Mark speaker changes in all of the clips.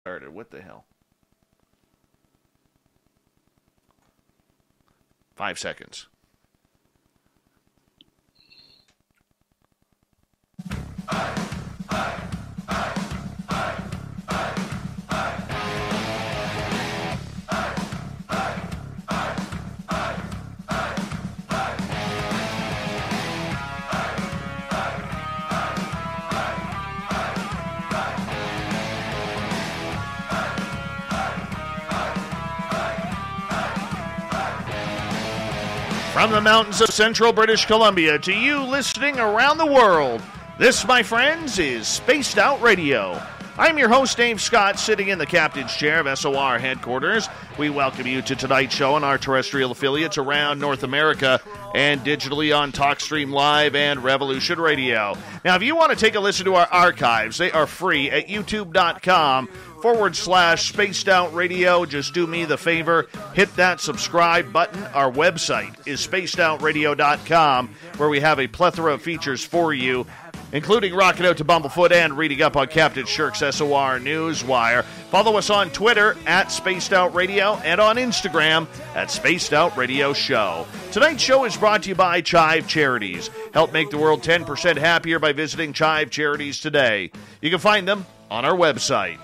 Speaker 1: Started. What the hell? 5 seconds. From the mountains of central British Columbia to you listening around the world, this, my friends, is Spaced Out Radio. I'm your host, Dave Scott, sitting in the captain's chair of SOR headquarters. We welcome you to tonight's show on our terrestrial affiliates around North America and digitally on TalkStream Live and Revolution Radio. Now, if you want to take a listen to our archives, they are free at youtube.com/Spaced Out Radio. Just do me the favor, hit that subscribe button. Our website is spacedoutradio.com, where we have a plethora of features for you, including rocking out to Bumblefoot and reading up on Captain Shirk's SOR Newswire. Follow us on Twitter at Spaced Out Radio and on Instagram at Spaced Out Radio Show. Tonight's show is brought to you by Chive Charities. Help make the world 10% happier by visiting Chive Charities today. You can find them on our website.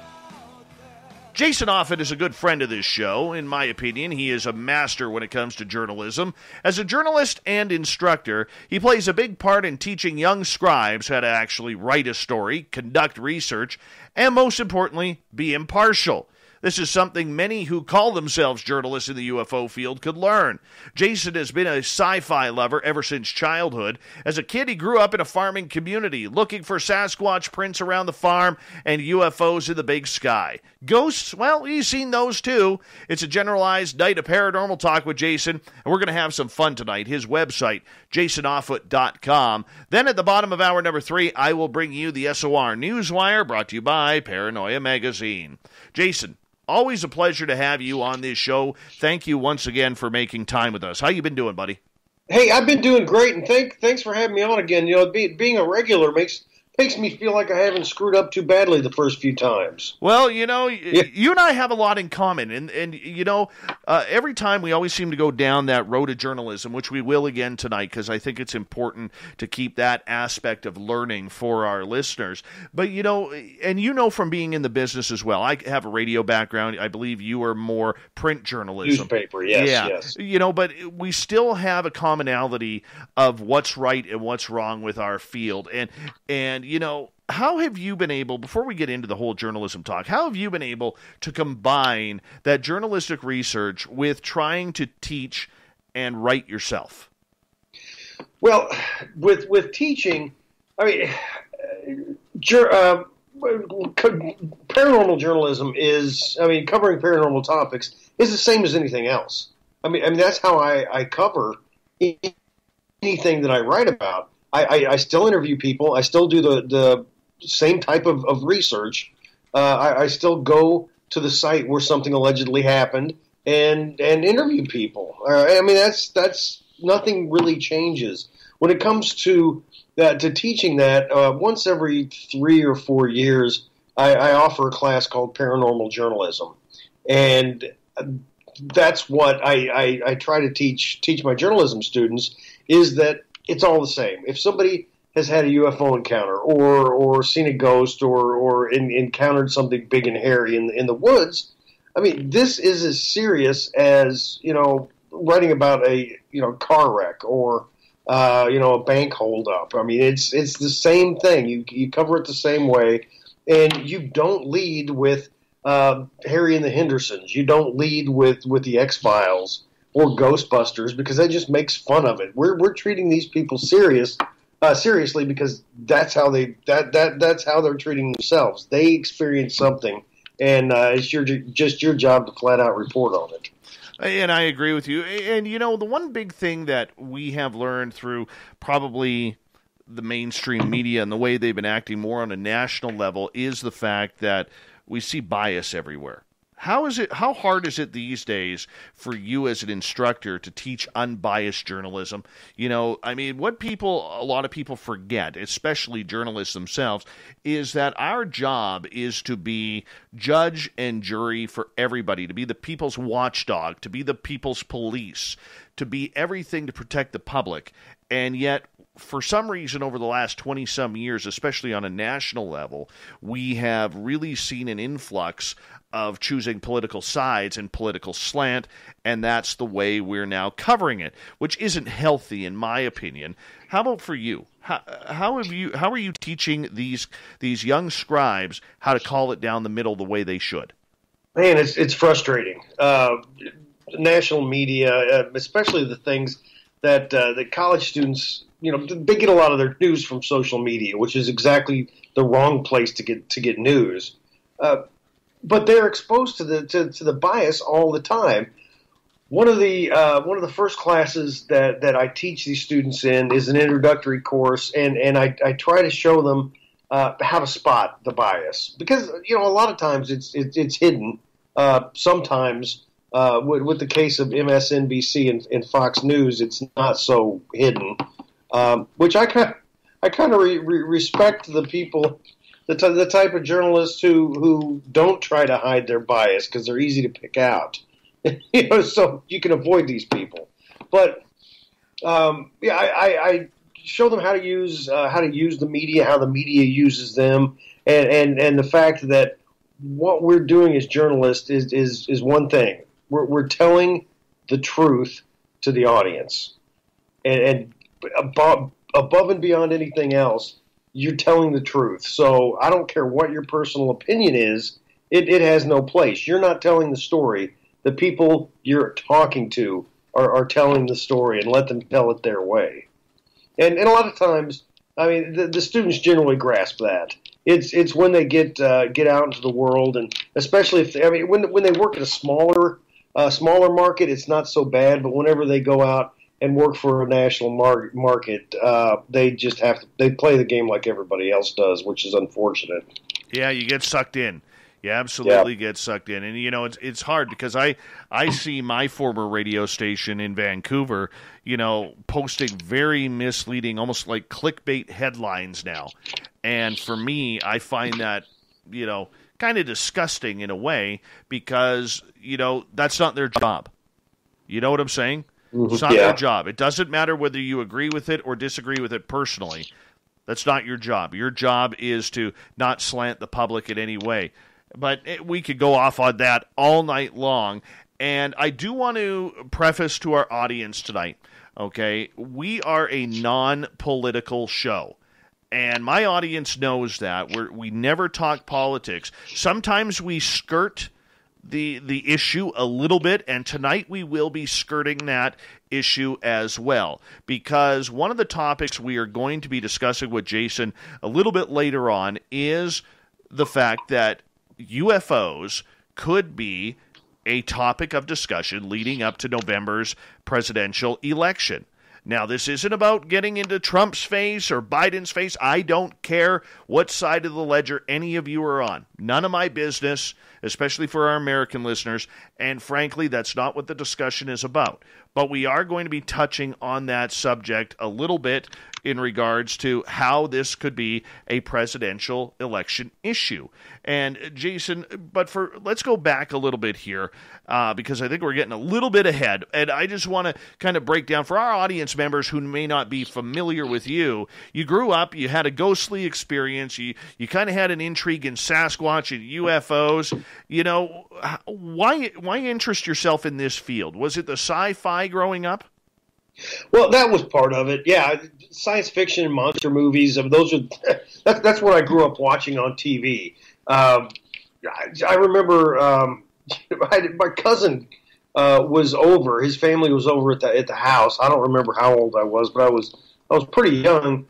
Speaker 1: Jason Offutt is a good friend of this show. In my opinion, he is a master when it comes to journalism. As a journalist and instructor, he plays a big part in teaching young scribes how to actually write a story, conduct research, and most importantly, be impartial. This is something many who call themselves journalists in the UFO field could learn. Jason has been a sci-fi lover ever since childhood. As a kid, he grew up in a farming community, looking for Sasquatch prints around the farm and UFOs in the big sky. Ghosts, well, he's seen those too. It's a generalized night of paranormal talk with Jason, and we're going to have some fun tonight. His website, jasonoffutt.com. Then at the bottom of hour number 3, I will bring you the SOR Newswire, brought to you by Paranoia Magazine. Jason, always a pleasure to have you on this show. Thank you once again for making time with us. How you been doing, buddy?
Speaker 2: Hey, I've been doing great, and thanks for having me on again. You know, being a regular makes me feel like I haven't screwed up too badly the first few times.
Speaker 1: Well, you know, you and I have a lot in common, and you know, every time we always seem to go down that road of journalism, which we will again tonight, because I think it's important to keep that aspect of learning for our listeners. But, you know, and you know from being in the business as well, I have a radio background. I believe you are more print journalism.
Speaker 2: Newspaper, yes.
Speaker 1: You know, but we still have a commonality of what's right and what's wrong with our field. And you know, how have you been able, before we get into the whole journalism talk, how have you been able to combine that journalistic research with trying to teach and write yourself?
Speaker 2: Well, with teaching, I mean, paranormal journalism is, I mean, covering paranormal topics is the same as anything else. I mean that's how I cover anything that I write about. I still interview people. I still do the same type of research. I still go to the site where something allegedly happened and interview people. I mean, that's nothing really changes when it comes to teaching that. Once every 3 or 4 years, I offer a class called Paranormal Journalism, and that's what I try to teach my journalism students, is that it's all the same. If somebody has had a UFO encounter or seen a ghost or encountered something big and hairy in the woods, I mean, this is as serious as, you know, writing about a, you know, car wreck or, you know, a bank holdup. I mean, it's the same thing. You cover it the same way, and you don't lead with Harry and the Hendersons. You don't lead with the X-Files or Ghostbusters, because that just makes fun of it. We're treating these people seriously because that's how that's how they're treating themselves. They experience something, and it's just your job to flat out report on it.
Speaker 1: And I agree with you. And you know, the one big thing that we have learned through probably the mainstream media and the way they've been acting more on a national level is the fact that we see bias everywhere. How hard is it these days for you as an instructor to teach unbiased journalism? I mean, what a lot of people forget, especially journalists themselves, is that our job is to be judge and jury for everybody, to be the people's watchdog, to be the people's police, to be everything to protect the public. And yet, for some reason, over the last 20-some years, especially on a national level, we have really seen an influx of choosing political sides and political slant, and that's the way we're now covering it, which isn't healthy, in my opinion. How about for you? How are you teaching these young scribes how to call it down the middle the way they should?
Speaker 2: Man, it's frustrating. National media, especially the things that college students, they get a lot of their news from social media, which is exactly the wrong place to get news. But they're exposed to the bias all the time. One of the first classes that I teach these students in is an introductory course, and I try to show them how to spot the bias, because a lot of times it's hidden. Sometimes with the case of MSNBC and Fox News, it's not so hidden, which I kind of respect the people. The type of journalists who don't try to hide their bias, because they're easy to pick out, so you can avoid these people. But I show them how to use the media, how the media uses them, and the fact that what we're doing as journalists is one thing. We're telling the truth to the audience, and above and beyond anything else, you're telling the truth. So I don't care what your personal opinion is, it has no place. You're not telling the story. The people you're talking to are telling the story, and let them tell it their way. And a lot of times, I mean, the students generally grasp that. It's when they get out into the world, and especially when they work at a smaller market, it's not so bad. But whenever they go out and work for a national market, they just they play the game like everybody else does, which is unfortunate.
Speaker 1: Yeah, you get sucked in. You absolutely get sucked in. And, it's hard because I see my former radio station in Vancouver, posting very misleading, almost like clickbait headlines now. And for me, I find that, kind of disgusting in a way, because, that's not their job. You know what I'm saying? Mm-hmm. It's not their job. It doesn't matter whether you agree with it or disagree with it personally. That's not your job. Your job is to not slant the public in any way. But we could go off on that all night long. And I do want to preface to our audience tonight, okay, we are a non-political show. And my audience knows that. We never talk politics. Sometimes we skirt the issue a little bit, and tonight we will be skirting that issue as well, because one of the topics we are going to be discussing with Jason a little bit later on is the fact that UFOs could be a topic of discussion leading up to November's presidential election. Now, this isn't about getting into Trump's face or Biden's face. I don't care what side of the ledger any of you are on. None of my business, especially for our American listeners. And frankly, that's not what the discussion is about. But we are going to be touching on that subject a little bit in regards to how this could be a presidential election issue. And Jason, let's go back a little bit here, because I think we're getting a little bit ahead. And I just want to kind of break down for our audience members who may not be familiar with you. You grew up, you had a ghostly experience, you kind of had an intrigue in Sasquatch and UFOs. Why interest yourself in this field? Was it the sci-fi growing up?
Speaker 2: Well, that was part of it. Yeah, science fiction and monster movies. That's what I grew up watching on TV. I remember my cousin was over. His family was over at the house. I don't remember how old I was, but I was pretty young.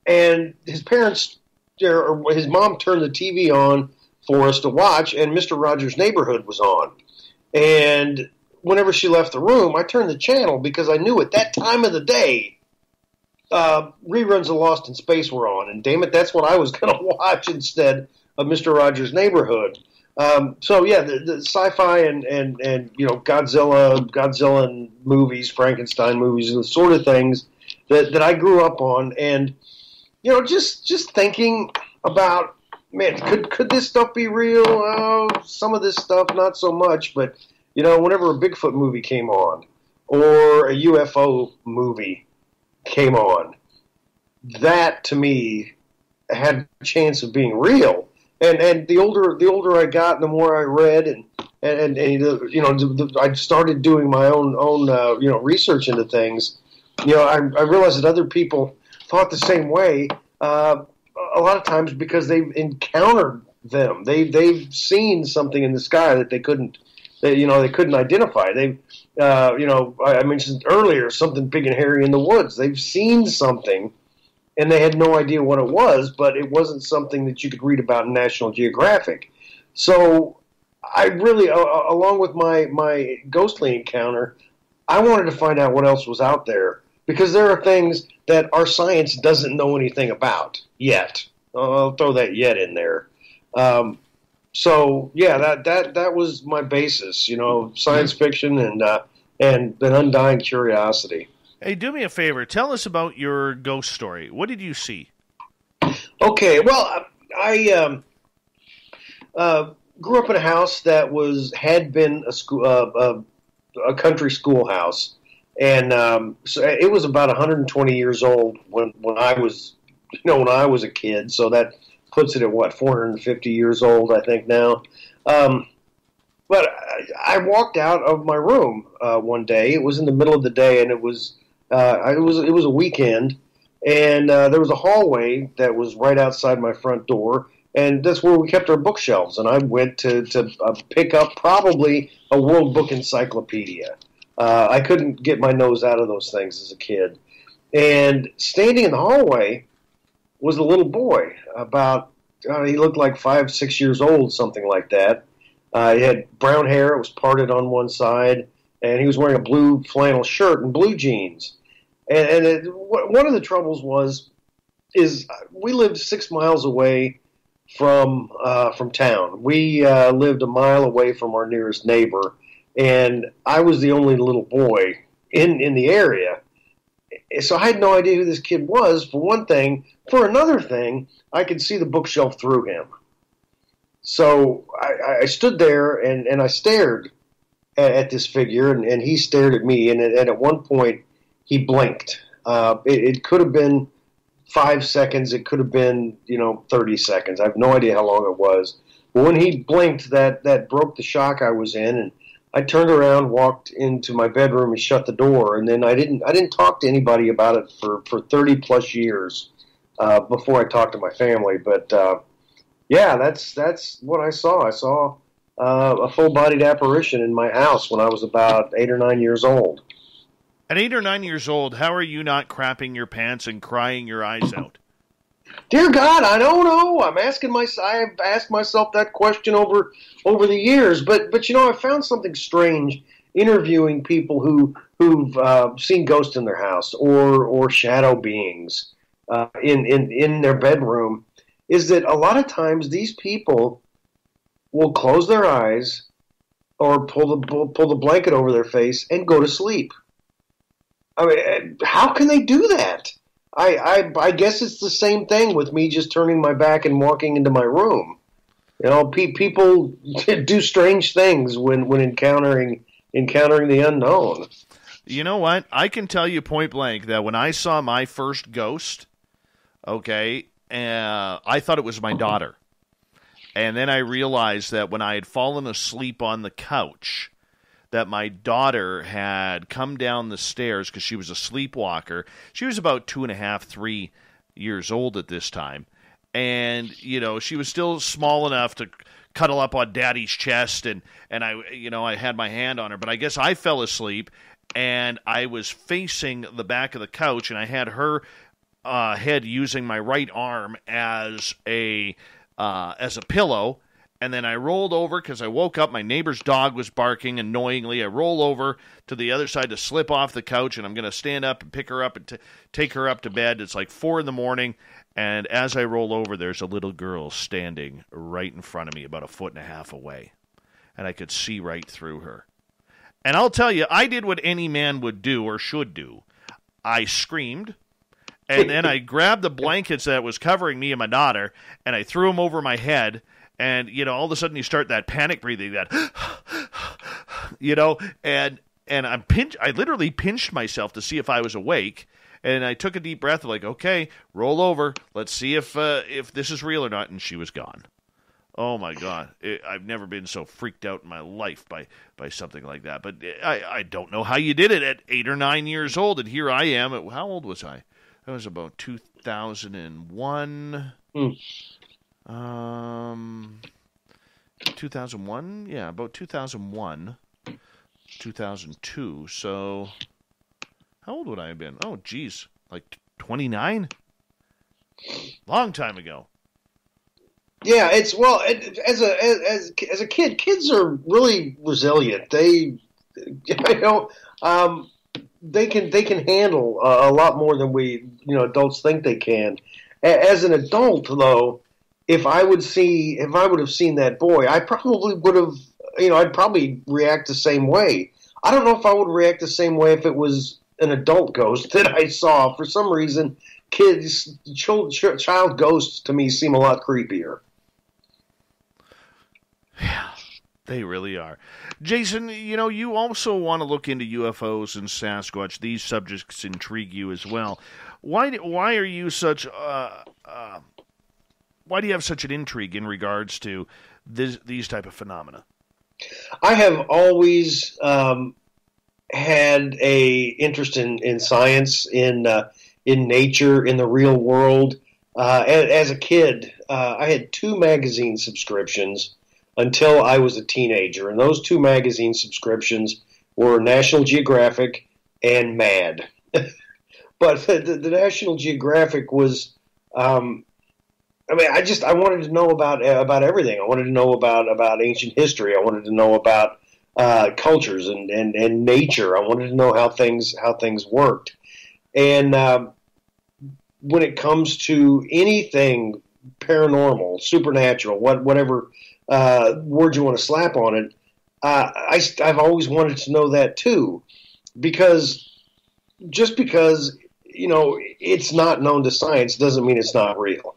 Speaker 2: And his parents, or his mom, turned the TV on for us to watch, and Mr. Rogers' Neighborhood was on. And whenever she left the room, I turned the channel because I knew at that time of the day, reruns of Lost in Space were on. And damn it, that's what I was going to watch instead of Mr. Rogers' Neighborhood. So yeah, the sci-fi and Godzilla movies, Frankenstein movies, the sort of things that I grew up on, and just thinking about, man, could this stuff be real? Some of this stuff not so much, but whenever a Bigfoot movie came on or a UFO movie came on, that to me had a chance of being real. And the older I got, and the more I read, and I started doing my own research into things. I realized that other people thought the same way. A lot of times because they've encountered them, they've seen something in the sky that they couldn't identify. I mentioned earlier something big and hairy in the woods. They've seen something, and they had no idea what it was, but it wasn't something that you could read about in National Geographic. So I really, along with my ghostly encounter, I wanted to find out what else was out there, because there are things that our science doesn't know anything about yet. I'll throw that "yet" in there. So yeah, that was my basis, science fiction and an undying curiosity.
Speaker 1: Hey, do me a favor. Tell us about your ghost story. What did you see?
Speaker 2: Okay, well, I grew up in a house that had been a school, a country schoolhouse, and so it was about 120 years old when I was a kid. So that puts it at 450 years old, I think now. But I walked out of my room one day. It was in the middle of the day, and it was a weekend, and there was a hallway that was right outside my front door, and that's where we kept our bookshelves. And I went to pick up probably a World Book Encyclopedia. I couldn't get my nose out of those things as a kid. And standing in the hallway was a little boy, about he looked like 5, 6 years old, something like that. He had brown hair; it was parted on one side, and he was wearing a blue flannel shirt and blue jeans. And one of the troubles is we lived 6 miles away from town. We lived a mile away from our nearest neighbor, and I was the only little boy in the area. So I had no idea who this kid was, for one thing. For another thing, I could see the bookshelf through him. So I stood there and I stared at this figure, and he stared at me, and at one point he blinked. It could have been 5 seconds. It could have been 30 seconds. I have no idea how long it was. But when he blinked, that broke the shock I was in, and I turned around, walked into my bedroom, and shut the door. And then I didn't talk to anybody about it for 30 plus years before I talked to my family. But yeah, that's what I saw. I saw a full-bodied apparition in my house when I was about 8 or 9 years old.
Speaker 1: At 8 or 9 years old, how are you not crapping your pants and crying your eyes out?
Speaker 2: Dear God, I don't know. I've asked myself that question over the years, but I found something strange interviewing people who've seen ghosts in their house or shadow beings in their bedroom, is that a lot of times these people will close their eyes or pull the blanket over their face and go to sleep. I mean, how can they do that? I guess it's the same thing with me just turning my back and walking into my room. People do strange things when encountering the unknown.
Speaker 1: You know what? I can tell you point blank that when I saw my first ghost, okay, I thought it was my daughter. And then I realized that when I had fallen asleep on the couch, that my daughter had come down the stairs because she was a sleepwalker. She was about 2.5, 3 years old at this time. And, she was still small enough to cuddle up on Daddy's chest, and I had my hand on her. But I guess I fell asleep, and I was facing the back of the couch, and I had her head using my right arm as a pillow, And then I rolled over because I woke up. My neighbor's dog was barking annoyingly. I roll over to the other side to slip off the couch, and I'm going to stand up and pick her up and take her up to bed. It's like 4 a.m, and as I roll over, there's a little girl standing right in front of me, about 1.5 feet away. And I could see right through her. And I'll tell you, I did what any man would do or should do. I screamed, and then I grabbed the blankets that was covering me and my daughter, and I threw them over my head. And, all of a sudden you start that panic breathing, that, and I literally pinched myself to see if I was awake. And I took a deep breath, like, okay, roll over. Let's see if this is real or not. And she was gone. Oh, my God. I've never been so freaked out in my life by something like that. But I don't know how you did it at 8 or 9 years old. And here I am. How old was I? That was about 2001. 2001? Yeah, about 2001. 2002. So, how old would I have been? Oh, geez. Like 29? Long time ago.
Speaker 2: Yeah, as a kid, kids are really resilient. They can handle a lot more than we adults think they can. As an adult, though, if I would have seen that boy, I probably would have, I'd probably react the same way. I don't know if I would react the same way if it was an adult ghost that I saw. For some reason, child ghosts to me seem a lot creepier.
Speaker 1: Yeah, they really are. Jason, you also want to look into UFOs and Sasquatch. These subjects intrigue you as well. Why are you such why do you have such an intrigue in regards to these type of phenomena?
Speaker 2: I have always had a interest in science, in nature, in the real world. As a kid, I had 2 magazine subscriptions until I was a teenager, and those 2 magazine subscriptions were National Geographic and Mad. But the National Geographic was, I wanted to know about everything. I wanted to know about ancient history. I wanted to know about cultures and nature. I wanted to know how things worked. And when it comes to anything paranormal, supernatural, whatever word you want to slap on it, I've always wanted to know that too, because just because it's not known to science doesn't mean it's not real.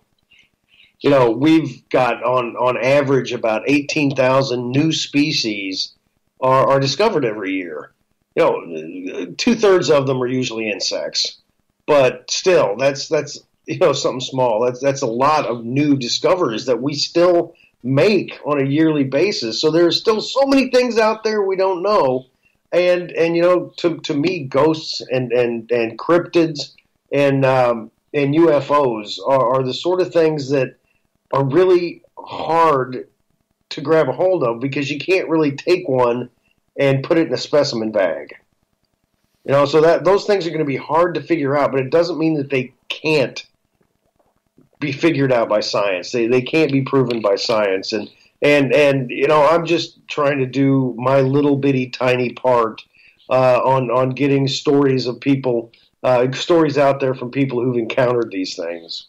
Speaker 2: We've got on average about 18,000 new species are discovered every year. 2/3 of them are usually insects, but still, that's something small. That's a lot of new discoveries that we still make on a yearly basis. So there's still so many things out there we don't know. And to me, ghosts and cryptids and UFOs are the sort of things that are really hard to grab a hold of, because you can't really take one and put it in a specimen bag. So those things are going to be hard to figure out, but it doesn't mean that they can't be figured out by science. They can't be proven by science. And I'm just trying to do my little bitty tiny part on getting stories of people, stories out there from people who've encountered these things.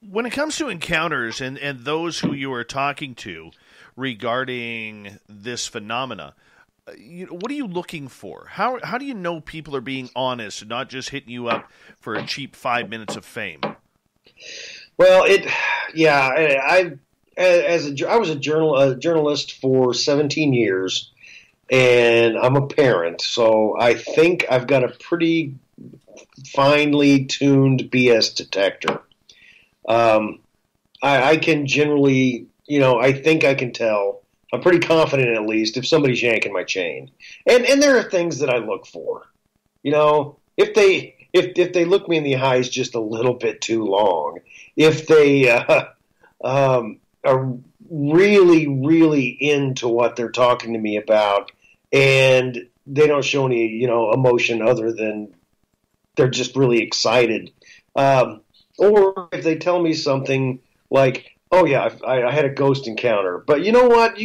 Speaker 1: When it comes to encounters and those who you are talking to regarding this phenomena, what are you looking for? How do you know people are being honest and not just hitting you up for a cheap 5 minutes of fame?
Speaker 2: Well, I was a journalist for 17 years, and I'm a parent, so I think I've got a pretty finely tuned BS detector. I can generally, I think I can tell. I'm pretty confident, at least, if somebody's yanking my chain. And there are things that I look for. If they look me in the eyes just a little bit too long, if they are really, really into what they're talking to me about, and they don't show any, emotion other than they're just really excited, or if they tell me something like, Oh yeah, I had a ghost encounter, but you know what?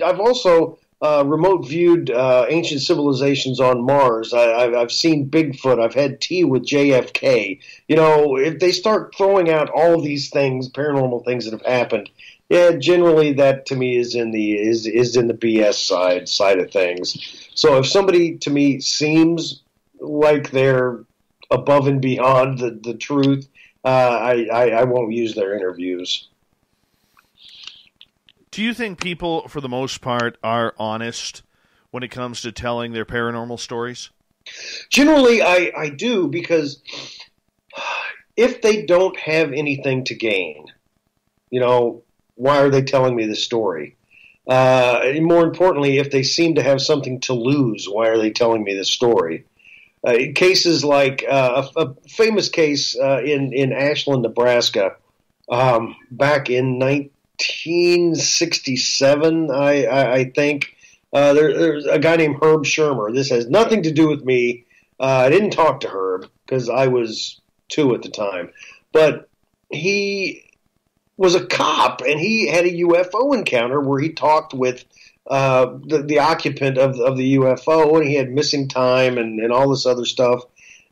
Speaker 2: I've also remote viewed ancient civilizations on Mars. I've seen Bigfoot. I've had tea with JFK. You know, if they start throwing out all these things, paranormal things that have happened, yeah, generally that to me is in the BS side of things. So if somebody to me seems like they're above and beyond the truth, I won't use their interviews.
Speaker 1: Do you think people, for the most part, are honest when it comes to telling their paranormal stories?
Speaker 2: Generally, I do, because if they don't have anything to gain, you know, why are they telling me the story? And more importantly, if they seem to have something to lose, why are they telling me the story? Cases like a famous case in Ashland, Nebraska, back in 1967, I think. There's a guy named Herb Shermer. This has nothing to do with me. I didn't talk to Herb because I was 2 at the time. But he was a cop, and he had a UFO encounter where he talked with the occupant of the UFO, and he had missing time and all this other stuff.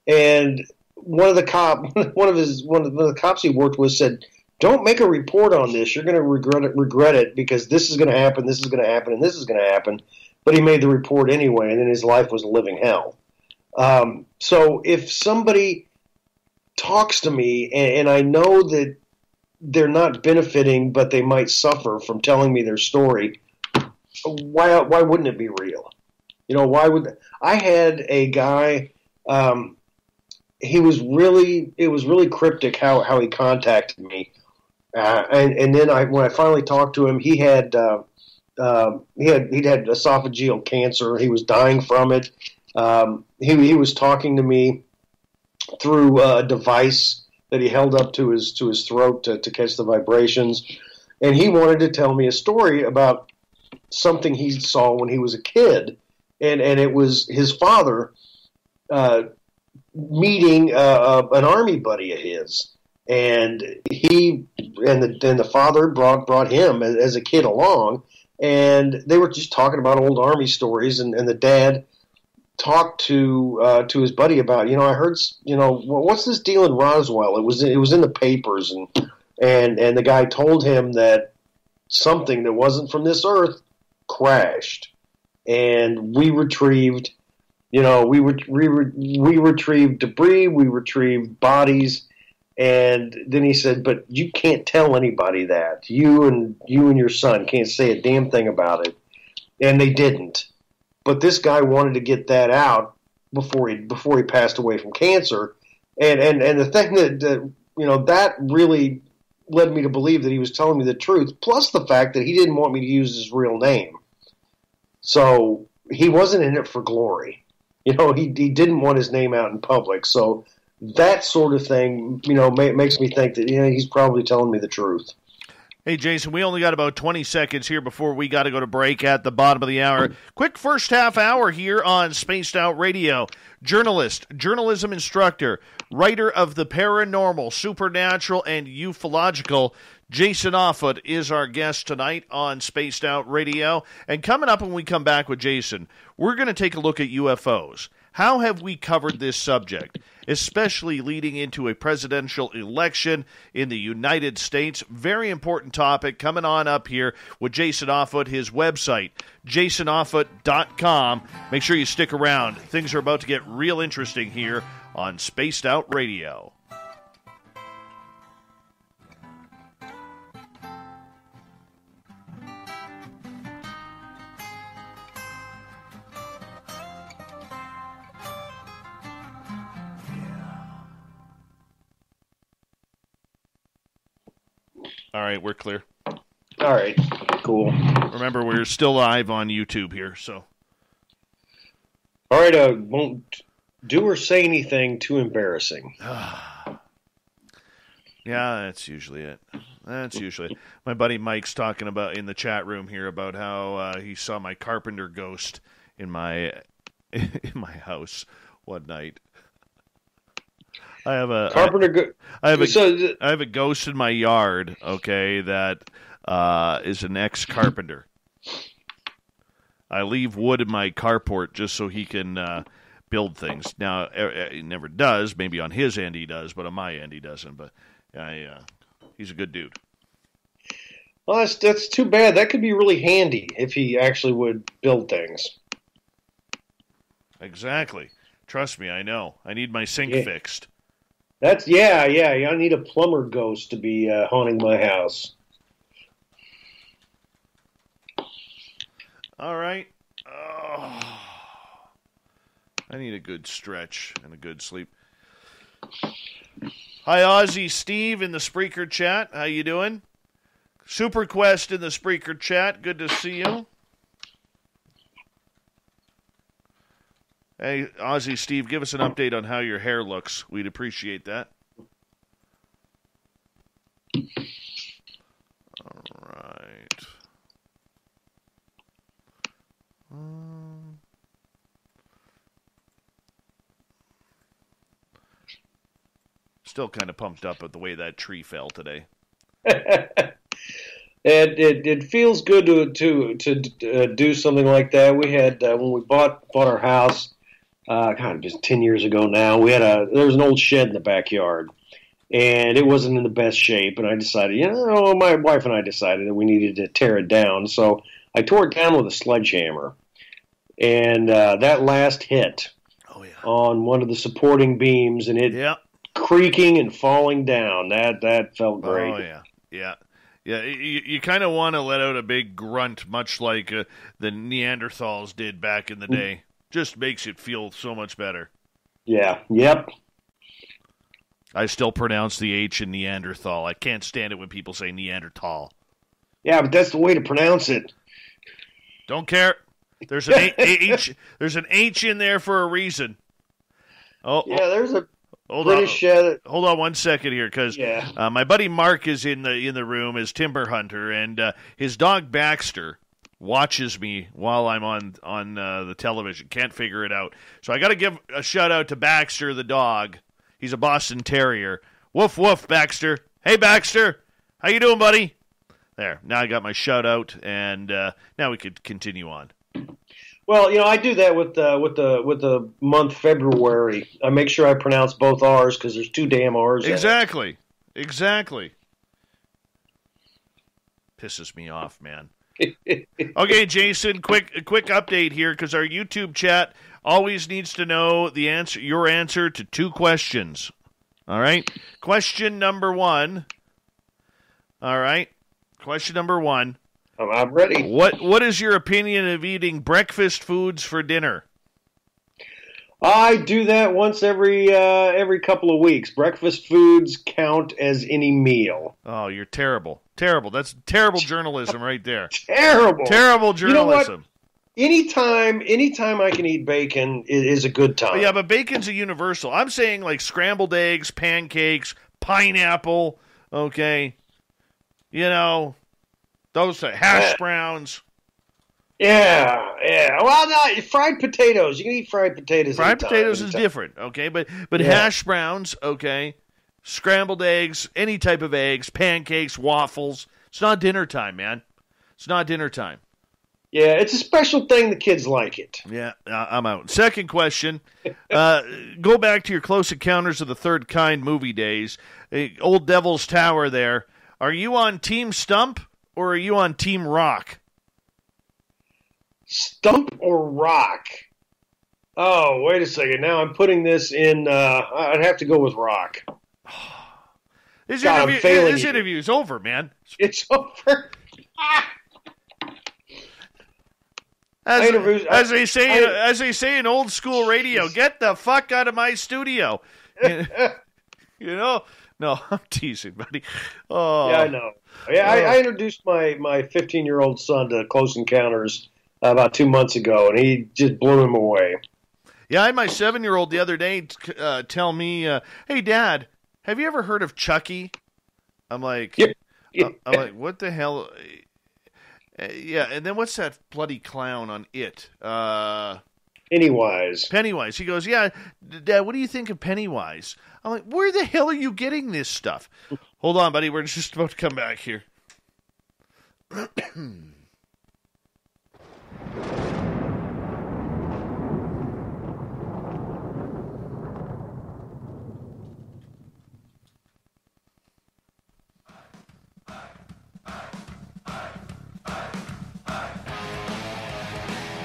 Speaker 2: And one of the cops he worked with said, "Don't make a report on this. You're going to regret it because this is going to happen, this is going to happen, and this is going to happen." But he made the report anyway, and then his life was a living hell. So if somebody talks to me and I know that they're not benefiting, but they might suffer from telling me their story, why wouldn't it be real? You know, why would I had a guy? It was really cryptic how he contacted me. And then when I finally talked to him, he'd had esophageal cancer. He was dying from it. He was talking to me through a device that he held up to his throat to catch the vibrations, and he wanted to tell me a story about something he saw when he was a kid, and it was his father meeting an army buddy of his. And the father brought him as a kid along, and they were just talking about old army stories, and the dad talked to his buddy about, I heard, what's this deal in Roswell? It was in the papers, and the guy told him that something that wasn't from this earth crashed, and we retrieved debris, we retrieved bodies. And then he said, "But you can't tell anybody that. You and your son can't say a damn thing about it." And they didn't. But this guy wanted to get that out before he passed away from cancer. And the thing that really led me to believe that he was telling me the truth, plus the fact that he didn't want me to use his real name. So he wasn't in it for glory. He didn't want his name out in public. So that sort of thing, makes me think that he's probably telling me the truth.
Speaker 1: Hey, Jason, we only got about 20 seconds here before we got to go to break at the bottom of the hour. Quick first half hour here on Spaced Out Radio. Journalist, journalism instructor, writer of the paranormal, supernatural, and ufological, Jason Offutt is our guest tonight on Spaced Out Radio. And coming up when we come back with Jason, we're going to take a look at UFOs. How have we covered this subject, especially leading into a presidential election in the United States? Very important topic coming on up here with Jason Offutt, his website, jasonoffutt.com. Make sure you stick around. Things are about to get real interesting here on Spaced Out Radio. All right, we're clear.
Speaker 2: All right, cool.
Speaker 1: Remember, we're still live on YouTube here, so.
Speaker 2: All right, won't do or say anything too embarrassing.
Speaker 1: Yeah, that's usually it. My buddy Mike's talking about in the chat room here about how he saw my carpenter ghost in my house one night. I have a
Speaker 2: carpenter.
Speaker 1: I have a ghost in my yard. Okay, that is an ex-carpenter. I leave wood in my carport just so he can build things. Now he never does. Maybe on his end he does, but on my end he doesn't. But he's a good dude.
Speaker 2: Well, that's too bad. That could be really handy if he actually would build things.
Speaker 1: Exactly. Trust me, I know. I need my sink fixed.
Speaker 2: That's yeah. I need a plumber ghost to be haunting my house.
Speaker 1: All right. Oh, I need a good stretch and a good sleep. Hi, Ozzy Steve in the Spreaker chat. How you doing? Super Quest in the Spreaker chat. Good to see you. Hey, Ozzy Steve, give us an update on how your hair looks. We'd appreciate that. All right. Still kind of pumped up at the way that tree fell today.
Speaker 2: It feels good to do something like that. We had when we bought our house, just 10 years ago now. There was an old shed in the backyard, and it wasn't in the best shape. And I decided, my wife and I decided that we needed to tear it down. So I tore it down with a sledgehammer, and that last hit on one of the supporting beams, and it creaking and falling down. That felt great.
Speaker 1: Oh yeah. You kind of want to let out a big grunt, much like the Neanderthals did back in the day. Just makes it feel so much better.
Speaker 2: Yeah. Yep.
Speaker 1: I still pronounce the H in Neanderthal. I can't stand it when people say Neanderthal.
Speaker 2: Yeah, but that's the way to pronounce it.
Speaker 1: Don't care. There's an H. There's an H in there for a reason.
Speaker 2: There's a
Speaker 1: British. Hold on 1 second here, because my buddy Mark is in the room as timber hunter, and his dog Baxter watches me while I'm on the television. Can't figure it out. So I got to give a shout out to Baxter the dog. He's a Boston Terrier. Woof woof, Baxter. Hey Baxter, how you doing, buddy? There. Now I got my shout out, and now we could continue on.
Speaker 2: Well, I do that with the month February. I make sure I pronounce both R's because there's two damn R's.
Speaker 1: Exactly. Pisses me off, man. Okay, Jason, quick update here, because our YouTube chat always needs to know your answer to two questions. All right? Question number one. All right? Question number one.
Speaker 2: I'm ready.
Speaker 1: What is your opinion of eating breakfast foods for dinner?
Speaker 2: I do that once every couple of weeks. Breakfast foods count as any meal.
Speaker 1: Oh, you're terrible. Terrible. That's terrible journalism right there.
Speaker 2: Terrible.
Speaker 1: Terrible journalism.
Speaker 2: Anytime I can eat bacon is a good time.
Speaker 1: Yeah, but bacon's a universal. I'm saying like scrambled eggs, pancakes, pineapple, okay? Those hash browns.
Speaker 2: Yeah. Well, no, fried potatoes. You can eat fried potatoes.
Speaker 1: Fried potatoes is different, okay? But hash browns, okay? Scrambled eggs, any type of eggs, pancakes, waffles. It's not dinner time, man. It's not dinner time.
Speaker 2: Yeah, it's a special thing. The kids like it.
Speaker 1: Yeah, I'm out. Second question. Go back to your Close Encounters of the Third Kind movie days. Old Devil's Tower there. Are you on Team Stump or are you on Team Rock?
Speaker 2: Stump or Rock? Oh, wait a second. Now I'm putting this in. I'd have to go with Rock.
Speaker 1: This interview is over, man.
Speaker 2: It's over.
Speaker 1: As they say in old school radio, get the fuck out of my studio. No, I'm teasing, buddy. Oh.
Speaker 2: Yeah, I know. Yeah, I introduced my 15-year-old son to Close Encounters about 2 months ago, and he just blew him away.
Speaker 1: Yeah, I had my 7-year-old the other day tell me, "Hey, Dad, have you ever heard of Chucky?" I'm like, I'm like, what the hell? Yeah, and then what's that bloody clown on It?
Speaker 2: Pennywise.
Speaker 1: Pennywise. He goes, yeah, Dad, what do you think of Pennywise? I'm like, where the hell are you getting this stuff? Hold on, buddy. We're just about to come back here.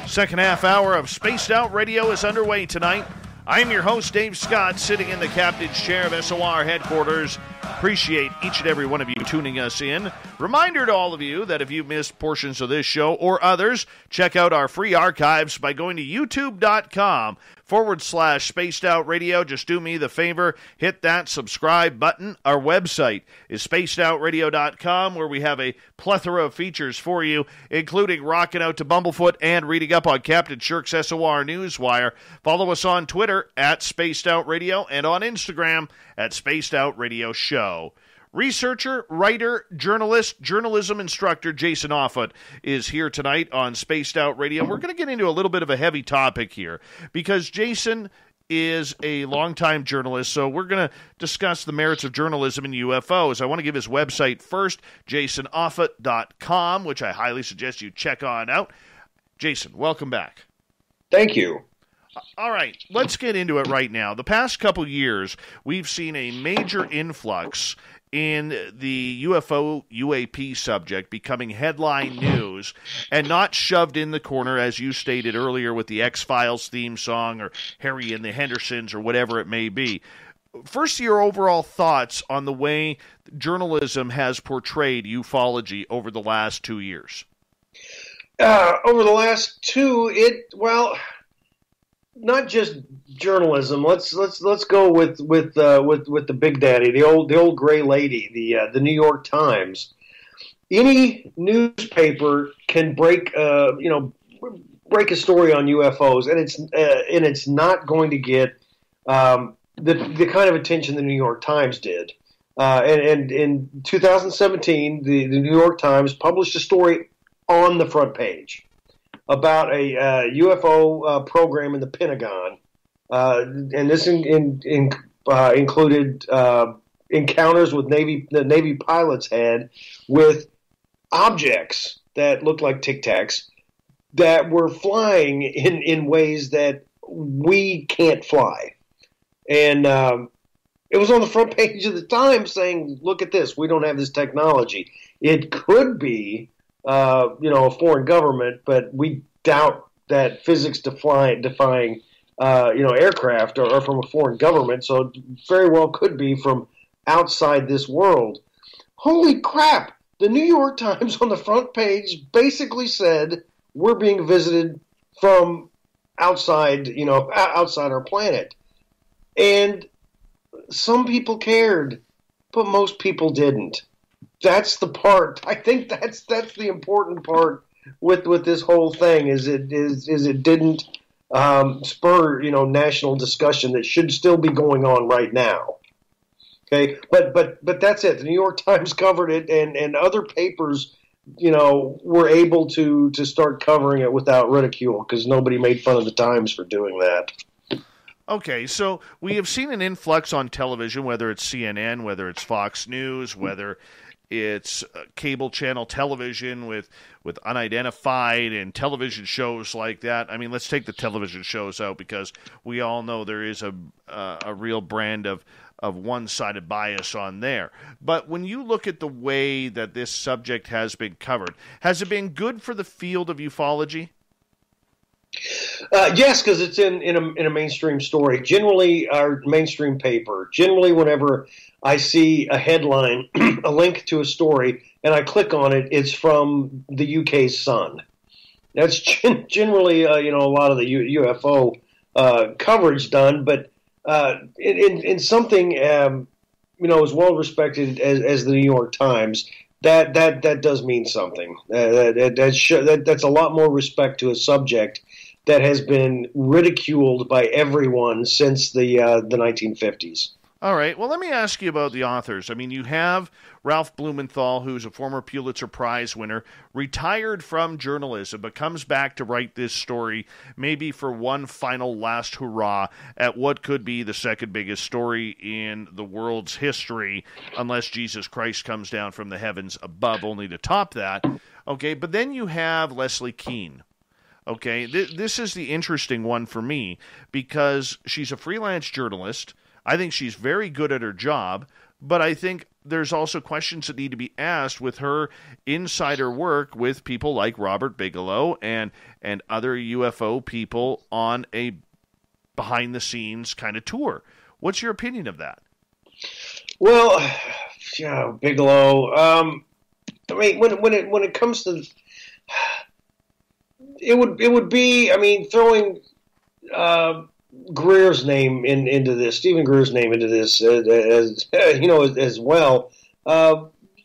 Speaker 1: Second half hour of Spaced Out Radio is underway tonight. I am your host, Dave Scott, sitting in the captain's chair of SOR headquarters. Appreciate each and every one of you tuning us in. Reminder to all of you that if you've missed portions of this show or others, check out our free archives by going to youtube.com/Spaced Out Radio. Just do me the favor, hit that subscribe button. Our website is spacedoutradio.com, where we have a plethora of features for you, including rocking out to Bumblefoot and reading up on Captain Shirk's SOR Newswire. Follow us on Twitter at Spaced Out Radio and on Instagram at Spaced Out Radio Show. Researcher, writer, journalist, journalism instructor Jason Offutt is here tonight on Spaced Out Radio. We're going to get into a little bit of a heavy topic here because Jason is a longtime journalist, so we're going to discuss the merits of journalism in UFOs. I want to give his website first, jasonoffutt.com, which I highly suggest you check on out. Jason, welcome back.
Speaker 2: Thank you.
Speaker 1: All right, let's get into it right now. The past couple years, we've seen a major influx in the UFO UAP subject becoming headline news and not shoved in the corner, as you stated earlier, with the X-Files theme song or Harry and the Hendersons or whatever it may be. First, your overall thoughts on the way journalism has portrayed ufology over the last 2 years.
Speaker 2: Over the last two, not just journalism. Let's go with the big daddy, the old gray lady, the New York Times. Any newspaper can break a story on UFOs, and it's not going to get the kind of attention the New York Times did. And in 2017, the New York Times published a story on the front page about a UFO program in the Pentagon, and this included encounters with the Navy pilots had with objects that looked like Tic Tacs that were flying in ways that we can't fly. And it was on the front page of the Times saying, look at this, we don't have this technology. It could be a foreign government, but we doubt that physics defying aircraft are from a foreign government, so it very well could be from outside this world. Holy crap! The New York Times on the front page basically said we're being visited from outside our planet. And some people cared, but most people didn't. That's the part. I think that's the important part with this whole thing is it didn't spur national discussion that should still be going on right now. Okay, but that's it. The New York Times covered it, and other papers were able to start covering it without ridicule because nobody made fun of the Times for doing that.
Speaker 1: Okay, so we have seen an influx on television, whether it's CNN, whether it's Fox News, whether it's cable channel television with unidentified and television shows like that. I mean, let's take the television shows out because we all know there is a real brand of one-sided bias on there. But when you look at the way that this subject has been covered, has it been good for the field of ufology?
Speaker 2: Yes, because it's in a mainstream story. Generally, our mainstream paper. Generally, whenever I see a headline, a link to a story, and I click on it, it's from the UK's Sun. That's generally a lot of the UFO coverage done, but in something as well respected as the New York Times, that does mean something. That's a lot more respect to a subject that has been ridiculed by everyone since the 1950s.
Speaker 1: All right. Well, let me ask you about the authors. I mean, you have Ralph Blumenthal, who's a former Pulitzer Prize winner, retired from journalism, but comes back to write this story, maybe for one final last hurrah at what could be the second biggest story in the world's history, unless Jesus Christ comes down from the heavens above, only to top that. Okay, but then you have Leslie Kean. Okay, this is the interesting one for me, because she's a freelance journalist. I think she's very good at her job, but I think there's also questions that need to be asked with her insider work with people like Robert Bigelow and other UFO people on a behind-the-scenes kind of tour. What's your opinion of that?
Speaker 2: Well, yeah, Bigelow. I mean, when it comes to it would be, I mean, throwing Greer's name into this, Stephen Greer's name into this, as well.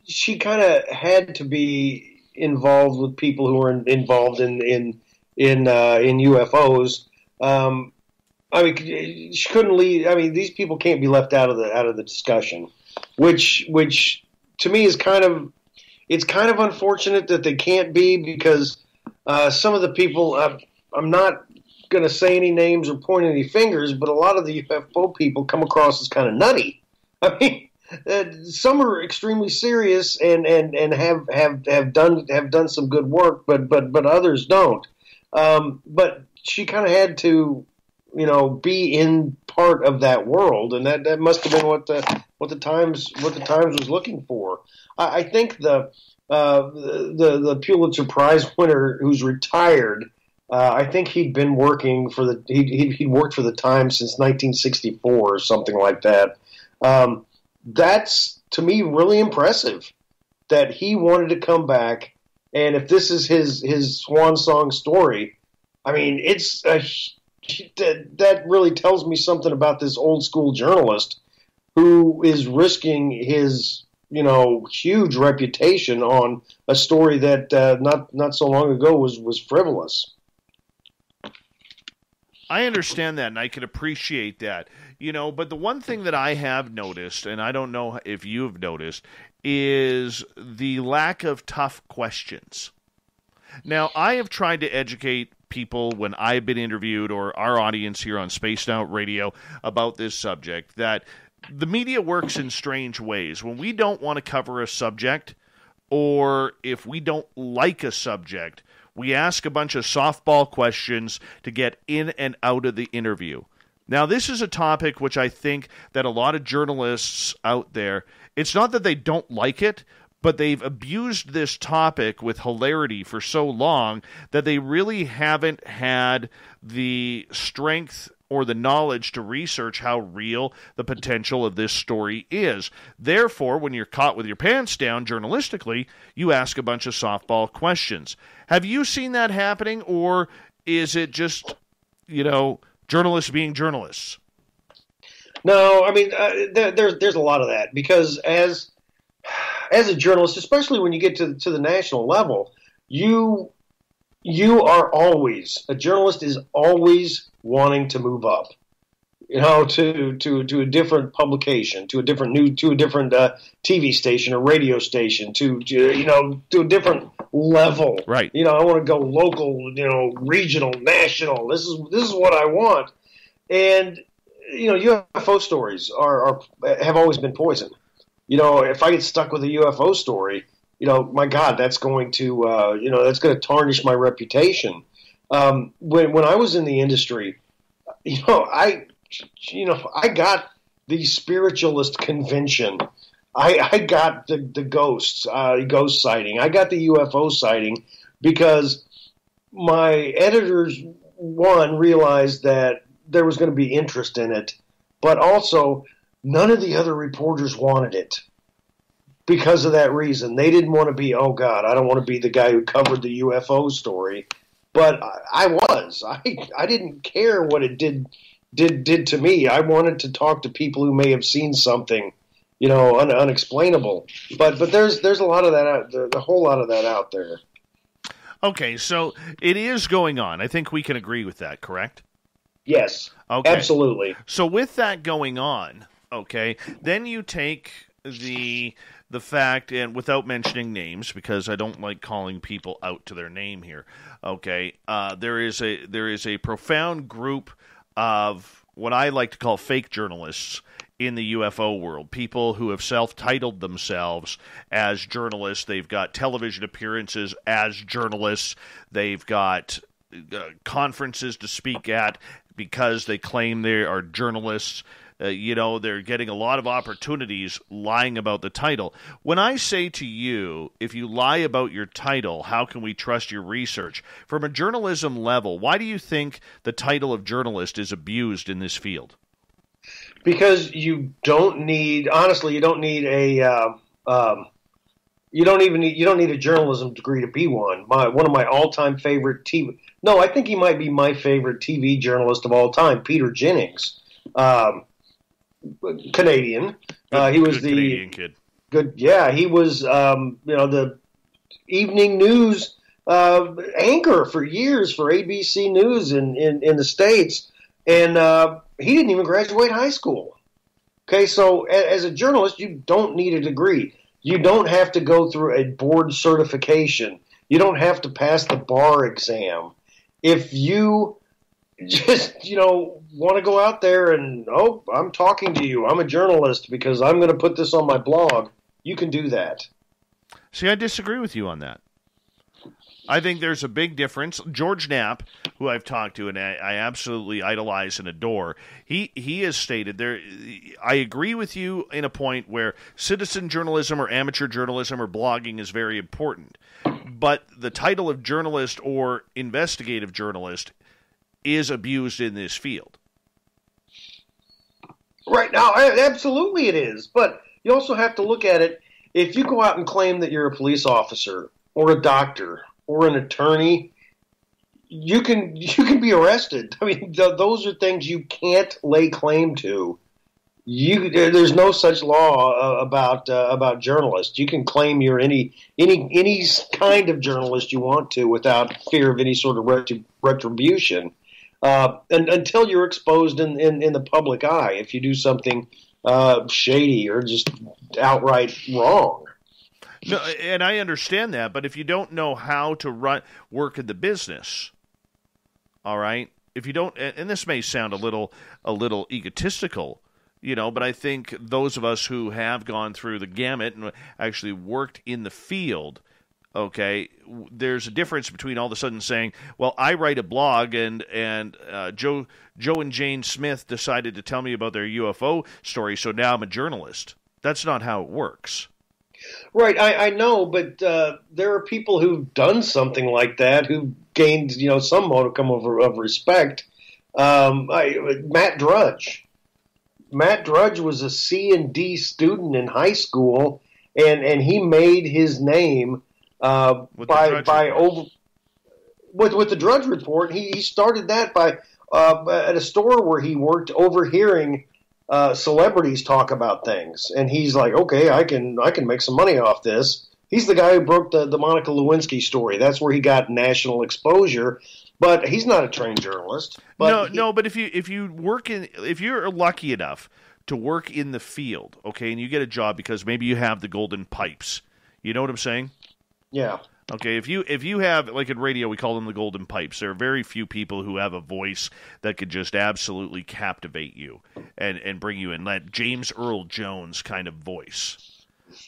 Speaker 2: She kind of had to be involved with people who were involved in UFOs. I mean, she couldn't leave. I mean, these people can't be left out of the discussion, which to me is kind of unfortunate that they can't be, because some of the people, I'm not going to say any names or point any fingers, but a lot of the UFO people come across as kind of nutty. I mean, some are extremely serious and have done some good work, but others don't. But she kind of had to, be in part of that world, and that must have been what the Times was looking for. I think the Pulitzer Prize winner who's retired. I think he'd been working for he'd worked for the Times since 1964 or something like that. That's, to me, really impressive that he wanted to come back. And if this is his swan song story, I mean, that really tells me something about this old school journalist who is risking his huge reputation on a story that not so long ago was frivolous.
Speaker 1: I understand that, and I can appreciate that, but the one thing that I have noticed, and I don't know if you've noticed, is the lack of tough questions. Now, I have tried to educate people when I've been interviewed, or our audience here on Spaced Out Radio, about this subject, that the media works in strange ways. When we don't want to cover a subject, or if we don't like a subject, we ask a bunch of softball questions to get in and out of the interview. Now, this is a topic which I think that a lot of journalists out there, it's not that they don't like it, but they've abused this topic with hilarity for so long that they really haven't had the strength or the knowledge to research how real the potential of this story is. Therefore, when you're caught with your pants down journalistically, you ask a bunch of softball questions. Have you seen that happening, or is it just, journalists being journalists?
Speaker 2: No, I mean, there's a lot of that, because as a journalist, especially when you get to the national level, you are always, a journalist is always wanting to move up, to a different publication, to a different TV station or radio station, to a different level.
Speaker 1: Right.
Speaker 2: I want to go local, regional, national. This is what I want. And UFO stories have always been poison. If I get stuck with a UFO story, my God, that's going to tarnish my reputation. When I was in the industry, I got the spiritualist convention. I got the ghost sighting. I got the UFO sighting because my editors, one, realized that there was going to be interest in it, but also none of the other reporters wanted it. Because of that reason, they didn't want to be, oh God, I don't want to be the guy who covered the UFO story. But I was. I didn't care what it did to me. I wanted to talk to people who may have seen something, unexplainable. But there's a lot of that, a whole lot of that out there.
Speaker 1: Okay, so it is going on. I think we can agree with that, correct?
Speaker 2: Yes,
Speaker 1: okay.
Speaker 2: Absolutely.
Speaker 1: So with that going on, Okay, then you take the fact, and without mentioning names, because I don't like calling people out to their name here. Okay, there is a profound group of what I like to call fake journalists in the UFO world. People who have self-titled themselves as journalists. They've got television appearances as journalists. They've got conferences to speak at because they claim they are journalists. They're getting a lot of opportunities lying about the title. When I say to you, if you lie about your title, how can we trust your research? From a journalism level, why do you think the title of journalist is abused in this field?
Speaker 2: Because you don't need a you don't need a journalism degree to be one. One of my all-time favorite TV. No, I think he might be my favorite TV journalist of all time, Peter Jennings. Canadian. He was the
Speaker 1: Canadian kid.
Speaker 2: Good, yeah. He was, the evening news anchor for years for ABC News in the States, and he didn't even graduate high school. Okay, so as a journalist, you don't need a degree. You don't have to go through a board certification. You don't have to pass the bar exam. If you just, want to go out there and, I'm talking to you, I'm a journalist because I'm going to put this on my blog, you can do that.
Speaker 1: See, I disagree with you on that. I think there's a big difference. George Knapp, who I've talked to and I absolutely idolize and adore, he has stated there. I agree with you in a point where citizen journalism or amateur journalism or blogging is very important. But the title of journalist or investigative journalist is abused in this field.
Speaker 2: Right now, absolutely it is. But you also have to look at it. If you go out and claim that you're a police officer or a doctor or an attorney, you can be arrested. I mean, those are things you can't lay claim to. There's no such law about journalists. You can claim you're any kind of journalist you want to without fear of any sort of retribution. And until you're exposed in the public eye, if you do something shady or just outright wrong.
Speaker 1: No, and I understand that, but if you don't know how to work in the business, all right. If you don't, and this may sound a little egotistical, but I think those of us who have gone through the gamut and actually worked in the field. Okay, there's a difference between all of a sudden saying, well, I write a blog and Joe and Jane Smith decided to tell me about their UFO story, so now I'm a journalist. That's not how it works.
Speaker 2: Right, I know, but there are people who've done something like that who've gained, some modicum of respect. Matt Drudge. Matt Drudge was a C&D student in high school, and he made his name with the Drudge Report. He started that by at a store where he worked, overhearing celebrities talk about things, and he's like, okay, I can make some money off this. He's the guy who broke the Monica Lewinsky story. That's where he got national exposure. But he's not a trained journalist. But
Speaker 1: but if you're lucky enough to work in the field, okay, and you get a job because maybe you have the golden pipes, you know what I'm saying?
Speaker 2: Yeah.
Speaker 1: Okay, if you have, like in radio, we call them the golden pipes. There are very few people who have a voice that could just absolutely captivate you and bring you in. That James Earl Jones kind of voice.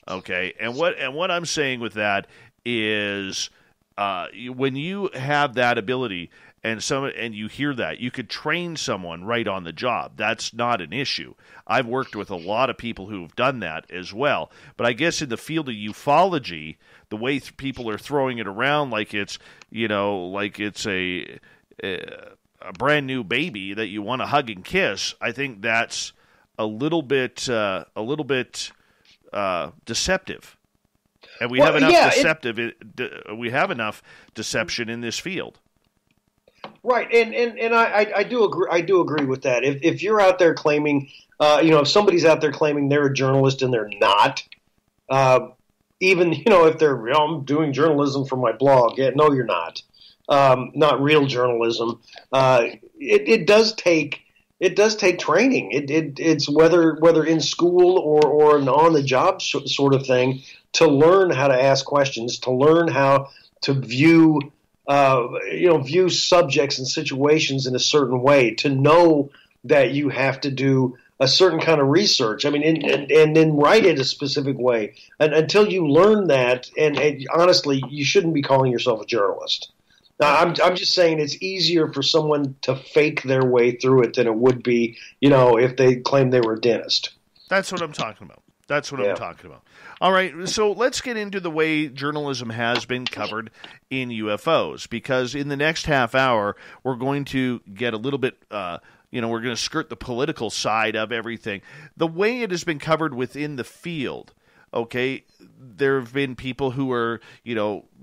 Speaker 1: Okay, and what I'm saying with that is when you have that ability and you hear that, you could train someone right on the job. That's not an issue. I've worked with a lot of people who have done that as well. But I guess in the field of ufology, the way people are throwing it around like it's a brand new baby that you want to hug and kiss, I think that's a little bit deceptive. And we have enough deception in this field.
Speaker 2: Right, and I do agree with that. If you're out there claiming, if somebody's out there claiming they're a journalist and they're not, even if they're, I'm doing journalism for my blog, yeah, no, you're not real journalism. It does take it does take training. It's whether in school or an on the job sort of thing, to learn how to ask questions, to learn how to view view subjects and situations in a certain way, to know that you have to do a certain kind of research. I mean, and then write it a specific way. And until you learn that, and honestly, you shouldn't be calling yourself a journalist. Now, I'm just saying it's easier for someone to fake their way through it than it would be, if they claimed they were a dentist.
Speaker 1: That's what I'm talking about. I'm talking about. All right, so let's get into the way journalism has been covered in UFOs, because in the next half hour, we're going to get a little bit, we're going to skirt the political side of everything. The way it has been covered within the field, okay, there have been people who are,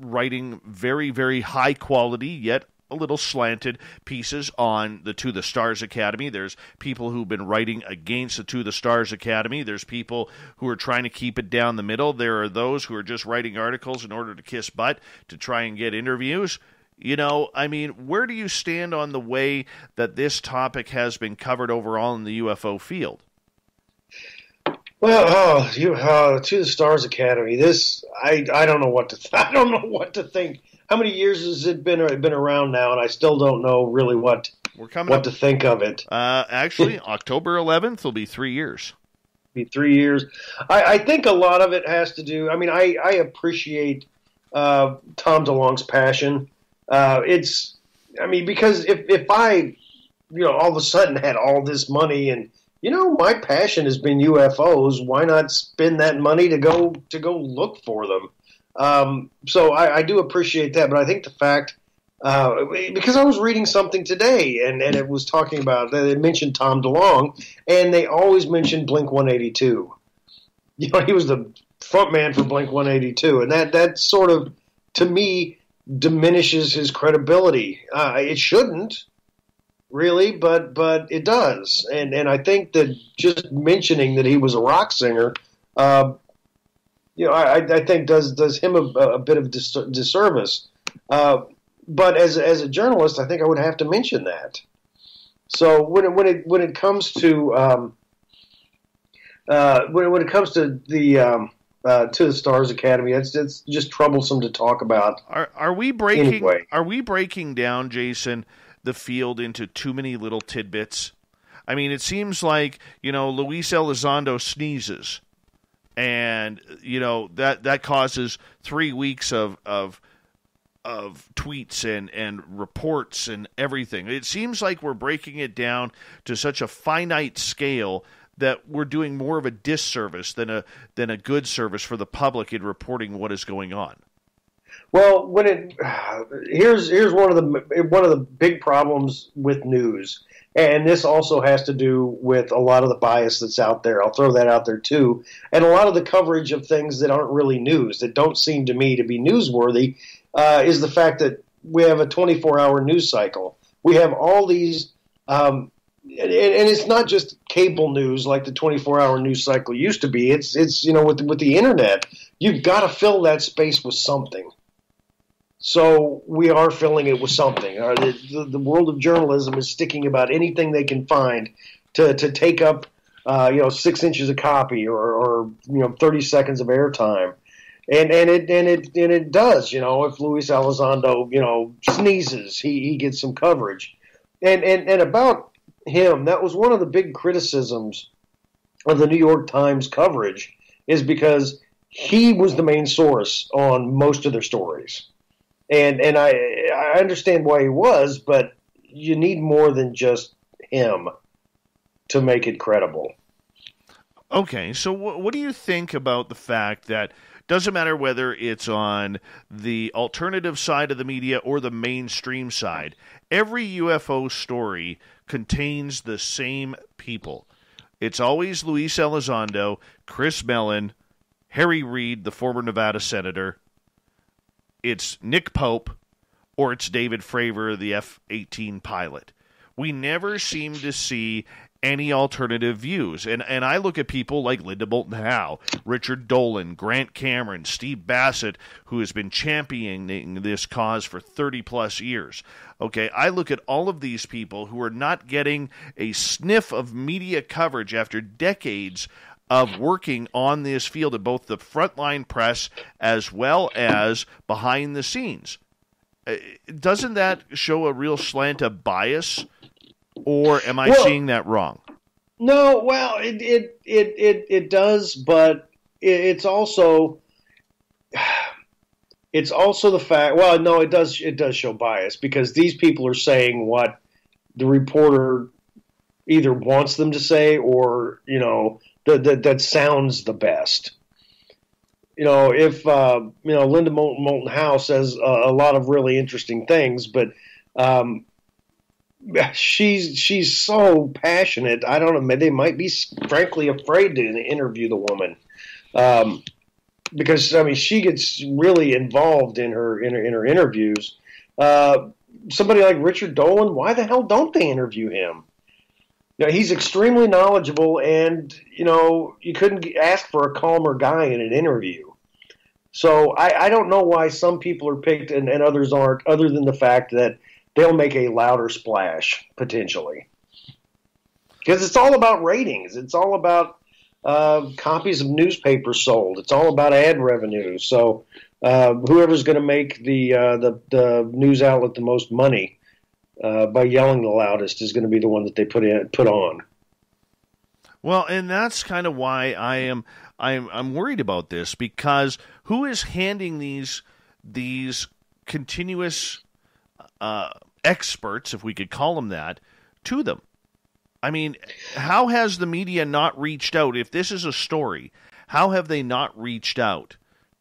Speaker 1: writing very, very high quality, yet a little slanted pieces on the To the Stars Academy. There's people who've been writing against the To the Stars Academy. There's people who are trying to keep it down the middle. There are those who are just writing articles in order to kiss butt to try and get interviews. Where do you stand on the way that this topic has been covered overall in the UFO field?
Speaker 2: Well, To the Stars Academy. This, I don't know what to. I don't know what to think. How many years has it been around now, and I still don't know really what to think of it.
Speaker 1: Actually, October 11th will be 3 years.
Speaker 2: Be 3 years. I think a lot of it has to do. I mean, I appreciate Tom DeLonge's passion. Because if I, all of a sudden had all this money and my passion has been UFOs, why not spend that money to go look for them? So I do appreciate that, but I think the fact, because I was reading something today and it was talking about, they mentioned Tom DeLonge, and they always mentioned Blink-182. He was the front man for Blink-182, and that sort of, to me, diminishes his credibility. It shouldn't, really, but it does. And I think that just mentioning that he was a rock singer, I think does him a bit of disservice. But as a journalist, I think I would have to mention that. So when it comes to the To the Stars Academy, it's just troublesome to talk about.
Speaker 1: Are we breaking?
Speaker 2: Anyway.
Speaker 1: Are we breaking down, Jason, the field into too many little tidbits? I mean, it seems like Luis Elizondo sneezes, and that causes 3 weeks of tweets and reports and everything. It seems like we're breaking it down to such a finite scale that we're doing more of a disservice than a good service for the public in reporting what is going on.
Speaker 2: Well, here's one of the big problems with news, and this also has to do with a lot of the bias that's out there. I'll throw that out there too, and a lot of the coverage of things that aren't really news, that don't seem to me to be newsworthy, is the fact that we have a 24-hour news cycle. We have all these, and it's not just cable news like the 24-hour news cycle used to be. It's with the internet, you've got to fill that space with something. So we are filling it with something. The world of journalism is sticking about anything they can find to take up 6 inches of copy or 30 seconds of airtime. And it does. If Luis Elizondo sneezes, he gets some coverage. And about him, that was one of the big criticisms of the New York Times coverage, is because he was the main source on most of their stories. And I understand why he was, but you need more than just him to make it credible.
Speaker 1: Okay, so what do you think about the fact that doesn't matter whether it's on the alternative side of the media or the mainstream side, every UFO story contains the same people. It's always Luis Elizondo, Chris Mellon, Harry Reid, the former Nevada senator, it's Nick Pope, or it's David Fravor, the F-18 pilot. we never seem to see any alternative views. And I look at people like Linda Moulton Howe, Richard Dolan, Grant Cameron, Steve Bassett, who has been championing this cause for 30-plus years. Okay, I look at all of these people who are not getting a sniff of media coverage after decades of working on this field of both the frontline press as well as behind the scenes. Doesn't that show a real slant of bias, or am I seeing that wrong?
Speaker 2: No, well, it does, but it's also the fact. Well, no, it does show bias, because these people are saying what the reporter either wants them to say, or that sounds the best. If Linda Moulton Howe says a lot of really interesting things, but she's so passionate. I don't know. They might be frankly afraid to interview the woman, because she gets really involved in her interviews. Somebody like Richard Dolan, why the hell don't they interview him? He's extremely knowledgeable, and you couldn't ask for a calmer guy in an interview. So I don't know why some people are picked and others aren't, other than the fact that they'll make a louder splash, potentially. Because it's all about ratings. It's all about copies of newspapers sold. It's all about ad revenue. So whoever's going to make the news outlet the most money by yelling the loudest is going to be the one that they put on.
Speaker 1: Well, and that's kind of why I'm worried about this, because who is handing these continuous experts, if we could call them that, to them? I mean, how has the media not reached out? If this is a story, how have they not reached out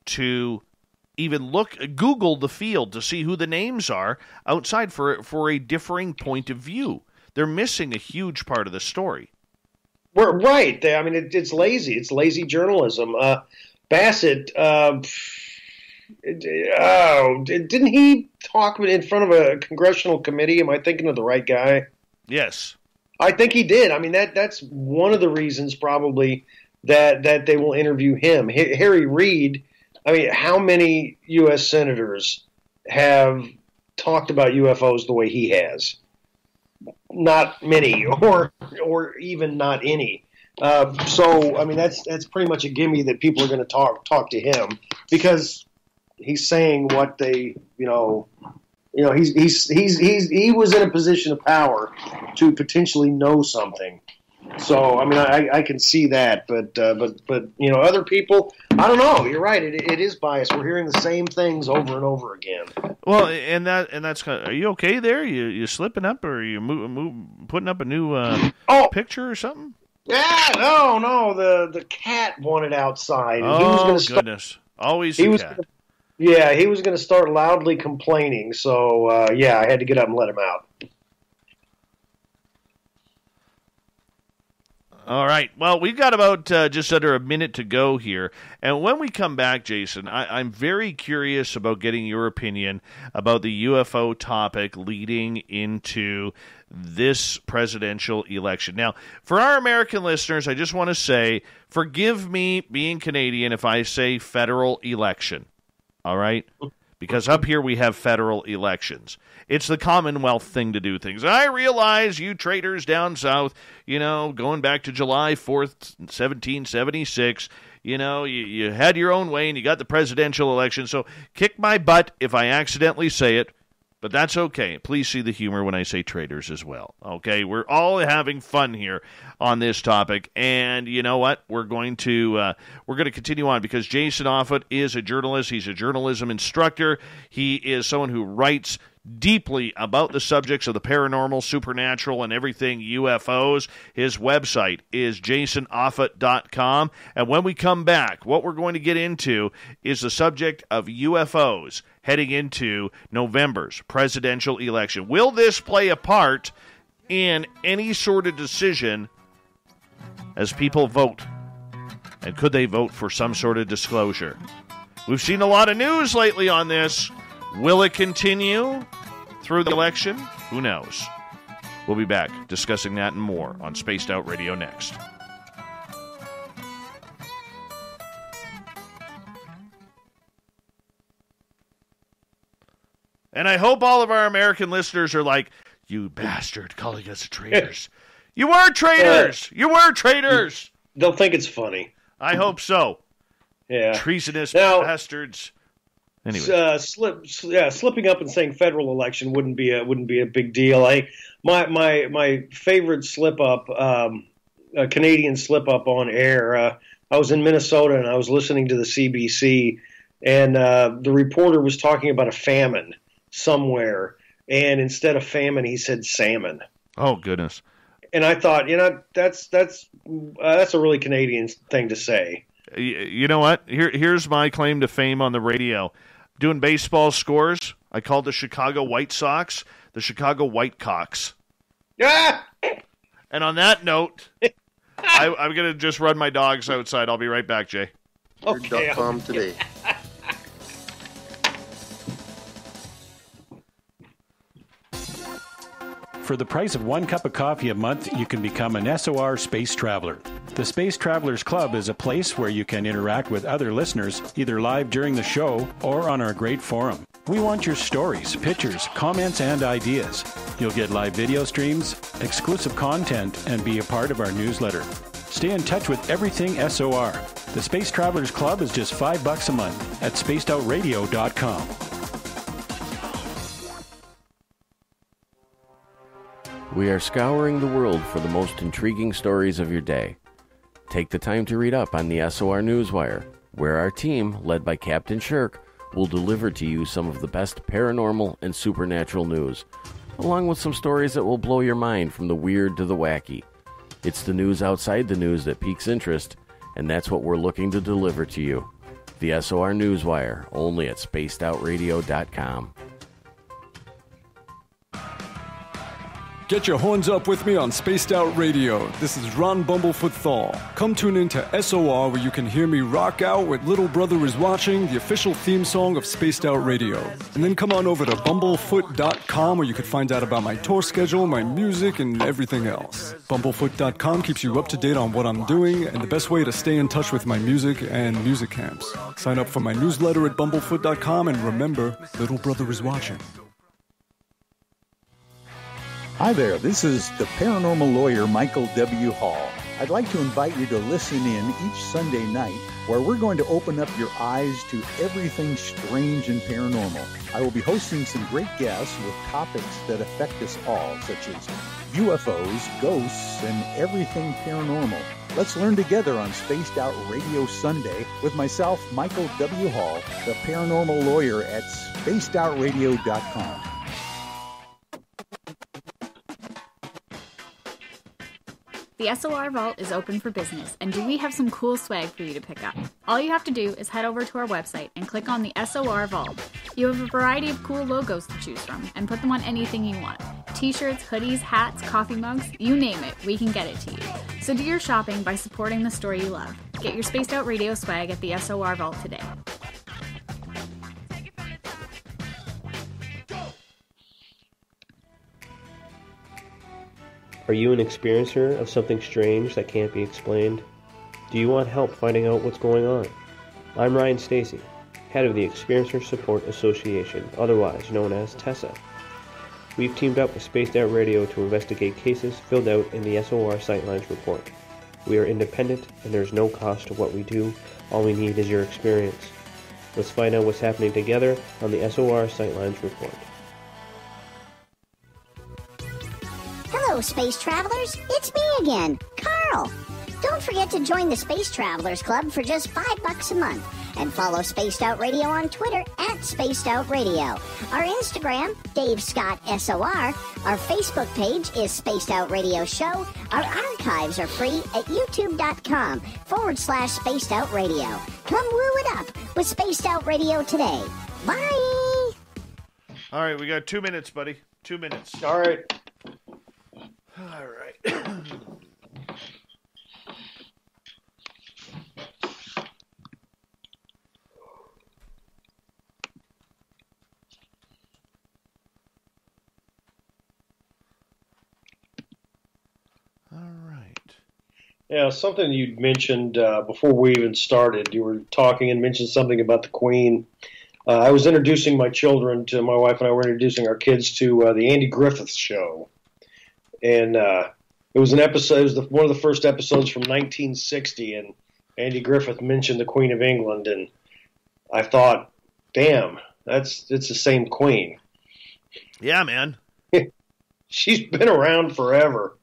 Speaker 1: to even Google the field to see who the names are outside for a differing point of view? They're missing a huge part of the story.
Speaker 2: We're right. It's lazy. It's lazy journalism. Bassett, didn't he talk in front of a congressional committee? Am I thinking of the right guy?
Speaker 1: Yes.
Speaker 2: I think he did. That's one of the reasons probably that they will interview him. Harry Reid, how many U.S. senators have talked about UFOs the way he has? Not many, or even not any. So that's pretty much a gimme that people are going to talk to him, because he's saying what they he was in a position of power to potentially know something. So I can see that, but other people, I don't know. You're right. It is biased. We're hearing the same things over and over again.
Speaker 1: Well, and that's kind of, are you okay there? You slipping up, or are you putting up a new picture or something?
Speaker 2: Yeah, no. The cat wanted outside. And
Speaker 1: he was gonna goodness! Always the cat.
Speaker 2: He was going to start loudly complaining. So I had to get up and let him out.
Speaker 1: All right. Well, we've got about just under a minute to go here. And when we come back, Jason, I'm very curious about getting your opinion about the UFO topic leading into this presidential election. Now, for our American listeners, I just want to say, forgive me being Canadian if I say federal election. All right? Because up here we have federal elections. It's the Commonwealth thing to do things. I realize you traitors down south, going back to July 4th, 1776, you had your own way and you got the presidential election. So kick my butt if I accidentally say it, but that's okay. Please see the humor when I say traitors as well. Okay, we're all having fun here on this topic, and you know what? We're going to continue on, because Jason Offutt is a journalist. He's a journalism instructor. He is someone who writes deeply about the subjects of the paranormal, supernatural, and everything UFOs. His website is jasonoffutt.com. And when we come back, what we're going to get into is the subject of UFOs heading into November's presidential election. Will this play a part in any sort of decision as people vote? And could they vote for some sort of disclosure? We've seen a lot of news lately on this. Will it continue through the election? Who knows? We'll be back discussing that and more on Spaced Out Radio next. And I hope all of our American listeners are like, you bastard, calling us traitors. You were traitors! You were traitors!
Speaker 2: They'll think it's funny.
Speaker 1: I hope so.
Speaker 2: Yeah.
Speaker 1: Treasonous bastards. Anyway.
Speaker 2: Slipping up and saying federal election wouldn't be a big deal. My favorite slip up, a Canadian slip up on air. I was in Minnesota and I was listening to the CBC, and the reporter was talking about a famine somewhere, and instead of famine, he said salmon.
Speaker 1: Oh goodness!
Speaker 2: And I thought, that's a really Canadian thing to say.
Speaker 1: You know what? Here's my claim to fame on the radio. Doing baseball scores, I called the Chicago White Sox the Chicago Whitecocks.
Speaker 2: Ah!
Speaker 1: And on that note, I'm going to just run my dogs outside. I'll be right back, Jay.
Speaker 2: Okay.
Speaker 3: Today.
Speaker 4: For the price of 1 cup of coffee a month, you can become an SOR Space Traveler. The Space Travelers Club is a place where you can interact with other listeners, either live during the show or on our great forum. We want your stories, pictures, comments, and ideas. You'll get live video streams, exclusive content, and be a part of our newsletter. Stay in touch with everything SOR. The Space Travelers Club is just $5 a month at spacedoutradio.com.
Speaker 5: We are scouring the world for the most intriguing stories of your day. Take the time to read up on the SOR Newswire, where our team, led by Captain Shirk, will deliver to you some of the best paranormal and supernatural news, along with some stories that will blow your mind from the weird to the wacky. It's the news outside the news that piques interest, and that's what we're looking to deliver to you. The SOR Newswire, only at spacedoutradio.com.
Speaker 6: Get your horns up with me on Spaced Out Radio. This is Ron Bumblefoot Thal. Come tune in to SOR, where you can hear me rock out with Little Brother is Watching, the official theme song of Spaced Out Radio. And then come on over to bumblefoot.com, where you can find out about my tour schedule, my music, and everything else. Bumblefoot.com keeps you up to date on what I'm doing and the best way to stay in touch with my music and music camps. Sign up for my newsletter at bumblefoot.com, and remember, Little Brother is watching.
Speaker 7: Hi there, this is the paranormal lawyer Michael W. Hall. I'd like to invite you to listen in each Sunday night, where we're going to open up your eyes to everything strange and paranormal. I will be hosting some great guests with topics that affect us all, such as UFOs, ghosts, and everything paranormal. Let's learn together on Spaced Out Radio Sunday with myself, Michael W. Hall, the paranormal lawyer at spacedoutradio.com.
Speaker 8: The SOR Vault is open for business, and do we have some cool swag for you to pick up? All you have to do is head over to our website and click on the SOR Vault. You have a variety of cool logos to choose from, and put them on anything you want. T-shirts, hoodies, hats, coffee mugs, you name it, we can get it to you. So do your shopping by supporting the store you love. Get your Spaced Out Radio swag at the SOR Vault today.
Speaker 9: Are you an experiencer of something strange that can't be explained? Do you want help finding out what's going on? I'm Ryan Stacy, head of the Experiencer Support Association, otherwise known as TESSA. We've teamed up with Spaced Out Radio to investigate cases filled out in the SOR Sightlines report. We are independent, and there's no cost to what we do. All we need is your experience. Let's find out what's happening together on the SOR Sightlines report.
Speaker 10: Hello, Space Travelers. It's me again, Carl. Don't forget to join the Space Travelers Club for just $5 a month. And follow Spaced Out Radio on Twitter at Spaced Out Radio. Our Instagram, Dave Scott SOR. Our Facebook page is Spaced Out Radio Show. Our archives are free at youtube.com/Spaced Out Radio. Come woo it up with Spaced Out Radio today. Bye!
Speaker 1: All right, we got 2 minutes, buddy. 2 minutes.
Speaker 2: All right.
Speaker 1: All right.
Speaker 2: Yeah, something you'd mentioned before we even started. You were talking and mentioned something about the Queen. I was introducing my children to, my wife and I were introducing our kids to the Andy Griffith Show. And it was an episode, it was one of the first episodes from 1960, and Andy Griffith mentioned the Queen of England, and I thought, damn, it's the same Queen.
Speaker 1: Yeah, man.
Speaker 2: She's been around forever.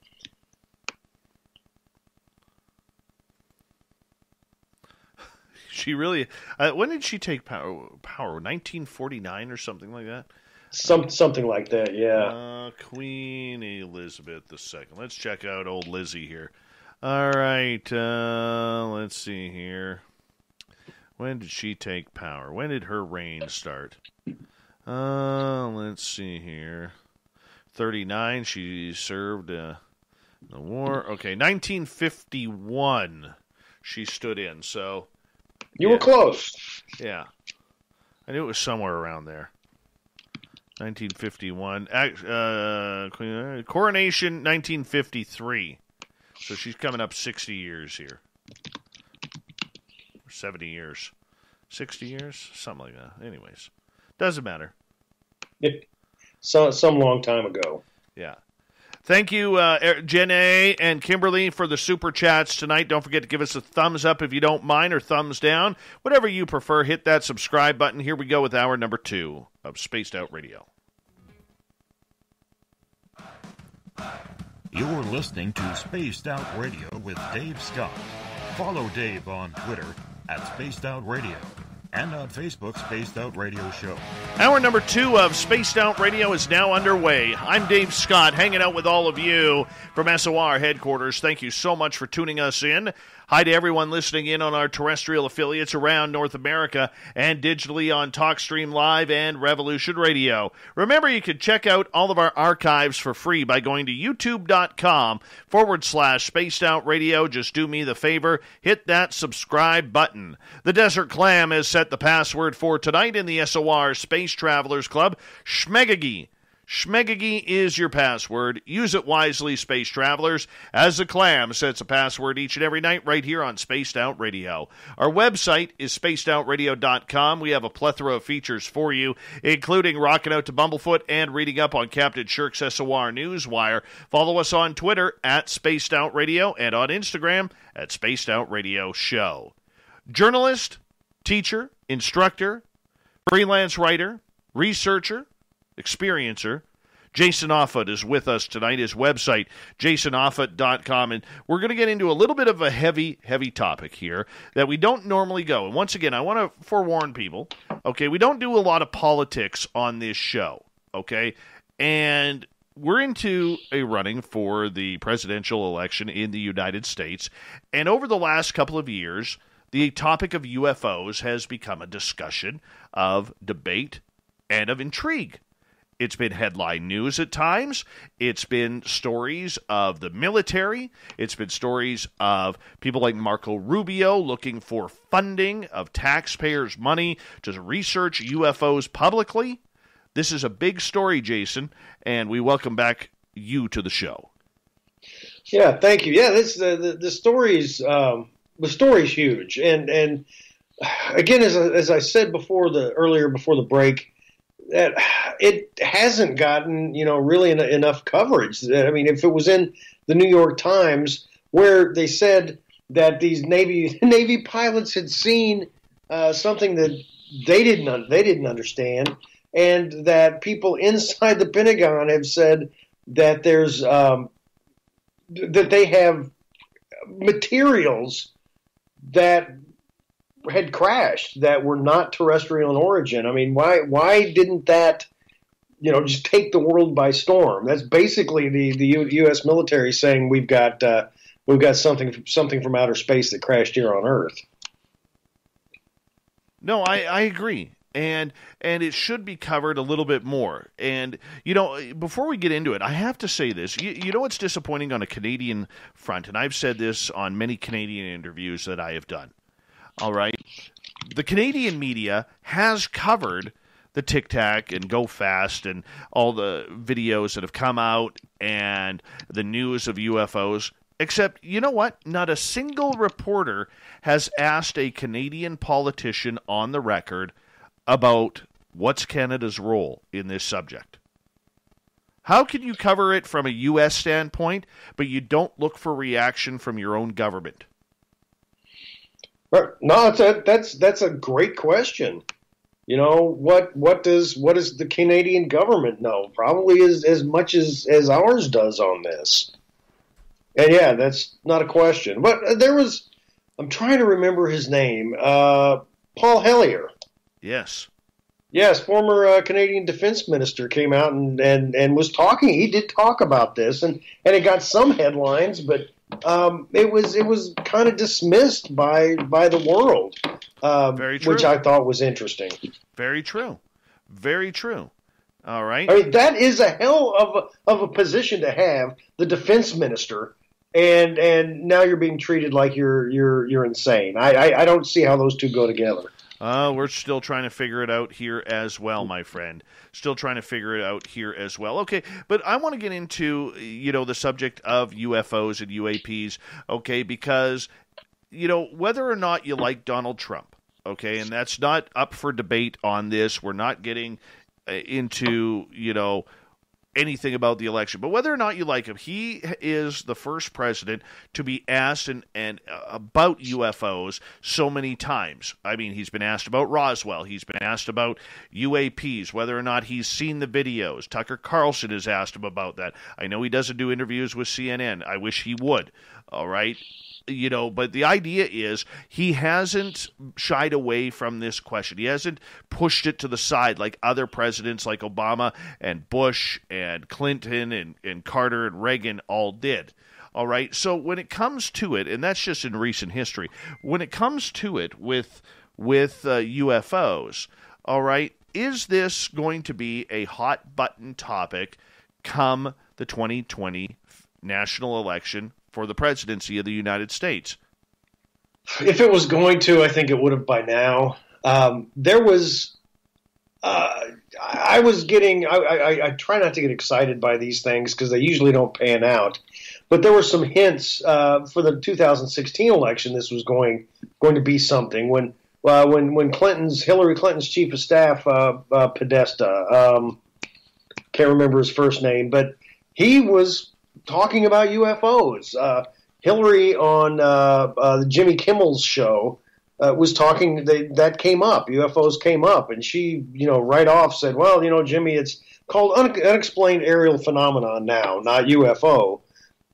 Speaker 1: She really. When did she take power? 1949 or something like that.
Speaker 2: Something like that, yeah.
Speaker 1: Queen Elizabeth II. Let's check out old Lizzie here. All right, let's see here. When did she take power? When did her reign start? Let's see here. 39. She served the war. Okay, 1951. She stood in. So.
Speaker 2: You were close.
Speaker 1: Yeah. I knew it was somewhere around there. 1951. Coronation, 1953. So she's coming up 60 years here. 70 years. 60 years? Something like that. Anyways. Doesn't matter.
Speaker 2: Some long time ago.
Speaker 1: Yeah. Thank you, Jenna and Kimberly, for the super chats tonight. Don't forget to give us a thumbs up if you don't mind, or thumbs down. Whatever you prefer, hit that subscribe button. Here we go with hour number 2 of Spaced Out Radio.
Speaker 3: You're listening to Spaced Out Radio with Dave Scott. Follow Dave on Twitter at Spaced Out Radio and on Facebook, Spaced Out Radio Show.
Speaker 1: Hour number 2 of Spaced Out Radio is now underway. I'm Dave Scott, hanging out with all of you from SOR headquarters. Thank you so much for tuning us in. Hi to everyone listening in on our terrestrial affiliates around North America and digitally on TalkStream Live and Revolution Radio. Remember, you can check out all of our archives for free by going to youtube.com/Spaced Out Radio. Just do me the favor, hit that subscribe button. The Desert Clam has set the password for tonight in the SOR Space Travelers Club, Schmegagi. Schmegagi is your password. Use it wisely, Space Travelers, as the Clam sets a password each and every night right here on Spaced Out Radio. Our website is spacedoutradio.com. We have a plethora of features for you, including rocking out to Bumblefoot and reading up on Captain Shirk's SOR Newswire. Follow us on Twitter at Spaced Out Radio and on Instagram at Spaced Out Radio Show. Journalist, teacher, instructor, freelance writer, researcher, experiencer, Jason Offutt is with us tonight. His website, jasonoffutt.com. And we're going to get into a little bit of a heavy topic here that we don't normally go. And once again, I want to forewarn people, okay, we don't do a lot of politics on this show, okay? And we're into a running for the presidential election in the United States. And over the last couple of years, the topic of UFOs has become a discussion of debate and of intrigue. It's been headline news at times. It's been stories of the military. It's been stories of people like Marco Rubio looking for funding of taxpayers' money to research UFOs publicly. This is a big story, Jason, and we welcome back you to the show.
Speaker 2: Yeah, thank you. Yeah, the story's huge, and again, as I said earlier before the break, that it hasn't gotten, really enough coverage. I mean, if it was in the New York Times, where they said that these Navy pilots had seen something that they didn't understand, and that people inside the Pentagon have said that there's that they have materials that had crashed that were not terrestrial in origin. I mean, why didn't that, just take the world by storm? That's basically the U.S. military saying we've got something from outer space that crashed here on Earth.
Speaker 1: No, I agree. And it should be covered a little bit more. And, before we get into it, I have to say this. You know what's disappointing on a Canadian front, and I've said this on many Canadian interviews that I have done. All right. The Canadian media has covered the Tic Tac and Go Fast and all the videos that have come out and the news of UFOs Except, you know what? Not a single reporter has asked a Canadian politician on the record about what's Canada's role in this subject. How can you cover it from a U.S. standpoint, but you don't look for reaction from your own government?
Speaker 2: No, that's a great question. You know, what does the Canadian government know? Probably as much as ours does on this. And yeah, that's not a question. But I'm trying to remember his name, Paul Hellyer.
Speaker 1: Yes.
Speaker 2: Yes, former Canadian Defense Minister came out and was talking. He did talk about this, and it got some headlines, but it was kind of dismissed by the world,
Speaker 1: Very true.
Speaker 2: which I thought was interesting.
Speaker 1: Very true. Very true. All right.
Speaker 2: I mean, that is a hell of a position to have, the defense minister, and now you're being treated like you're insane. I don't see how those two go together.
Speaker 1: We're still trying to figure it out here as well, my friend. Still trying to figure it out here as well. Okay, but I want to get into, the subject of UFOs and UAPs, okay, because, whether or not you like Donald Trump, okay, and that's not up for debate on this. We're not getting into, anything about the election, but whether or not you like him, he is the first president to be asked and about UFOs so many times. I mean, he's been asked about Roswell. He's been asked about UAPs, whether or not he's seen the videos. Tucker Carlson has asked him about that. I know he doesn't do interviews with CNN. I wish he would. All right. But the idea is he hasn't shied away from this question. He hasn't pushed it to the side like other presidents like Obama and Bush and Clinton and Carter and Reagan all did. All right. So when it comes to it, and that's just in recent history, when it comes to it with UFOs, all right, is this going to be a hot button topic come the 2020 national election for the presidency of the United States?
Speaker 2: If it was going to, I think it would have by now. I try not to get excited by these things because they usually don't pan out. But there were some hints for the 2016 election. This was going to be something when Hillary Clinton's chief of staff, Podesta, can't remember his first name, but he was talking about UFOs. Hillary on the Jimmy Kimmel's show was talking. That came up. UFOs came up, and she, right off said, "Well, Jimmy, it's called unexplained aerial phenomenon now, not UFO."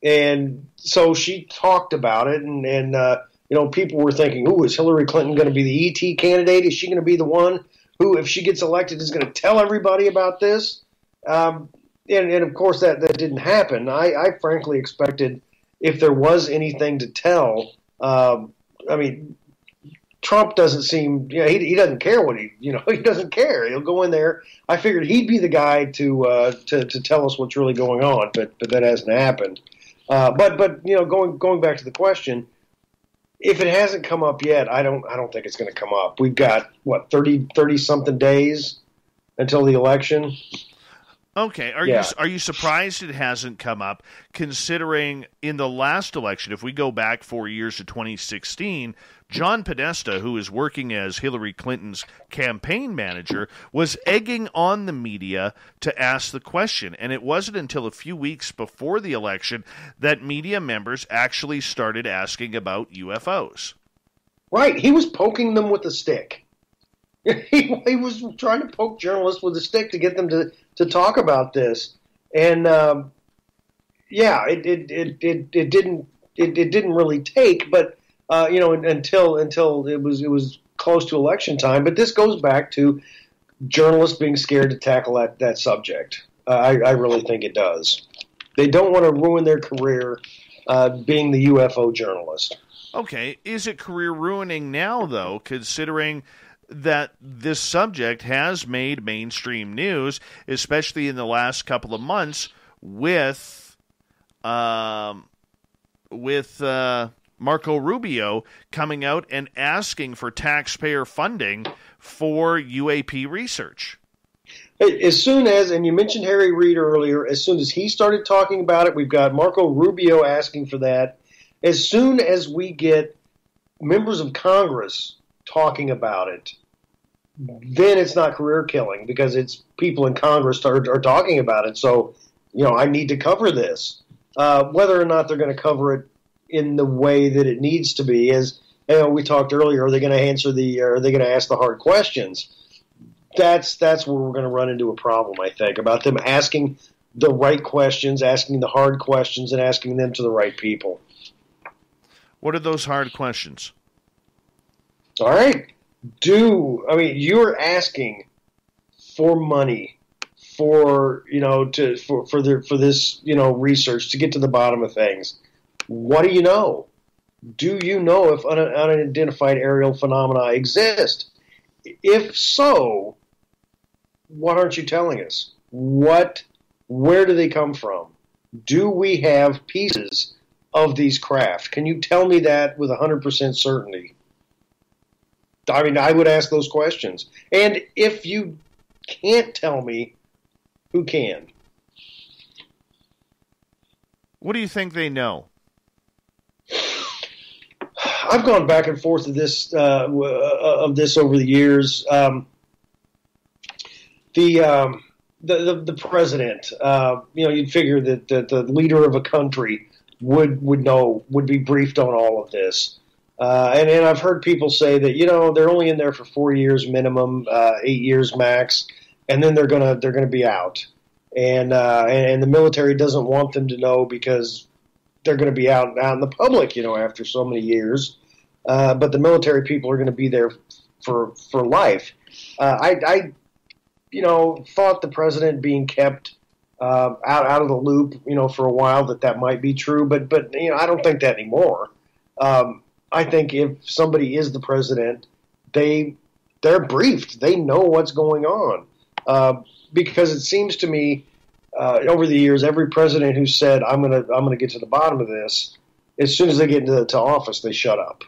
Speaker 2: And so she talked about it, and people were thinking, "Ooh, is Hillary Clinton going to be the ET candidate? Is she going to be the one who, if she gets elected, is going to tell everybody about this?" And of course, that didn't happen. I frankly expected, if there was anything to tell, Trump doesn't seem, he doesn't care what he doesn't care. He'll go in there. I figured he'd be the guy to tell us what's really going on, but that hasn't happened. But going back to the question, if it hasn't come up yet, I don't think it's going to come up. We've got 30 something days until the election.
Speaker 1: Okay, are you surprised it hasn't come up, considering in the last election, if we go back 4 years to 2016, John Podesta, who is working as Hillary Clinton's campaign manager, was egging on the media to ask the question, and it wasn't until a few weeks before the election that media members actually started asking about UFOs.
Speaker 2: Right, he was poking them with a stick. He was trying to poke journalists with a stick to get them to talk about this, and it didn't really take, but until it was close to election time. But this goes back to journalists being scared to tackle that subject. I really think it does. They don't want to ruin their career being the UFO journalist.
Speaker 1: Okay, is it career ruining now though, considering that this subject has made mainstream news, especially in the last couple of months with Marco Rubio coming out and asking for taxpayer funding for UAP research?
Speaker 2: As soon as, and you mentioned Harry Reid earlier, as soon as he started talking about it, we've got Marco Rubio asking for that. As soon as we get members of Congress talking about it, then it's not career killing because it's people in Congress are talking about it. So, I need to cover this. Whether or not they're going to cover it in the way that it needs to be, as we talked earlier, are they going to answer are they going to ask the hard questions? That's where we're going to run into a problem, I think, about them asking the right questions, asking the hard questions, and asking them to the right people.
Speaker 1: What are those hard questions?
Speaker 2: All right. You're asking for money for this, research to get to the bottom of things. What do you know? Do you know if unidentified aerial phenomena exist? If so, what aren't you telling us? Where do they come from? Do we have pieces of these craft? Can you tell me that with 100% certainty? I would ask those questions. And if you can't tell me, who can?
Speaker 1: What do you think they know?
Speaker 2: I've gone back and forth of this over the years. The president, you'd figure that the leader of a country would be briefed on all of this. And I've heard people say that they're only in there for 4 years minimum, 8 years max, and then they're gonna be out. And the military doesn't want them to know because they're going to be out in the public, after so many years. But the military people are going to be there for life. I thought the president being kept out of the loop, for a while that might be true, but I don't think that anymore. I think if somebody is the president, they're briefed. They know what's going on. Because it seems to me, over the years, every president who said, I'm gonna get to the bottom of this, as soon as they get into office, they shut up.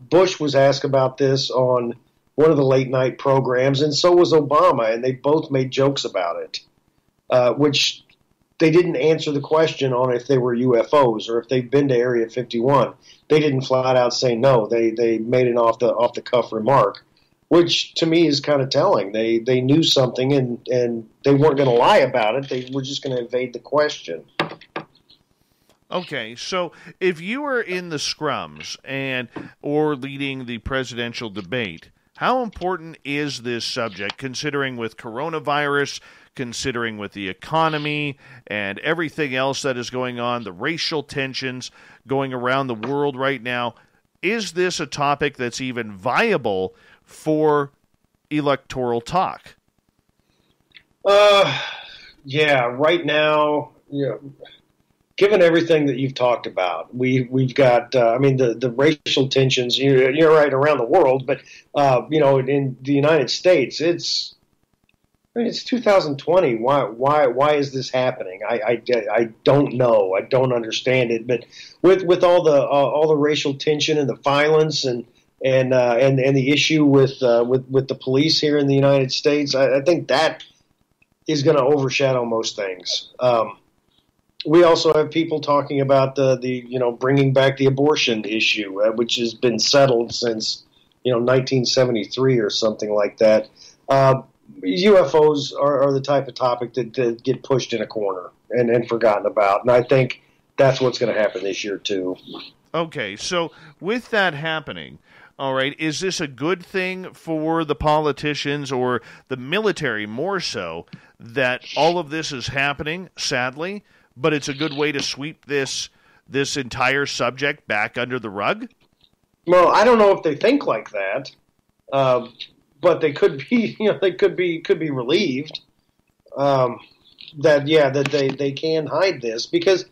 Speaker 2: Bush was asked about this on one of the late night programs, and so was Obama, and they both made jokes about it, which they didn't answer the question on if they were UFOs or if they've been to Area 51. They didn't flat out say no. They made an off the cuff remark, which to me is kind of telling. They knew something and they weren't going to lie about it. They were just going to evade the question.
Speaker 1: Okay, so if you were in the scrums or leading the presidential debate, how important is this subject, considering with coronavirus, considering with the economy and everything else that is going on, the racial tensions going around the world right now? Is this a topic that's even viable for electoral talk?
Speaker 2: Yeah, right now, given everything that you've talked about, we've got, the racial tensions, you're right, around the world, but, in the United States, it's 2020. Why is this happening? I don't know. I don't understand it. But with all the racial tension and the violence and the issue with the police here in the United States, I think that is going to overshadow most things. We also have people talking about the bringing back the abortion issue, which has been settled since 1973 or something like that. UFOs are the type of topic that get pushed in a corner and forgotten about, and I think that's what's going to happen this year too.
Speaker 1: Okay, so with that happening, all right, is this a good thing for the politicians or the military more so that all of this is happening, sadly, but it's a good way to sweep this entire subject back under the rug?
Speaker 2: Well, I don't know if they think like that, but they could be, they could be relieved that they can hide this, because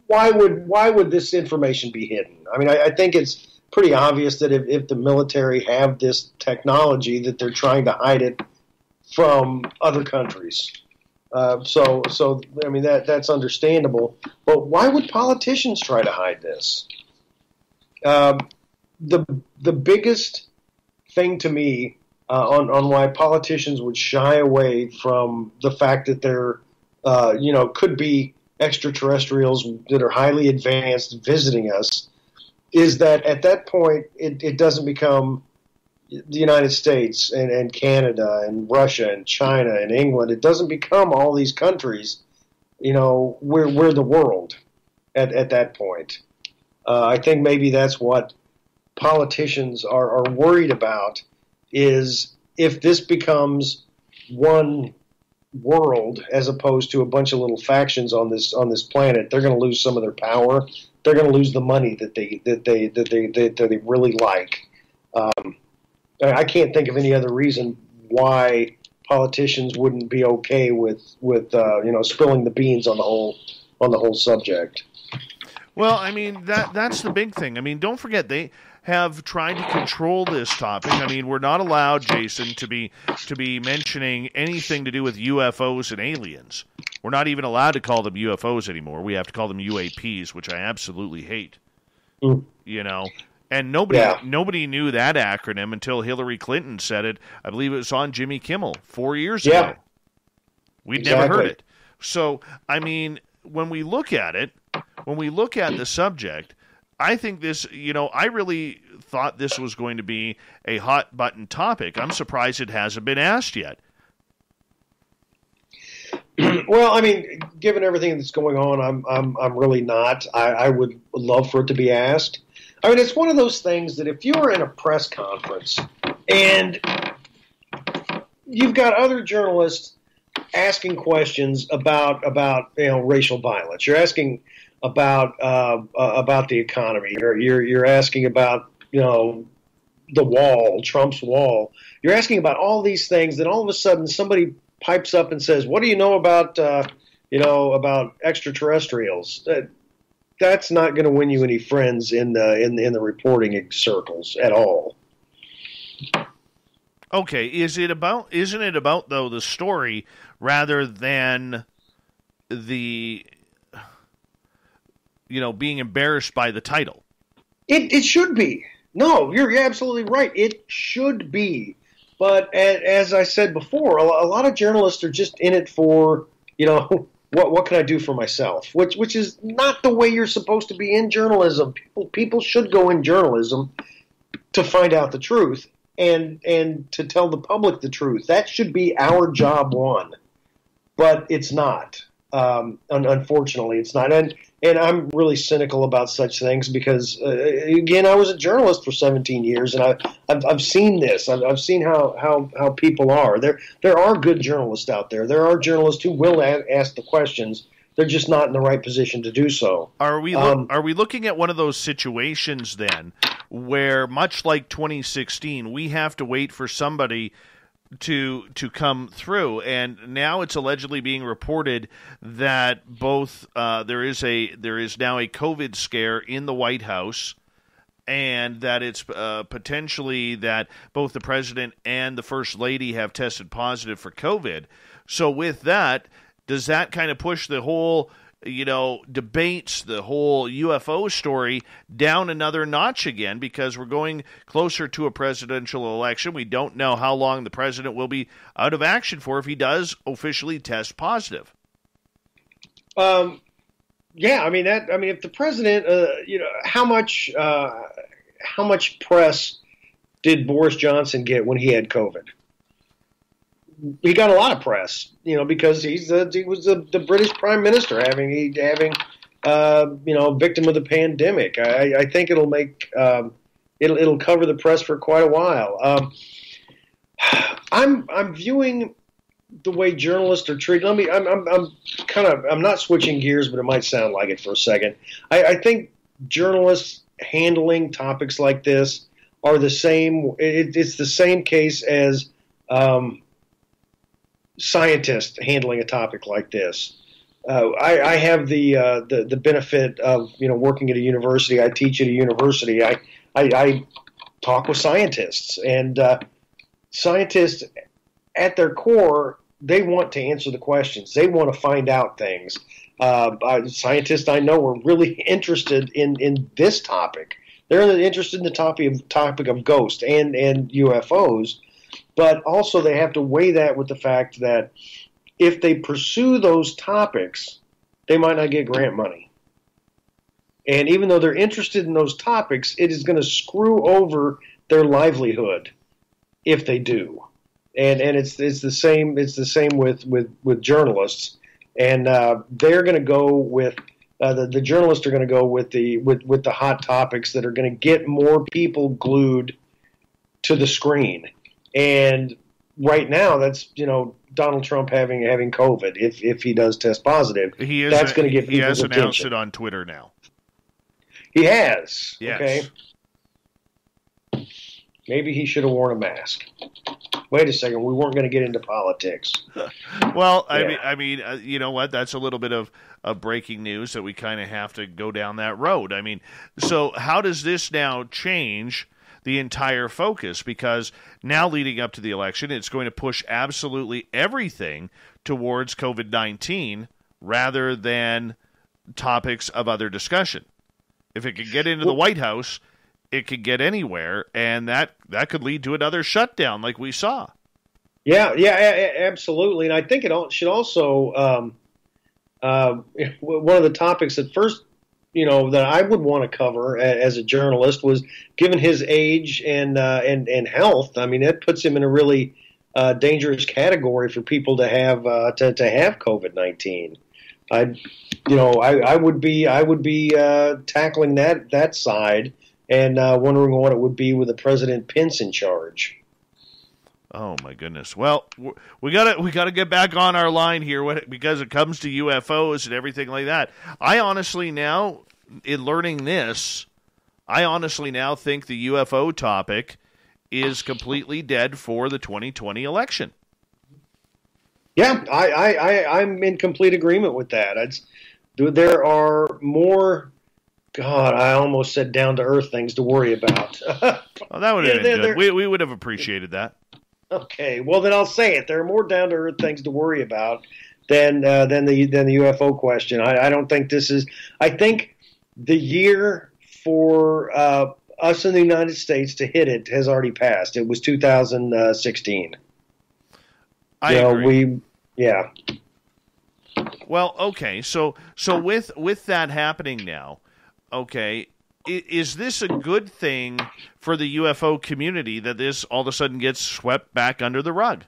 Speaker 2: why would this information be hidden? I mean, I think it's pretty obvious that if the military have this technology, that they're trying to hide it from other countries. So I mean, that's understandable. But why would politicians try to hide this? The biggest thing to me on why politicians would shy away from the fact that there, could be extraterrestrials that are highly advanced visiting us, is that at that point it doesn't become the United States and Canada and Russia and China and England. It doesn't become all these countries. We're the world at that point. I think maybe that's what politicians are worried about, is if this becomes one world as opposed to a bunch of little factions on this planet, they're going to lose some of their power. They're going to lose the money that they really like. I can't think of any other reason why politicians wouldn't be okay with spilling the beans on the whole subject.
Speaker 1: Well, I mean, that's the big thing. I mean, don't forget, they have tried to control this topic. I mean, we're not allowed, Jason, to be mentioning anything to do with UFOs and aliens. We're not even allowed to call them UFOs anymore. We have to call them UAPs, which I absolutely hate. And nobody knew that acronym until Hillary Clinton said it. I believe it was on Jimmy Kimmel 4 years ago. We'd never heard it. So, I mean, when we look at the subject, I think this, I really thought this was going to be a hot button topic. I'm surprised it hasn't been asked yet.
Speaker 2: Well, I mean, given everything that's going on, I'm really not. I would love for it to be asked. I mean, it's one of those things that if you were in a press conference and you've got other journalists asking questions about racial violence, you're asking about the economy, or you're asking about the wall, Trump's wall. You're asking about all these things. Then all of a sudden, somebody pipes up and says, "What do you know about extraterrestrials?" That's not going to win you any friends in the reporting circles at all.
Speaker 1: Okay, isn't it about though the story rather than the being embarrassed by the title?
Speaker 2: It should be. No, you're absolutely right. It should be. But as I said before, a lot of journalists are just in it for, what can I do for myself? Which is not the way you're supposed to be in journalism. People should go in journalism to find out the truth and to tell the public the truth. That should be our job one. But it's not. Unfortunately, it's not. And I'm really cynical about such things because, again, I was a journalist for 17 years, and I've seen this. I've seen how people are. There are good journalists out there. There are journalists who will ask the questions. They're just not in the right position to do so.
Speaker 1: Are we looking at one of those situations then where, much like 2016, we have to wait for somebody to come through, and now it's allegedly being reported that both there is now a COVID scare in the White House, and that it's potentially that both the president and the first lady have tested positive for COVID. So with that, does that kind of push the whole debates, the whole UFO story down another notch again, because we're going closer to a presidential election? We don't know how long the president will be out of action for if he does officially test positive.
Speaker 2: Yeah, if the president, how much press did Boris Johnson get when he had COVID? He got a lot of press, because he was the British Prime Minister having victim of the pandemic. I think it'll make it'll cover the press for quite a while. I'm viewing the way journalists are treated. I'm not switching gears, but it might sound like it for a second. I think journalists handling topics like this are the same. It's the same case as scientists handling a topic like this. I have the benefit of working at a university. I teach at a university. I talk with scientists, and scientists at their core, they want to answer the questions. They want to find out things. Scientists I know are really interested in this topic. They're interested in the topic of ghosts and UFOs, but also they have to weigh that with the fact that if they pursue those topics, they might not get grant money. And even though they're interested in those topics, it is going to screw over their livelihood if they do. And it's the same with journalists, and they're going to go with the journalists are going to go with the hot topics that are going to get more people glued to the screen. And right now, that's Donald Trump having COVID. If he does test positive, that's going to get people's attention. He has announced
Speaker 1: it on Twitter now.
Speaker 2: He has.
Speaker 1: Yes.
Speaker 2: Okay. Maybe he should have worn a mask. Wait a second, we weren't going to get into politics.
Speaker 1: Well, yeah. I mean, you know what? That's a little bit of breaking news that we kind of have to go down that road. I mean, so how does this now change the entire focus? Because now leading up to the election, it's going to push absolutely everything towards COVID-19 rather than topics of other discussion. If it could get into the White House, it could get anywhere, and that could lead to another shutdown like we saw.
Speaker 2: Yeah, absolutely. And I think it should also one of the topics at first, that I would want to cover as a journalist was, given his age and health. I mean, that puts him in a really dangerous category for people to have have COVID-19. I would be tackling that side. And wondering what it would be with the President Pence in charge.
Speaker 1: Oh my goodness! Well, we gotta get back on our line here because it comes to UFOs and everything like that. I honestly now, in learning this, think the UFO topic is completely dead for the 2020 election.
Speaker 2: Yeah, I'm in complete agreement with that. There are more. God, I almost said down-to-earth things to worry about.
Speaker 1: Well, that would have been good. We would have appreciated that.
Speaker 2: Okay, well, then I'll say it. There are more down-to-earth things to worry about than the UFO question. I don't think this is – I think the year for us in the United States to hit it has already passed. It was 2016.
Speaker 1: I agree.
Speaker 2: Yeah.
Speaker 1: Well, okay, so with that happening now, okay, is this a good thing for the UFO community that this all of a sudden gets swept back under the rug?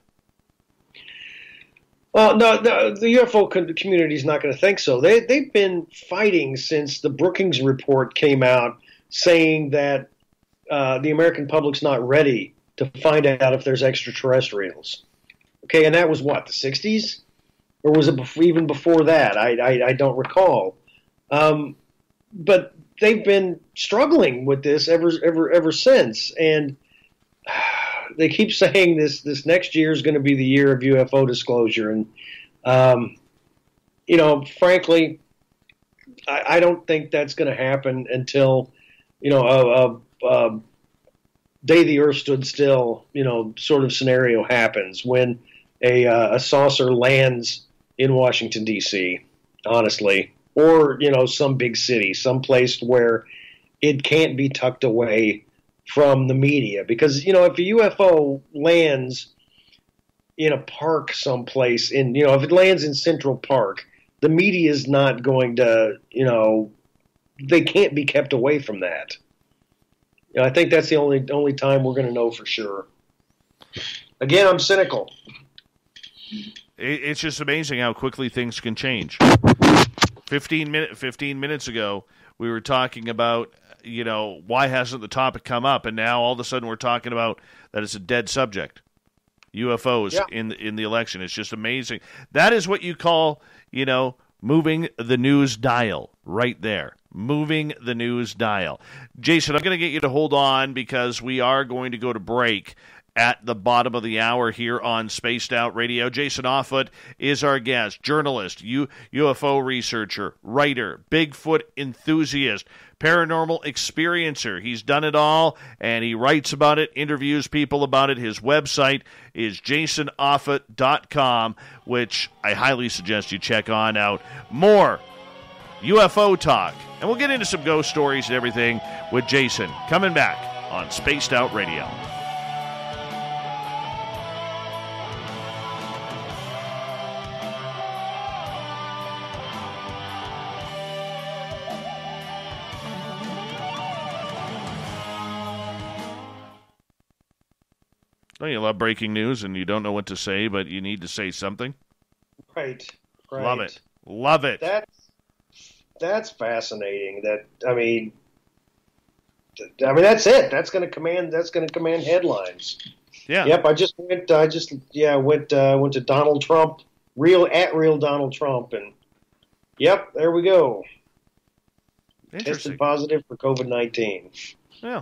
Speaker 2: Well, no, the UFO community is not going to think so. They've been fighting since the Brookings report came out, saying that the American public's not ready to find out if there's extraterrestrials. Okay, and that was what, the 60s? Or was it even before that? I don't recall. But they've been struggling with this ever since, and they keep saying this next year is going to be the year of UFO disclosure. And frankly, I don't think that's going to happen until a day the Earth stood still, sort of scenario happens when a saucer lands in Washington D.C. Honestly. Or, some big city, some place where it can't be tucked away from the media. Because, if a UFO lands in a park someplace, if it lands in Central Park, the media is not going to, they can't be kept away from that. I think that's the only time we're going to know for sure. Again, I'm cynical.
Speaker 1: It's just amazing how quickly things can change. 15 minutes ago, we were talking about, why hasn't the topic come up? And now all of a sudden we're talking about that it's a dead subject. UFOs in the election. It's just amazing. That is what you call, moving the news dial right there. Moving the news dial. Jason, I'm going to get you to hold on because we are going to go to break at the bottom of the hour here on Spaced Out Radio. Jason Offutt is our guest, journalist, UFO researcher, writer, Bigfoot enthusiast, paranormal experiencer. He's done it all, and he writes about it, interviews people about it. His website is jasonoffutt.com, which I highly suggest you check on out. More UFO talk And we'll get into some ghost stories and everything with Jason coming back on Spaced Out Radio. Don't you love breaking news and you don't know what to say, but you need to say something?
Speaker 2: Right.
Speaker 1: Love it. Love it.
Speaker 2: That's fascinating. I mean, that's it. That's going to command headlines.
Speaker 1: Yeah.
Speaker 2: Yep. I went to Donald Trump, real Donald Trump, and yep, there we go. Tested positive for COVID-19.
Speaker 1: Yeah.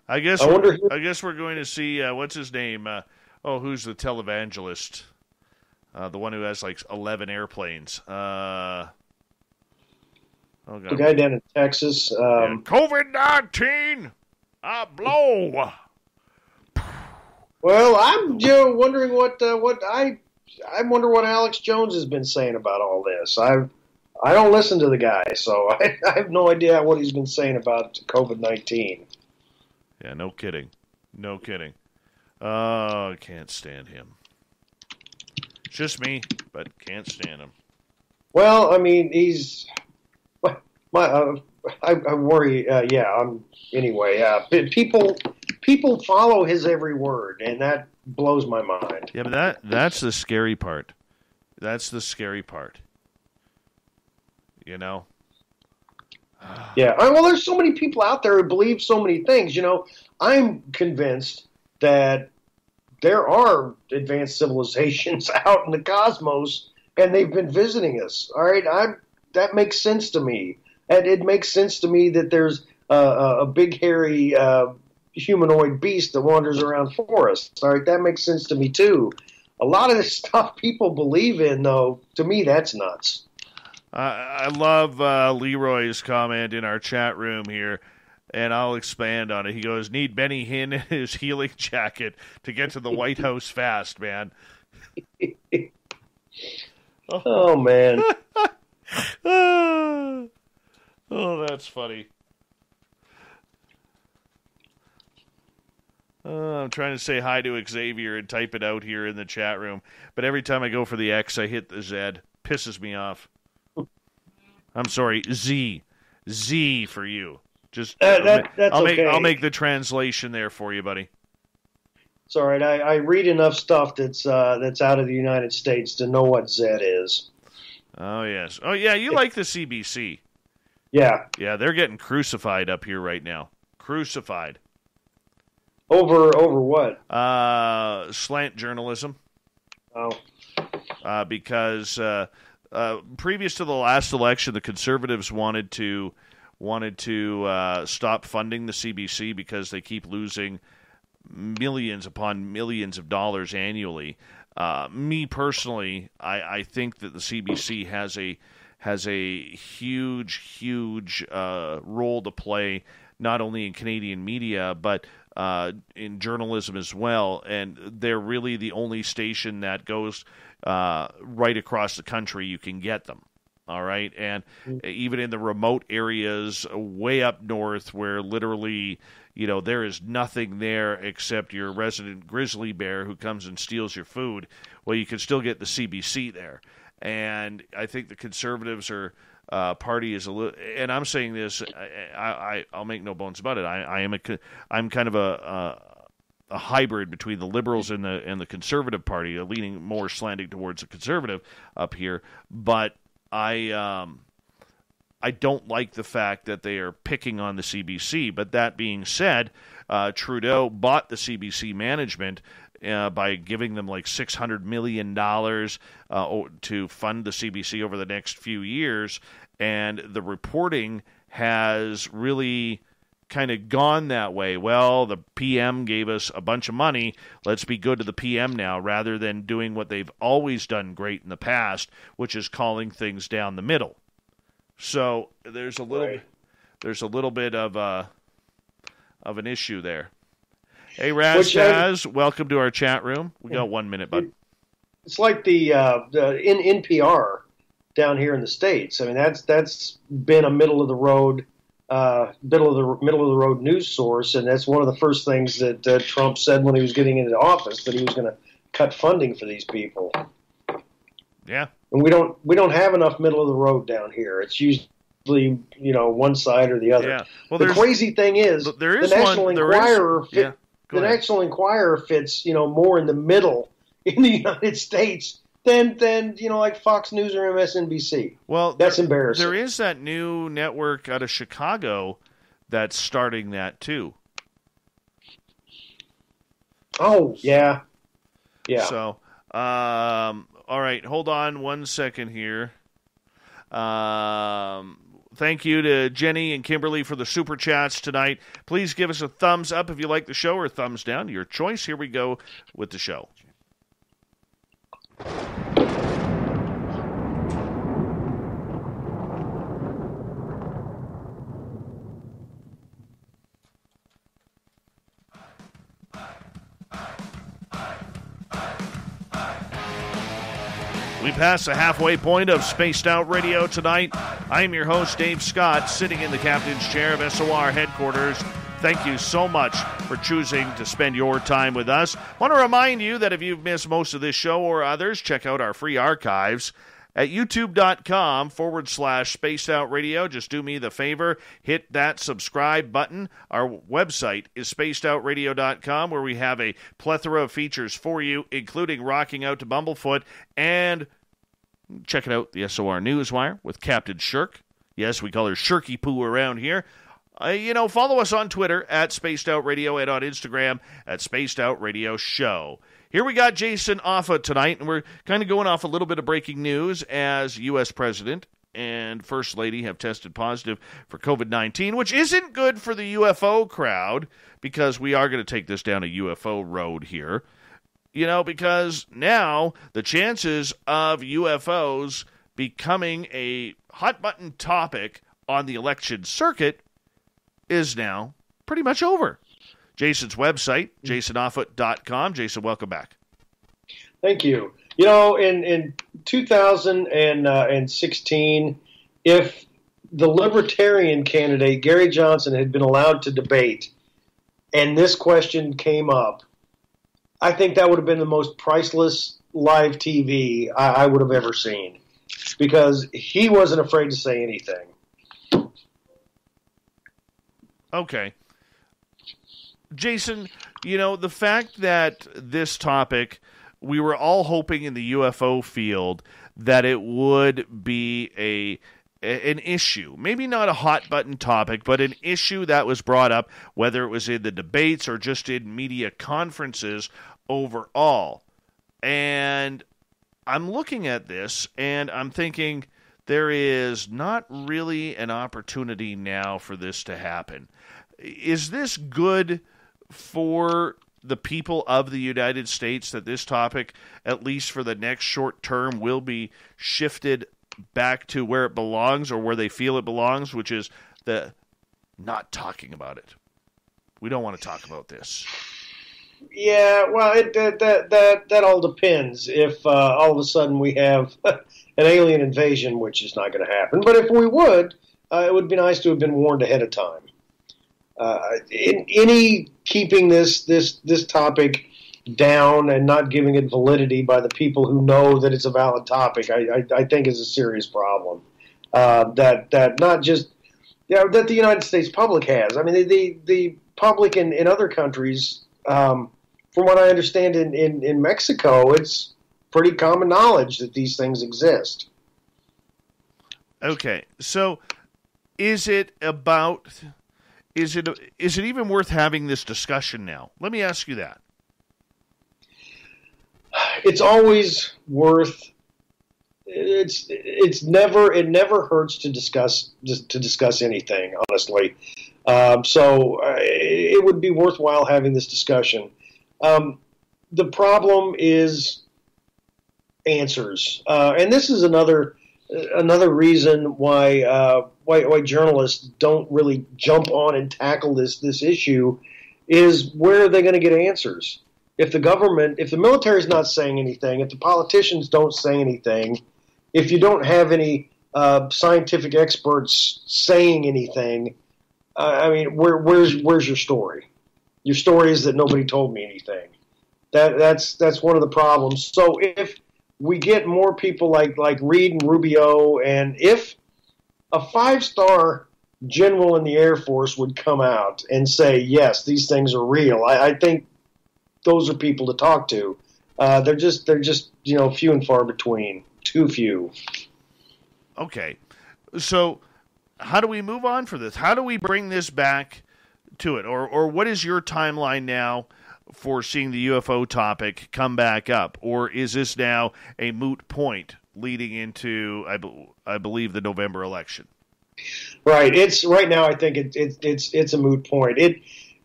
Speaker 1: I guess we're going to see what's his name? Who's the televangelist? The one who has like 11 airplanes.
Speaker 2: The guy down in Texas.
Speaker 1: COVID-19, I blow.
Speaker 2: Well, I'm wondering I wonder what Alex Jones has been saying about all this. I don't listen to the guy, so I have no idea what he's been saying about COVID-19.
Speaker 1: Yeah, no kidding. Oh, I can't stand him. It's just me, but can't stand him.
Speaker 2: Well, I mean, he's I worry. Anyway, people follow his every word, and that blows my mind.
Speaker 1: Yeah, but that's the scary part. That's the scary part. You know.
Speaker 2: Yeah, well, there's so many people out there who believe so many things. I'm convinced that there are advanced civilizations out in the cosmos, and they've been visiting us. All right, that makes sense to me, and it makes sense to me that there's a big hairy humanoid beast that wanders around forests. All right, that makes sense to me too. A lot of this stuff people believe in, though, to me, that's nuts.
Speaker 1: I love Leroy's comment in our chat room here, and I'll expand on it. He goes, need Benny Hinn in his healing jacket to get to the White House fast, man.
Speaker 2: Oh, man.
Speaker 1: Oh, that's funny. I'm trying to say hi to Xavier and type it out here in the chat room, but every time I go for the X, I hit the Z. Pisses me off. I'm sorry, Z for you. Just
Speaker 2: that's
Speaker 1: okay. I'll
Speaker 2: okay.
Speaker 1: make the translation there for you, buddy.
Speaker 2: It's all right. I read enough stuff that's out of the United States to know what Z is.
Speaker 1: Oh yes. Oh yeah. You like the CBC?
Speaker 2: Yeah.
Speaker 1: Yeah. They're getting crucified up here right now. Crucified.
Speaker 2: Over what?
Speaker 1: Slant journalism.
Speaker 2: Oh.
Speaker 1: Because. Previous to the last election, the Conservatives wanted to stop funding the CBC because they keep losing millions upon millions of dollars annually. Me personally, I think that the CBC has a huge role to play, not only in Canadian media but in journalism as well. And they're really the only station that goes right across the country. You can get them. All right. And even in the remote areas way up north where literally, there is nothing there except your resident grizzly bear who comes and steals your food. Well, you can still get the CBC there. And I think the Conservatives party is a little, and I'm saying this, I'll make no bones about it. I'm kind of a hybrid between the Liberals and the Conservative Party, leaning more slanting towards the Conservative up here. But I don't like the fact that they are picking on the CBC. But that being said, Trudeau bought the CBC management by giving them like $600 million to fund the CBC over the next few years. And the reporting has really kind of gone that way. Well, the PM gave us a bunch of money. Let's be good to the PM now, rather than doing what they've always done great in the past, which is calling things down the middle. So there's a little bit of an issue there. Hey, Raz, welcome to our chat room. We got 1 minute, bud.
Speaker 2: It's like in NPR. down here in the States. I mean, that's been a middle of the road news source, and that's one of the first things that Trump said when he was getting into office, that he was going to cut funding for these people.
Speaker 1: Yeah,
Speaker 2: and we don't have enough middle of the road down here. It's usually one side or the other.
Speaker 1: Yeah. Well,
Speaker 2: the crazy thing is, the National Enquirer fits more in the middle in the United States than like Fox News or MSNBC.
Speaker 1: Well,
Speaker 2: that's embarrassing.
Speaker 1: There is that new network out of Chicago that's starting that too.
Speaker 2: Oh, yeah. Yeah.
Speaker 1: So, all right, hold on 1 second here. Thank you to Jenny and Kimberly for the super chats tonight. Please give us a thumbs up if you like the show, or thumbs down, your choice. Here we go with the show. We pass the halfway point of Spaced Out Radio tonight. I am your host, Dave Scott, sitting in the captain's chair of SOR headquarters. Thank you so much for choosing to spend your time with us. I want to remind you that if you've missed most of this show or others, check out our free archives at youtube.com/Spaced Out Radio. Just do me the favor, hit that subscribe button. Our website is spacedoutradio.com, where we have a plethora of features for you, including Rocking Out to Bumblefoot, and checking out the SOR Newswire with Captain Shirk. Yes, we call her Shirky Poo around here. Follow us on Twitter at Spaced Out Radio and on Instagram at Spaced Out Radio Show. Here we got Jason Offutt tonight, and we're kind of going off a little bit of breaking news as U.S. President and First Lady have tested positive for COVID-19, which isn't good for the UFO crowd, because we are going to take this down a UFO road here. Because now the chances of UFOs becoming a hot-button topic on the election circuit is now pretty much over. Jason's website, jasonoffutt.com. Jason, welcome back.
Speaker 2: Thank you. In 2016, if the Libertarian candidate, Gary Johnson, had been allowed to debate, and this question came up, I think that would have been the most priceless live TV I would have ever seen, because he wasn't afraid to say anything.
Speaker 1: Okay. Jason, the fact that this topic, we were all hoping in the UFO field that it would be an issue. Maybe not a hot-button topic, but an issue that was brought up, whether it was in the debates or just in media conferences overall. And I'm looking at this, and I'm thinking there is not really an opportunity now for this to happen. Is this good for the people of the United States that this topic, at least for the next short term, will be shifted back to where it belongs, or where they feel it belongs, which is the not talking about it? We don't want to talk about this.
Speaker 2: Yeah, well, that all depends. If all of a sudden we have an alien invasion, which is not going to happen, but if we would, it would be nice to have been warned ahead of time. Keeping this topic down and not giving it validity by the people who know that it's a valid topic, I think is a serious problem. That not just that the United States public has. I mean, the public in other countries, from what I understand in Mexico, it's pretty common knowledge that these things exist.
Speaker 1: Okay, so is it even worth having this discussion now? Let me ask you that.
Speaker 2: It's always worth. It never hurts to discuss anything, honestly. So it would be worthwhile having this discussion. The problem is answers, and this is another reason why journalists don't really jump on and tackle this issue is, where are they going to get answers? If the military is not saying anything, if the politicians don't say anything, if you don't have any scientific experts saying anything, I mean, where's your story? Your story is that nobody told me anything. That's one of the problems. So if we get more people like Reed and Rubio, and if a 5-star general in the Air Force would come out and say, yes, these things are real, I think those are people to talk to. They're just few and far between. Too few.
Speaker 1: Okay. So how do we move on for this? How do we bring this back to it? Or what is your timeline now for seeing the UFO topic come back up? Or is this now a moot point leading into, I believe, the November election?
Speaker 2: Right. It's right now. I think it's a moot point.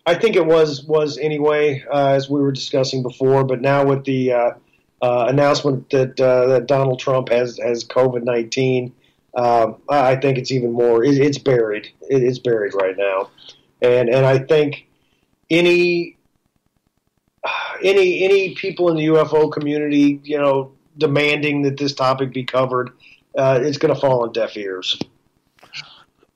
Speaker 2: I think it was anyway, as we were discussing before. But now with the announcement that Donald Trump has COVID-19, I think it's even more. It's buried. It's buried right now, and I think any people in the UFO community, demanding that this topic be covered, it's going to fall on deaf ears.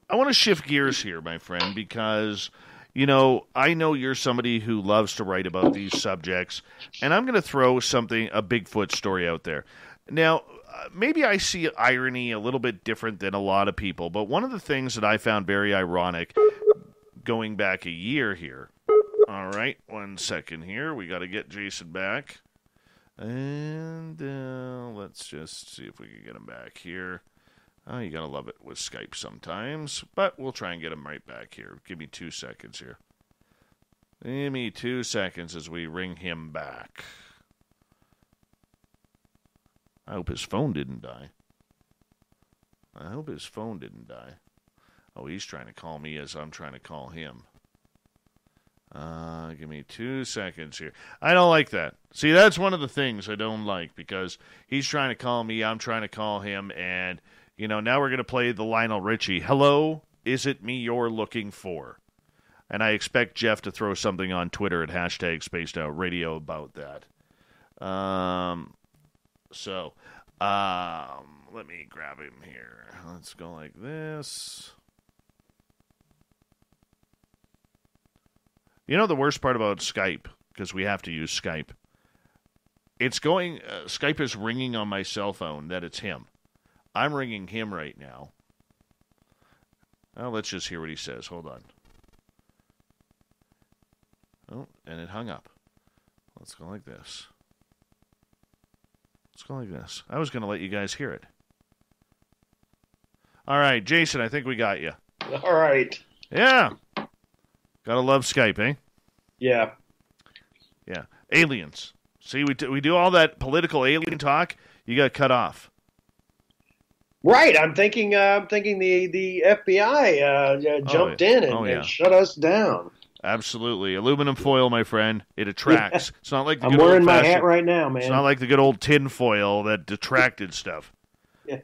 Speaker 1: I want to shift gears here, my friend, because, I know you're somebody who loves to write about these subjects, and I'm going to throw a Bigfoot story out there. Now, maybe I see irony a little bit different than a lot of people, but one of the things that I found very ironic going back a year here. All right, 1 second here. We got to get Jason back. And let's just see if we can get him back here. Oh, you got to love it with Skype sometimes, but we'll try and get him right back here. Give me 2 seconds here. Give me 2 seconds as we ring him back. I hope his phone didn't die. Oh, he's trying to call me as I'm trying to call him. Give me 2 seconds here. I don't like that. See, that's one of the things I don't like, because he's trying to call me, I'm trying to call him, and now we're going to play the Lionel Richie. Hello, is it me you're looking for? And I expect Jeff to throw something on Twitter at #SpacedOutRadio about that. Let me grab him here. Let's go like this. The worst part about Skype, because we have to use Skype, Skype is ringing on my cell phone that it's him. I'm ringing him right now. Well, let's just hear what he says. Hold on. Oh, and it hung up. Let's go like this. I was going to let you guys hear it. All right, Jason, I think we got you.
Speaker 2: All right.
Speaker 1: Yeah. Gotta love Skype, eh?
Speaker 2: Yeah.
Speaker 1: Yeah. Aliens. See, we do all that political alien talk. You got cut off.
Speaker 2: Right. I'm thinking the FBI jumped in and shut us down.
Speaker 1: Absolutely. Aluminum foil, my friend. It attracts. It's not like the
Speaker 2: I'm wearing my hat right now, man.
Speaker 1: It's not like the good old tin foil that detracted stuff.
Speaker 2: Yeah.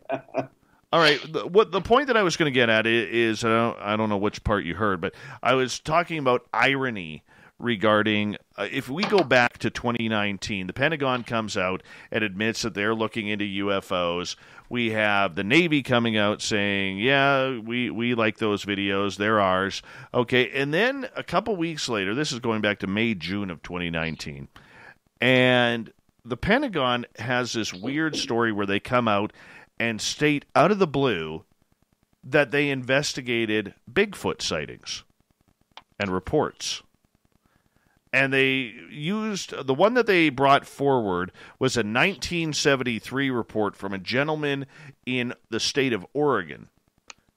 Speaker 1: All right. The point that I was going to get at is I don't know which part you heard, but I was talking about irony regarding if we go back to 2019, the Pentagon comes out and admits that they're looking into UFOs. We have the Navy coming out saying, yeah, we like those videos. They're ours. Okay, and then a couple weeks later, this is going back to May, June of 2019, and the Pentagon has this weird story where they come out and state out of the blue that they investigated Bigfoot sightings and reports. And they used, the one that they brought forward was a 1973 report from a gentleman in the state of Oregon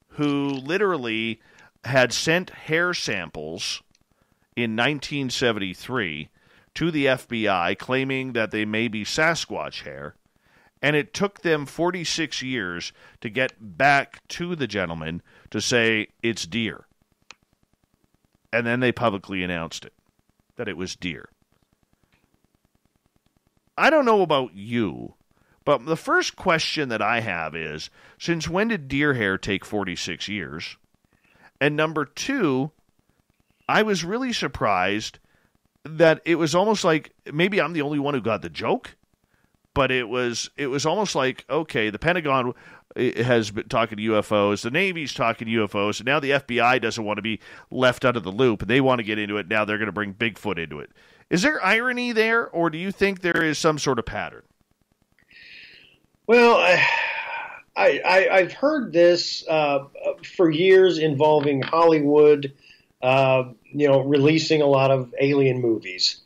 Speaker 1: who literally had sent hair samples in 1973 to the FBI claiming that they may be Sasquatch hair. And it took them 46 years to get back to the gentleman to say it's deer. And then they publicly announced it, that it was deer. I don't know about you, but the first question that I have is, since when did deer hair take 46 years? And number two, I was really surprised that it was almost like maybe I'm the only one who got the joke, but it was almost like, okay, the Pentagon has been talking to UFOs, the Navy's talking to UFOs, and now the FBI doesn't want to be left out of the loop, and they want to get into it. Now they're going to bring Bigfoot into it. Is there irony there, or do you think there is some sort of pattern?
Speaker 2: Well, I've heard this for years involving Hollywood, releasing a lot of alien movies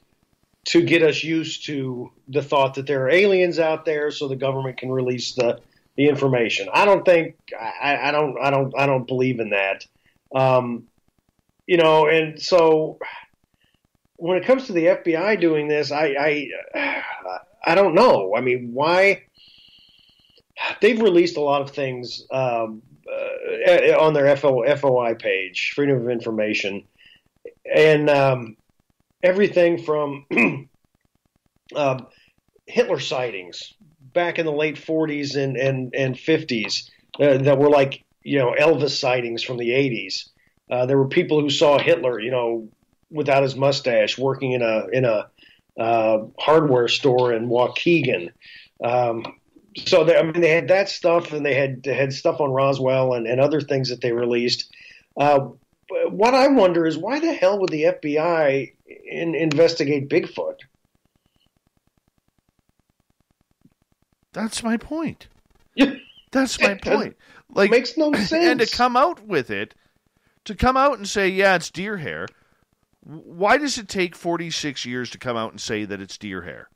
Speaker 2: to get us used to the thought that there are aliens out there, so the government can release the information. I don't believe in that. And so when it comes to the FBI doing this, I don't know. I mean, why? They've released a lot of things on their FOI page, Freedom of Information, and everything from Hitler sightings back in the late 40s and 50s that were like, Elvis sightings from the 80s. There were people who saw Hitler, without his mustache, working in a hardware store in Waukegan. So they had that stuff, and they had stuff on Roswell and other things that they released. What I wonder is, why the hell would the FBI investigate Bigfoot?
Speaker 1: That's my point. That's my point.
Speaker 2: Like, makes no sense.
Speaker 1: And to come out with it, to come out and say, yeah, it's deer hair. Why does it take 46 years to come out and say that it's deer hair?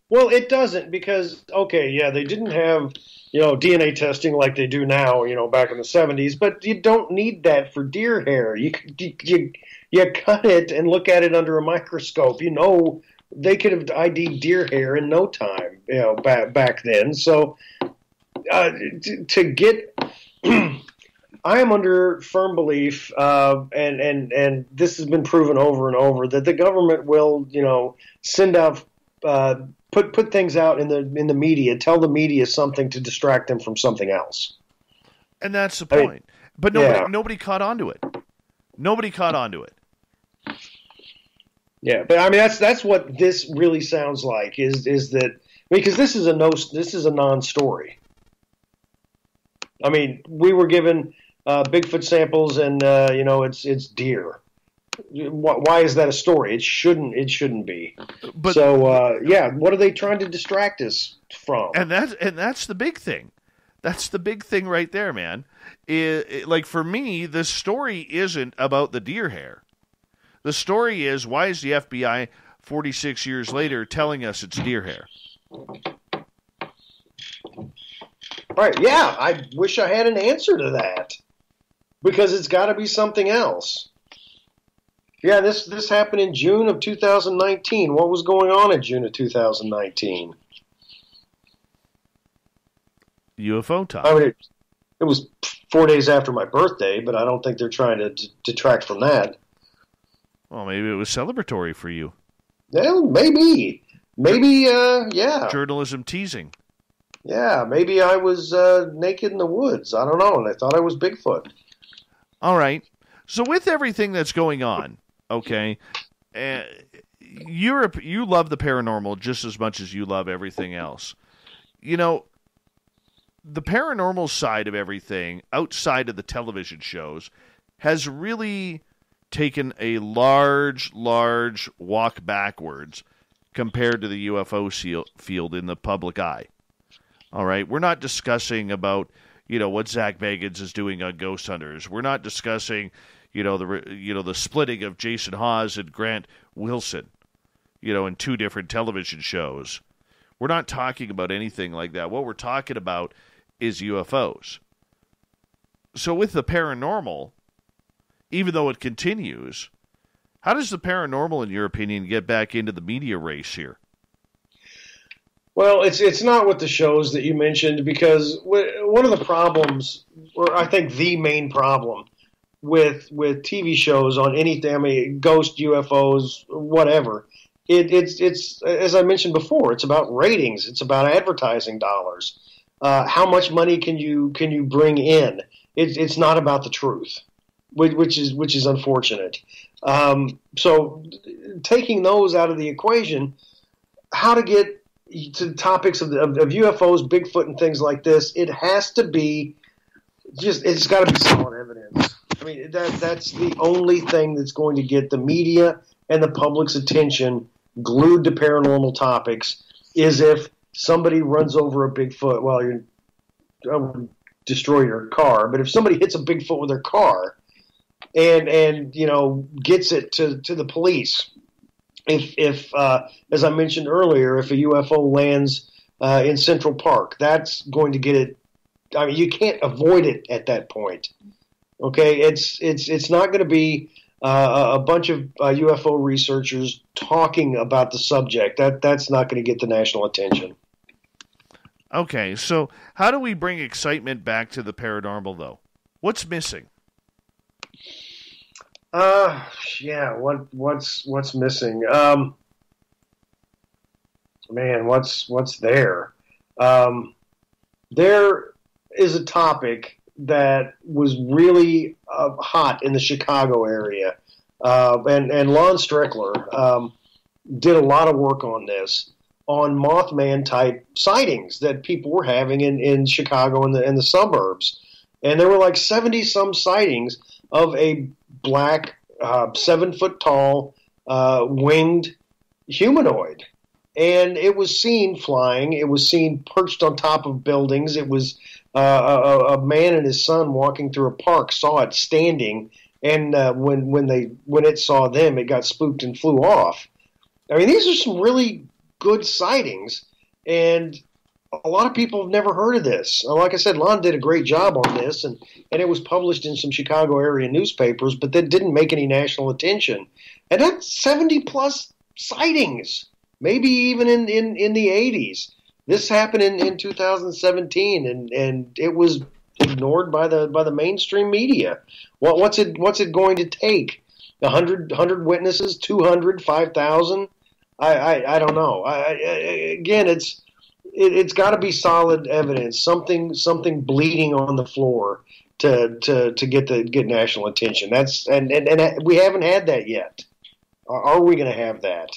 Speaker 2: Well, it doesn't, because, okay, yeah, they didn't have, DNA testing like they do now, back in the 70s, but you don't need that for deer hair. You cut it and look at it under a microscope. They could have ID'd deer hair in no time, back then. So to get, I am under firm belief, and this has been proven over and over, that the government will, send out, put things out in the media, tell the media something to distract them from something else.
Speaker 1: And that's the point. But nobody caught on to it. Nobody caught on to it.
Speaker 2: Yeah, but I mean that's what this really sounds like is that, because this is a non-story. I mean, we were given Bigfoot samples, and it's deer. Why is that a story? It shouldn't be. But, so what are they trying to distract us from?
Speaker 1: And that's the big thing. That's the big thing right there, man. Like, for me, the story isn't about the deer hair. The story is, why is the FBI 46 years later telling us it's deer hair?
Speaker 2: Right, yeah, I wish I had an answer to that, because it's got to be something else. Yeah, this happened in June of 2019. What was going on in June of 2019?
Speaker 1: UFO talk.
Speaker 2: I mean, it was 4 days after my birthday, but I don't think they're trying to detract from that.
Speaker 1: Well, maybe it was celebratory for you.
Speaker 2: Yeah, maybe. Yeah.
Speaker 1: Journalism teasing.
Speaker 2: Yeah, maybe I was naked in the woods. I don't know, and I thought I was Bigfoot.
Speaker 1: All right. So with everything that's going on, okay, you love the paranormal just as much as you love everything else. The paranormal side of everything, outside of the television shows, has really taken a large walk backwards compared to the UFO field in the public eye. All right, we're not discussing about what Zach Bagans is doing on Ghost Hunters. We're not discussing the splitting of Jason Hawes and Grant Wilson, in two different television shows. We're not talking about anything like that. What we're talking about is UFOs. So with the paranormal, even though it continues, how does the paranormal, in your opinion, get back into the media race here?
Speaker 2: Well, it's not with the shows that you mentioned, because one of the problems, or I think the main problem with TV shows on anything, I mean, ghost, UFOs, whatever, it's as I mentioned before, it's about ratings, it's about advertising dollars. How much money can you bring in? It's not about the truth, which is unfortunate. So taking those out of the equation, how to get to topics of UFOs, Bigfoot, and things like this, it has to be it's got to be solid evidence. I mean, that's the only thing that's going to get the media and the public's attention glued to paranormal topics is if somebody runs over a Bigfoot. Well, I would destroy your car, but if somebody hits a Bigfoot with their car and gets it to the police, if as I mentioned earlier, if a UFO lands in Central Park, that's going to get it. I mean, you can't avoid it at that point. Okay, it's not going to be a bunch of UFO researchers talking about the subject. That's not going to get the national attention.
Speaker 1: Okay, so how do we bring excitement back to the paranormal, though? What's missing?
Speaker 2: Yeah, what's missing? Man, what's there? There is a topic that was really hot in the Chicago area, and Lon Strickler did a lot of work on this, on Mothman-type sightings that people were having in Chicago and the suburbs. And there were like 70-some sightings of a black, 7-foot-tall, winged humanoid. And it was seen flying. It was seen perched on top of buildings. It was a man and his son walking through a park saw it standing, and when it saw them, it got spooked and flew off. I mean, these are some really good sightings, and a lot of people have never heard of this. Like I said, Lon did a great job on this, and it was published in some Chicago area newspapers, but that didn't make any national attention. And that's 70-plus sightings, maybe even in the 80s. This happened in 2017, and it was ignored by the mainstream media. What's it going to take? 100 witnesses, 200, 5,000? I don't know. Again, it's got to be solid evidence, something bleeding on the floor to get national attention. And we haven't had that yet. Are we going to have that?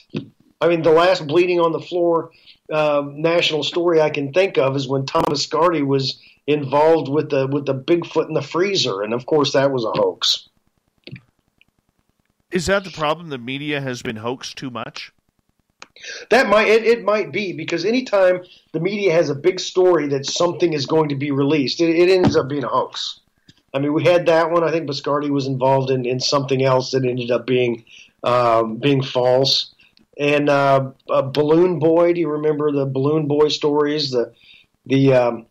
Speaker 2: I mean, the last bleeding on the floor national story I can think of is when Thomas Scardy was involved with the Bigfoot in the freezer, and of course that was a hoax.
Speaker 1: Is that the problem? The media has been hoaxed too much?
Speaker 2: That might be, because anytime the media has a big story that something is going to be released, it ends up being a hoax. I mean, we had that one. I think Biscardi was involved in something else that ended up being false. And Balloon Boy, do you remember the Balloon Boy stories? The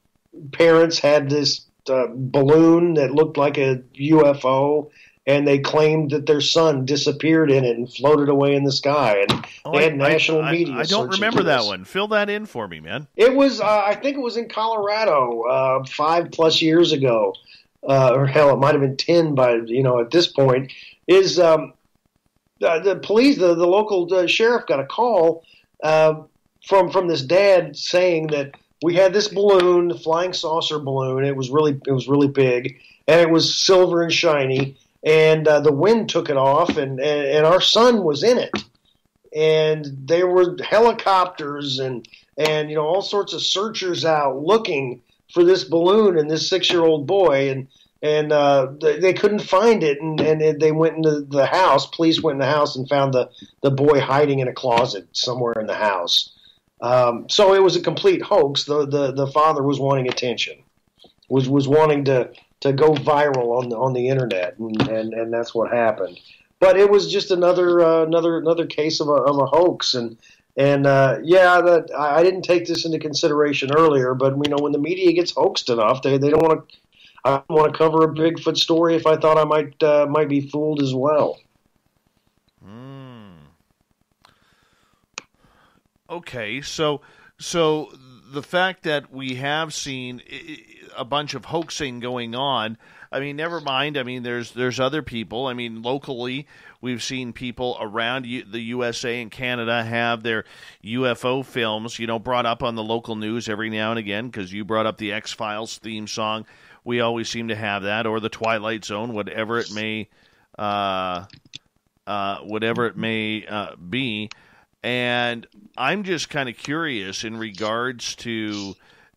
Speaker 2: parents had this balloon that looked like a UFO, and they claimed that their son disappeared in it and floated away in the sky. And they had national media.
Speaker 1: I don't remember that one. Fill that in for me, man.
Speaker 2: It was, I think it was in Colorado 5+ years ago, or hell, it might have been 10 by at this point. Is the police, the local sheriff, got a call from this dad saying that we had this balloon, the flying saucer balloon. It was really big, and it was silver and shiny. And the wind took it off, and our son was in it. And there were helicopters and all sorts of searchers out looking for this balloon and this 6-year-old boy, and they couldn't find it. And they went into the house. Police went in the house and found the boy hiding in a closet somewhere in the house. So it was a complete hoax. The father was wanting attention, was wanting to go viral on the internet, and that's what happened. But it was just another case of a hoax, and that I didn't take this into consideration earlier. But when the media gets hoaxed enough, they don't want to. I don't want to cover a Bigfoot story if I thought I might be fooled as well.
Speaker 1: Okay, so the fact that we have seen a bunch of hoaxing going on, I mean, never mind. I mean, there's other people. I mean, locally, we've seen people around the USA and Canada have their UFO films, brought up on the local news every now and again, because you brought up the X-Files theme song. We always seem to have that, or the Twilight Zone, whatever it may be. And I'm just kind of curious in regards to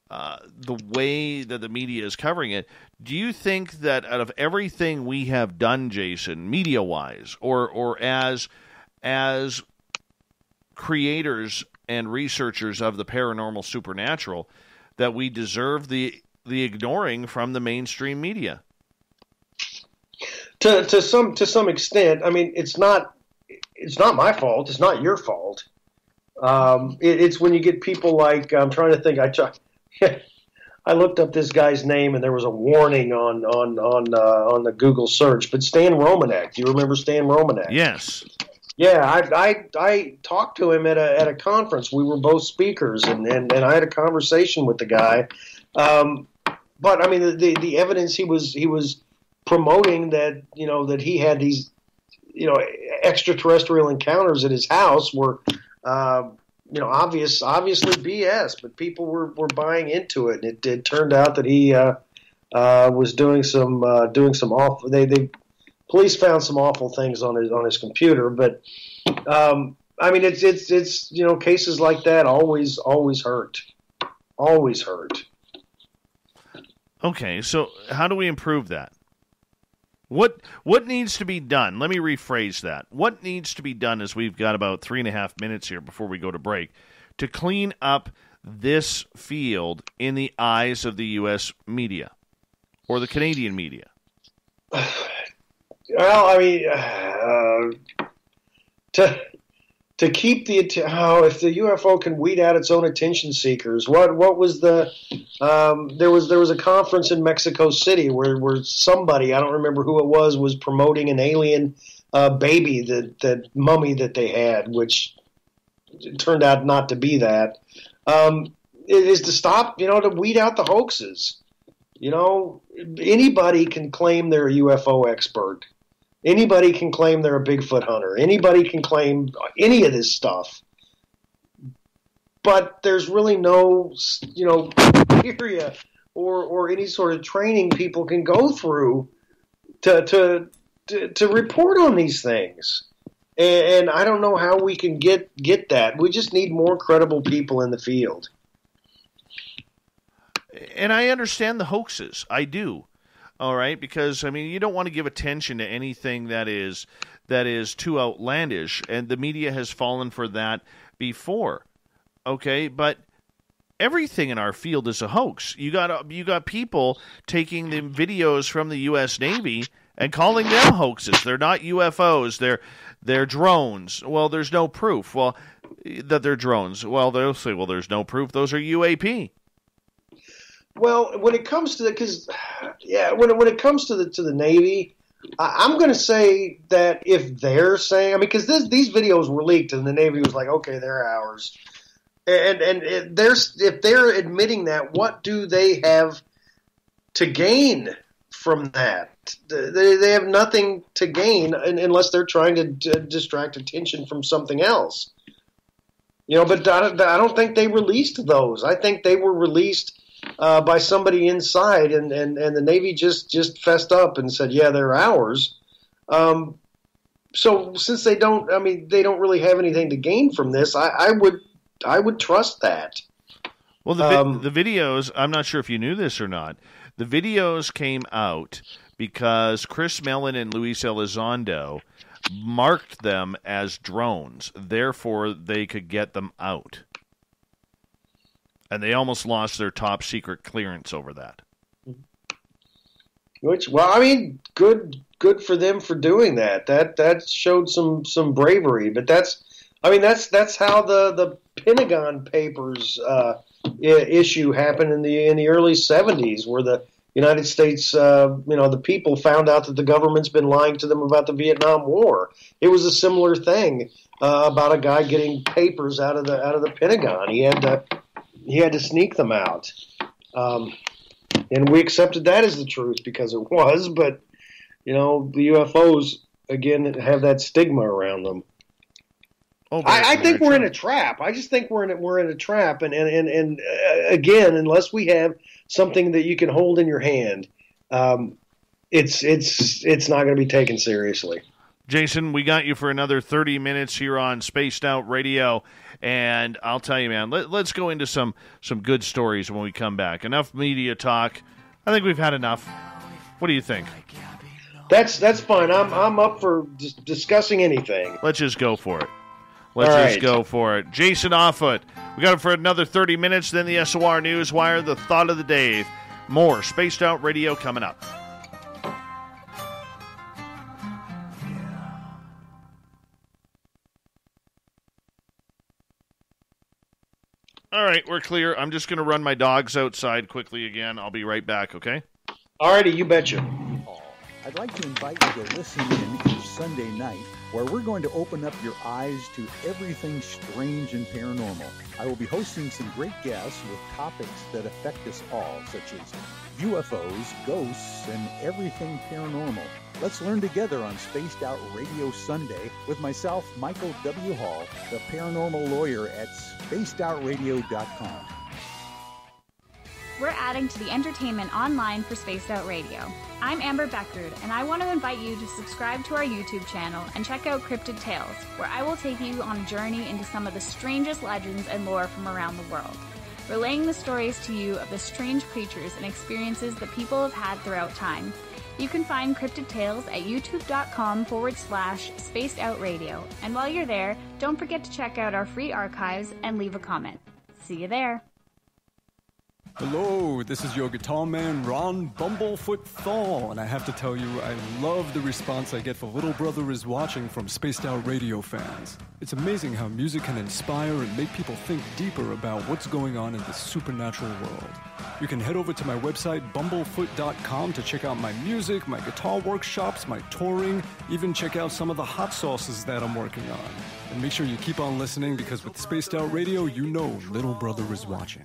Speaker 1: the way that the media is covering it. Do you think that out of everything we have done, Jason, media-wise, or as creators and researchers of the paranormal supernatural, that we deserve the ignoring from the mainstream media?
Speaker 2: To some extent, I mean, it's not my fault. It's not your fault. It's when you get people like, I'm trying to think. I looked up this guy's name and there was a warning on the Google search. But Stan Romanek, do you remember Stan Romanek?
Speaker 1: Yes.
Speaker 2: Yeah, I talked to him at a conference. We were both speakers, and I had a conversation with the guy. But I mean, the evidence he was promoting that that he had these extraterrestrial encounters at his house were obviously BS, but people were buying into it. And it turned out that he was doing some awful. They police found some awful things on his computer, but I mean it's cases like that always hurt. Always hurt.
Speaker 1: Okay, so how do we improve that? What needs to be done? Let me rephrase that. What needs to be done, as we've got about 3.5 minutes here before we go to break, to clean up this field in the eyes of the U.S. media or the Canadian media?
Speaker 2: Well, I mean, to keep if the UFO can weed out its own attention seekers, what was the there was a conference in Mexico City where somebody, I don't remember who it was promoting an alien baby, that mummy that they had, which turned out not to be that. It is to stop, to weed out the hoaxes. Anybody can claim they're a UFO expert. Anybody can claim they're a Bigfoot hunter. Anybody can claim any of this stuff. But there's really no, criteria or any sort of training people can go through to report on these things. And I don't know how we can get that. We just need more credible people in the field.
Speaker 1: And I understand the hoaxes. I do. All right, because I mean, you don't want to give attention to anything that is too outlandish, and the media has fallen for that before. Okay, but everything in our field is a hoax. You got people taking the videos from the U.S. Navy and calling them hoaxes. They're not UFOs. They're drones. Well, there's no proof. Well, that they're drones. Well, they'll say, well, there's no proof. Those are UAP.
Speaker 2: Well, when it comes to when it comes to the Navy, I'm going to say that if they're saying, I mean, because these videos were leaked and the Navy was like, okay, they're ours, and if they're admitting that, what do they have to gain from that? They have nothing to gain unless they're trying to distract attention from something else. But I don't think they released those. I think they were released by somebody inside, and the Navy just fessed up and said, yeah, they're ours. So since they don't really have anything to gain from this, I would trust that.
Speaker 1: Well, the videos, I'm not sure if you knew this or not, the videos came out because Chris Mellon and Luis Elizondo marked them as drones, therefore they could get them out. And they almost lost their top secret clearance over that.
Speaker 2: Good for them for doing that. That showed some bravery. But that's how the Pentagon Papers issue happened in the early 70s, where the United States, the people found out that the government's been lying to them about the Vietnam War. It was a similar thing about a guy getting papers out of the Pentagon. He had to sneak them out. And we accepted that as the truth because it was, but, the UFOs, again, have that stigma around them. Oh, I think we're in a trap. I just think we're in a trap, and again, unless we have something that you can hold in your hand, it's not going to be taken seriously.
Speaker 1: Jason, we got you for another 30 minutes here on Spaced Out Radio, and I'll tell you, man, let's go into some good stories when we come back. Enough media talk. I think we've had enough. What do you think?
Speaker 2: That's fine. I'm up for discussing anything.
Speaker 1: Let's just go for it. Go for it. Jason Offutt, we got him for another 30 minutes, then the SOR Newswire, the thought of the day. More Spaced Out Radio coming up. All right, we're clear. I'm just going to run my dogs outside quickly again. I'll be right back, okay?
Speaker 2: All righty, you betcha.
Speaker 7: I'd like to invite you to listen in each Sunday night where we're going to open up your eyes to everything strange and paranormal. I will be hosting some great guests with topics that affect us all, such as UFOs, ghosts, and everything paranormal. Let's learn together on Spaced Out Radio Sunday with myself, Michael W. Hall, the paranormal lawyer at spacedoutradio.com.
Speaker 8: We're adding to the entertainment online for Spaced Out Radio. I'm Amber Beckrud, and I want to invite you to subscribe to our YouTube channel and check out Cryptid Tales, where I will take you on a journey into some of the strangest legends and lore from around the world, relaying the stories to you of the strange creatures and experiences that people have had throughout time. You can find Cryptid Tales at youtube.com/spacedoutradio. And while you're there, don't forget to check out our free archives and leave a comment. See you there.
Speaker 6: Hello, this is your guitar man, Ron Bumblefoot Thaw, and I have to tell you, I love the response I get for Little Brother is Watching from Spaced Out Radio fans. It's amazing how music can inspire and make people think deeper about what's going on in the supernatural world. You can head over to my website, bumblefoot.com, to check out my music, my guitar workshops, my touring, even check out some of the hot sauces that I'm working on. And make sure you keep on listening, because with Spaced Out Radio, you know Little Brother is watching.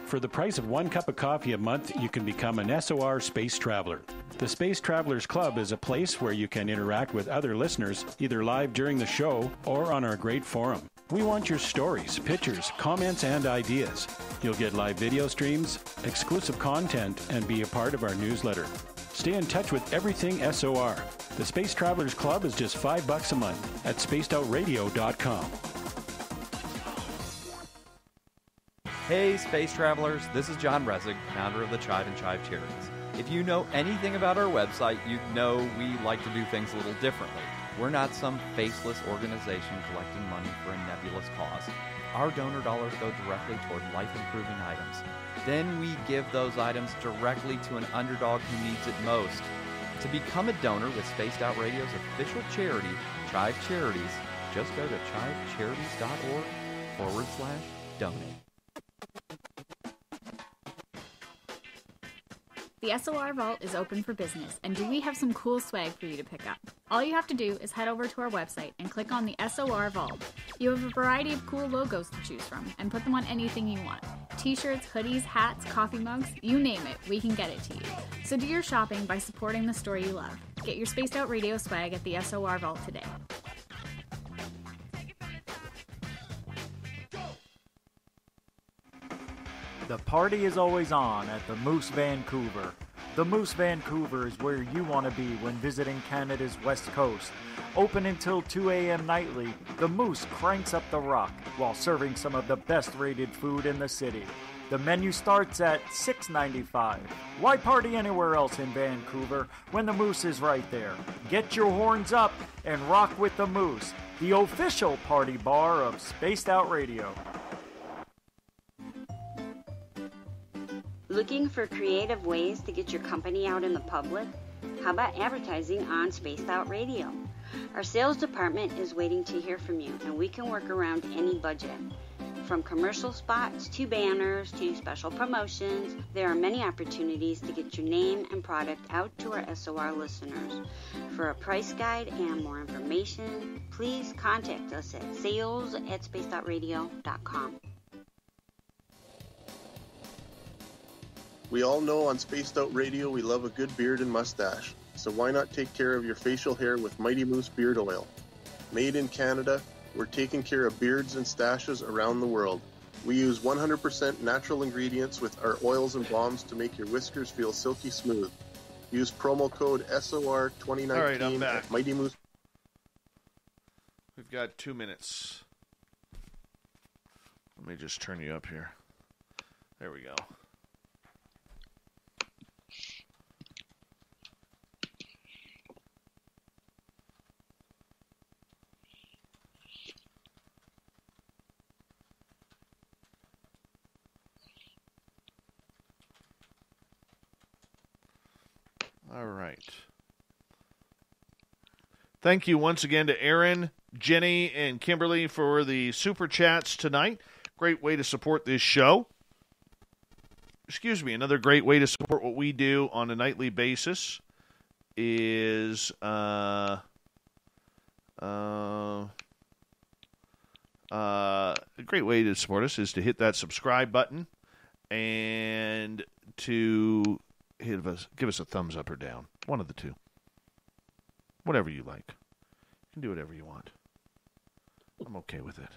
Speaker 4: For the price of 1 cup of coffee a month, you can become an SOR Space Traveler. The Space Travelers Club is a place where you can interact with other listeners, either live during the show or on our great forum. We want your stories, pictures, comments, and ideas. You'll get live video streams, exclusive content, and be a part of our newsletter. Stay in touch with everything SOR. The Space Travelers Club is just $5 a month at spacedoutradio.com.
Speaker 11: Hey Space Travelers, this is John Resig, founder of the Chive and Chive Charities. If you know anything about our website, you know we like to do things a little differently. We're not some faceless organization collecting money for a nebulous cause. Our donor dollars go directly toward life-improving items. Then we give those items directly to an underdog who needs it most. To become a donor with Spaced Out Radio's official charity, Chive Charities, just go to chivecharities.org/donate.
Speaker 8: The SOR Vault is open for business, and do we have some cool swag for you to pick up? All you have to do is head over to our website and click on the SOR Vault. You have a variety of cool logos to choose from, and put them on anything you want. T-shirts, hoodies, hats, coffee mugs, you name it, we can get it to you. So do your shopping by supporting the store you love. Get your Spaced Out Radio swag at the SOR Vault today.
Speaker 12: The party is always on at the Moose Vancouver. The Moose Vancouver is where you want to be when visiting Canada's West Coast. Open until 2 a.m. nightly, the Moose cranks up the rock while serving some of the best rated food in the city. The menu starts at $6.95. Why party anywhere else in Vancouver when the Moose is right there? Get your horns up and rock with the Moose, the official party bar of Spaced Out Radio.
Speaker 13: Looking for creative ways to get your company out in the public? How about advertising on Spaced Out Radio? Our sales department is waiting to hear from you, and we can work around any budget. From commercial spots to banners to special promotions, there are many opportunities to get your name and product out to our SOR listeners. For a price guide and more information, please contact us at sales@spacedoutradio.com.
Speaker 14: We all know on Spaced Out Radio we love a good beard and mustache, so why not take care of your facial hair with Mighty Moose Beard Oil? Made in Canada, we're taking care of beards and stashes around the world. We use 100% natural ingredients with our oils and balms to make your whiskers feel silky smooth. Use promo code SOR2019
Speaker 1: All right, I'm back.
Speaker 14: at Mighty Moose.
Speaker 1: We've got 2 minutes. Let me just turn you up here. There we go. All right. Thank you once again to Aaron, Jenny, and Kimberly for the super chats tonight. Great way to support this show. Excuse me, another great way to support what we do on a nightly basis is a great way to support us is to hit that subscribe button and to give us a thumbs up or down. One of the two. Whatever you like. You can do whatever you want. I'm okay with it.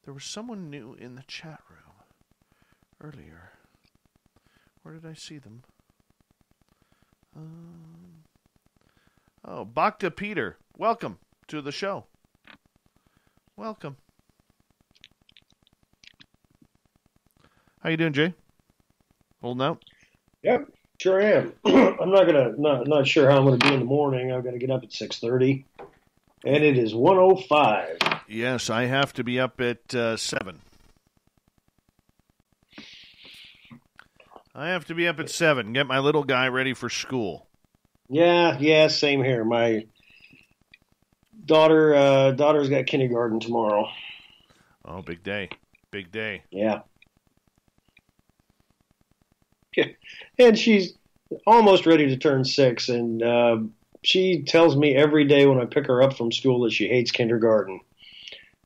Speaker 1: There was someone new in the chat room earlier. Where did I see them? Bhakta Peter. Welcome to the show. Welcome. How you doing, Jay? Holding out?
Speaker 2: Yep, sure am. I'm not sure how I'm gonna be in the morning. I've got to get up at 6:30, and it is 1:05.
Speaker 1: Yes, I have to be up at 7. I have to be up at 7. Get my little guy ready for school.
Speaker 2: Yeah, same here. My daughter's got kindergarten tomorrow.
Speaker 1: Oh, big day. Big day.
Speaker 2: Yeah. And she's almost ready to turn 6, and she tells me every day when I pick her up from school that she hates kindergarten.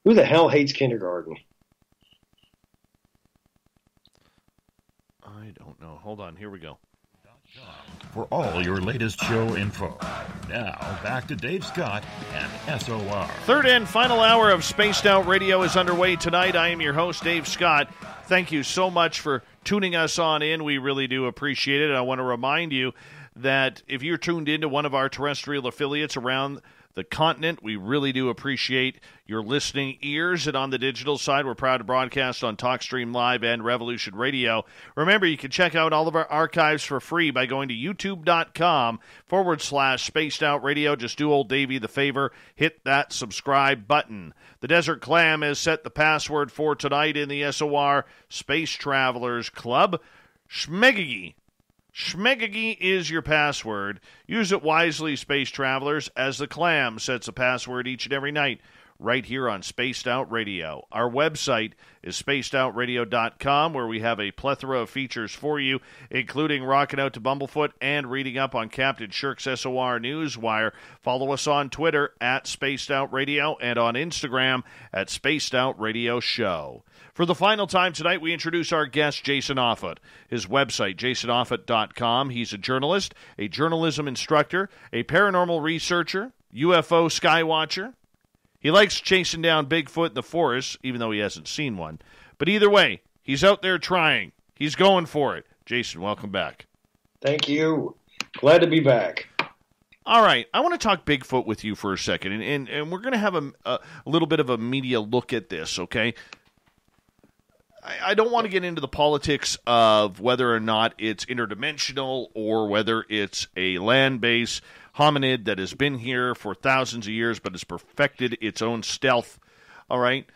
Speaker 2: Who the hell hates kindergarten?
Speaker 1: I don't know. Hold on. Here we go.
Speaker 3: For all your latest show info. Now, back to Dave Scott and SOR.
Speaker 1: Third and final hour of Spaced Out Radio is underway tonight. I am your host, Dave Scott. Thank you so much for tuning us on in. We really do appreciate it. I want to remind you that if you're tuned into one of our terrestrial affiliates around the continent, we really do appreciate your listening ears. And on the digital side, we're proud to broadcast on TalkStream Live and Revolution Radio. Remember, you can check out all of our archives for free by going to youtube.com/Spaced Out Radio. Just do old Davey the favor, hit that subscribe button. The Desert Clam has set the password for tonight in the SOR Space Travelers Club. Schmeggy. Schmeggy is your password. Use it wisely, Space Travelers, as the Clam sets a password each and every night right here on Spaced Out Radio. Our website is spacedoutradio.com, where we have a plethora of features for you, including rocking out to Bumblefoot and reading up on Captain Shirk's SOR Newswire. Follow us on Twitter at Spaced Out Radio and on Instagram at Spaced Out Radio Show. For the final time tonight, we introduce our guest, Jason Offutt. His website, jasonoffutt.com. He's a journalist, a journalism instructor, a paranormal researcher, UFO skywatcher. He likes chasing down Bigfoot in the forest, even though he hasn't seen one. But either way, he's out there trying. He's going for it. Jason, welcome back.
Speaker 2: Thank you. Glad to be back.
Speaker 1: All right, I want to talk Bigfoot with you for a second, and we're going to have a little bit of a media look at this, okay? I don't want to get into the politics of whether or not it's interdimensional or whether it's a land-based hominid that has been here for thousands of years but has perfected its own stealth, all right?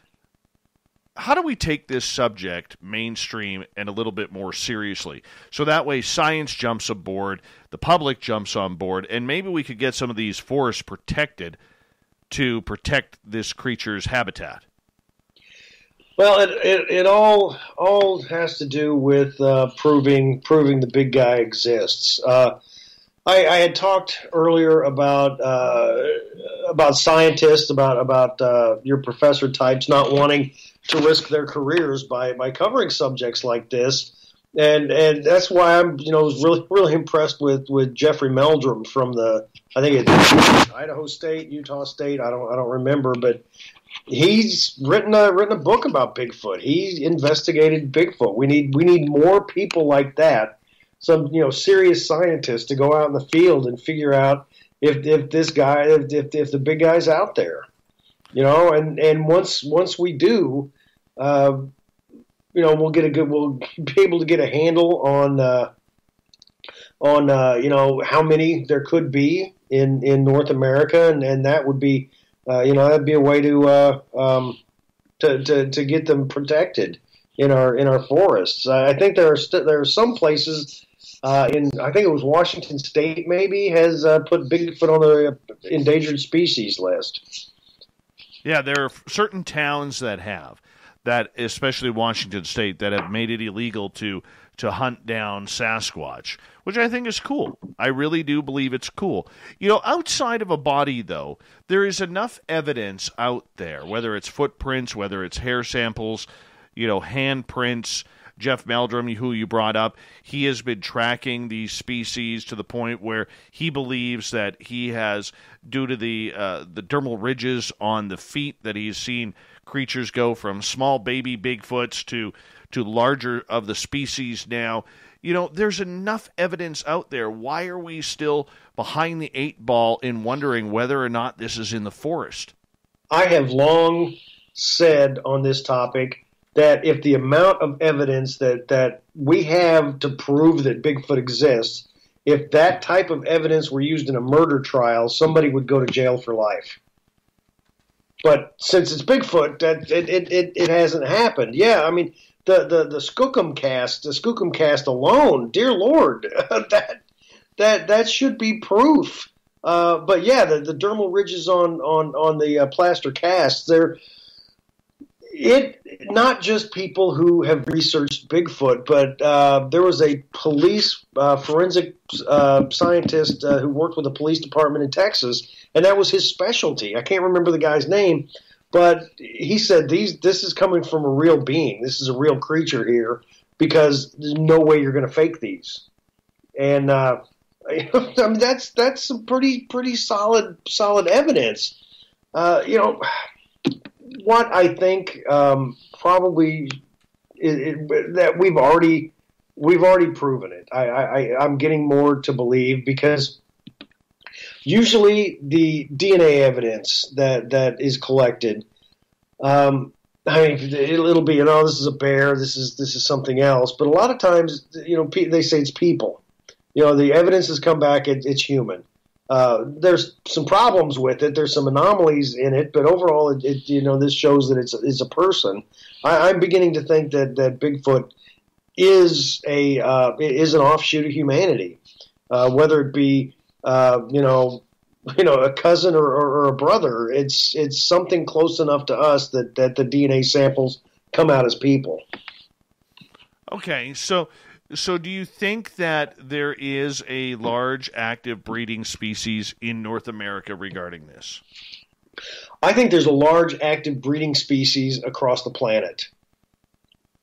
Speaker 1: How do we take this subject mainstream and a little bit more seriously? So that way science jumps aboard, the public jumps on board, and maybe we could get some of these forests protected to protect this creature's habitat.
Speaker 2: Well, it all has to do with proving the big guy exists. I had talked earlier about scientists, about your professor types not wanting to risk their careers by covering subjects like this, and that's why I'm was really impressed with Jeffrey Meldrum from I think it's Idaho State, Utah State, I don't remember, but he's written a book about Bigfoot. He investigated Bigfoot. We need more people like that. Some serious scientists to go out in the field and figure out if the big guy's out there. And once we do, we'll be able to get a handle on how many there could be in North America, and that would be that'd be a way to get them protected in our forests. I think there are some places I think it was Washington State maybe has put Bigfoot on the endangered species list.
Speaker 1: Yeah, there are certain towns that have that, especially Washington State, that have made it illegal to hunt down Sasquatch, which I think is cool. I really do believe it's cool. Outside of a body, though, there is enough evidence out there, whether it's footprints, whether it's hair samples, handprints. Jeff Meldrum, who you brought up, he has been tracking these species to the point where he believes that he has, due to the dermal ridges on the feet, that he's seen creatures go from small baby Bigfoots to larger of the species now. There's enough evidence out there. Why are we still behind the 8 ball in wondering whether or not this is in the forest?
Speaker 2: I have long said on this topic that if the amount of evidence that we have to prove that Bigfoot exists, if that type of evidence were used in a murder trial, somebody would go to jail for life. But since it's Bigfoot, it hasn't happened. Yeah, I mean, the Skookum cast alone, dear Lord, that should be proof. But yeah, the dermal ridges on the plaster casts, not just people who have researched Bigfoot, but there was a police forensic scientist who worked with the police department in Texas, and that was his specialty. I can't remember the guy's name, but he said this is coming from a real being. This is a real creature here, because there's no way you're going to fake these. And I mean, that's some pretty solid evidence. What I think probably that we've already proven it. I'm getting more to believe, because usually the DNA evidence that is collected, I mean, it'll be this is a bear, this is something else. But a lot of times, they say it's people. The evidence has come back, it's human. There's some problems with it. There's some anomalies in it, but overall, this shows that it's a person. I'm beginning to think that Bigfoot is an offshoot of humanity, whether it be a cousin or a brother. It's something close enough to us that the DNA samples come out as people.
Speaker 1: Okay, so do you think that there is a large active breeding species in North America regarding this?
Speaker 2: I think there's a large active breeding species across the planet.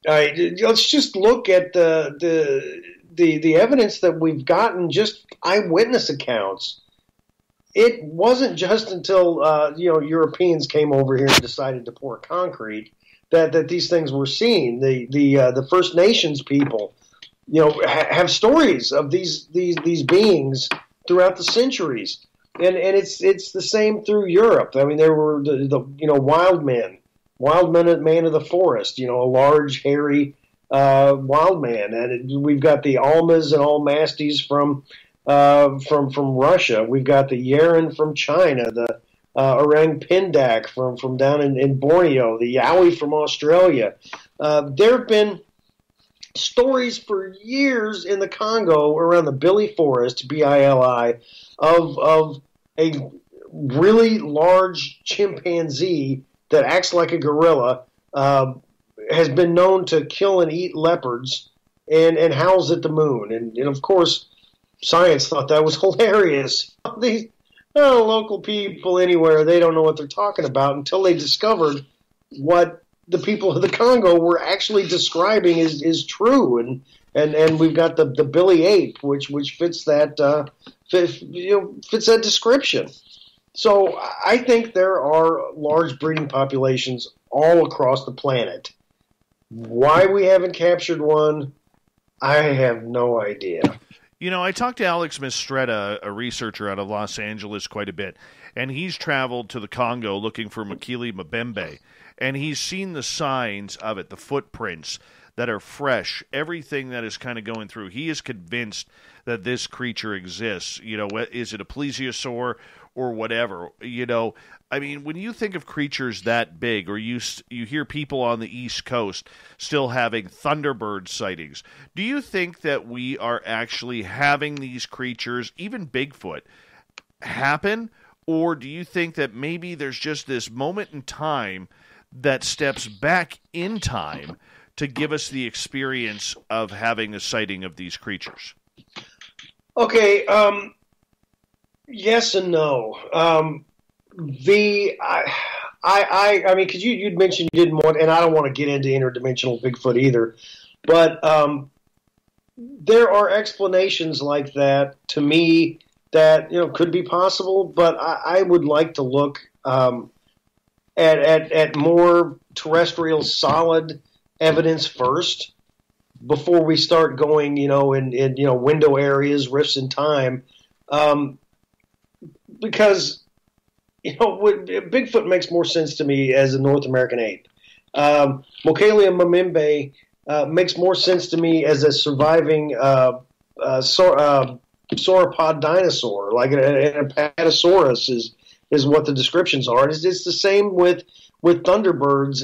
Speaker 2: All right, let's just look at the evidence that we've gotten, just eyewitness accounts. It wasn't just until Europeans came over here and decided to pour concrete that these things were seen. The First Nations people, have stories of these beings throughout the centuries, and it's the same through Europe. I mean, there were the wild men of the forest, a large, hairy wild man, and we've got the Almas and Almasties from Russia. We've got the Yeren from China, the Orang Pindak from down in Borneo, the Yowie from Australia. There have been stories for years in the Congo around the Billy Forest, Bili, of a really large chimpanzee that acts like a gorilla, has been known to kill and eat leopards, and howls at the moon. And of course, science thought that was hilarious. These local people anywhere, they don't know what they're talking about until they discovered what the people of the Congo were actually describing is true, and we've got the Billy ape, which fits that fits that description. So I think there are large breeding populations all across the planet. Why we haven't captured one, I have no idea.
Speaker 1: You know, I talked to Alex Mistretta, a researcher out of Los Angeles, quite a bit, and he's traveled to the Congo looking for Makili Mbembe, and he's seen the signs of it, the footprints that are fresh, everything that is kind of going through. He is convinced that this creature exists. You know, is it a plesiosaur or whatever? You know, I mean, when you think of creatures that big, or you hear people on the East Coast still having Thunderbird sightings, do you think that we are actually having these creatures, even Bigfoot, happen? Or do you think that maybe there's just this moment in time that steps back in time to give us the experience of having a sighting of these creatures?
Speaker 2: Okay, yes and no. I mean, because you'd mentioned you didn't want, and I don't want to get into interdimensional Bigfoot either, but there are explanations like that to me that, you know, could be possible, but I would like to look at more terrestrial solid evidence first before we start going, you know, in you know, window areas, rifts in time, because, you know, Bigfoot makes more sense to me as a North American ape. Makili Mbembe makes more sense to me as a surviving sauropod dinosaur, like an Apatosaurus is what the descriptions are. It's the same with Thunderbirds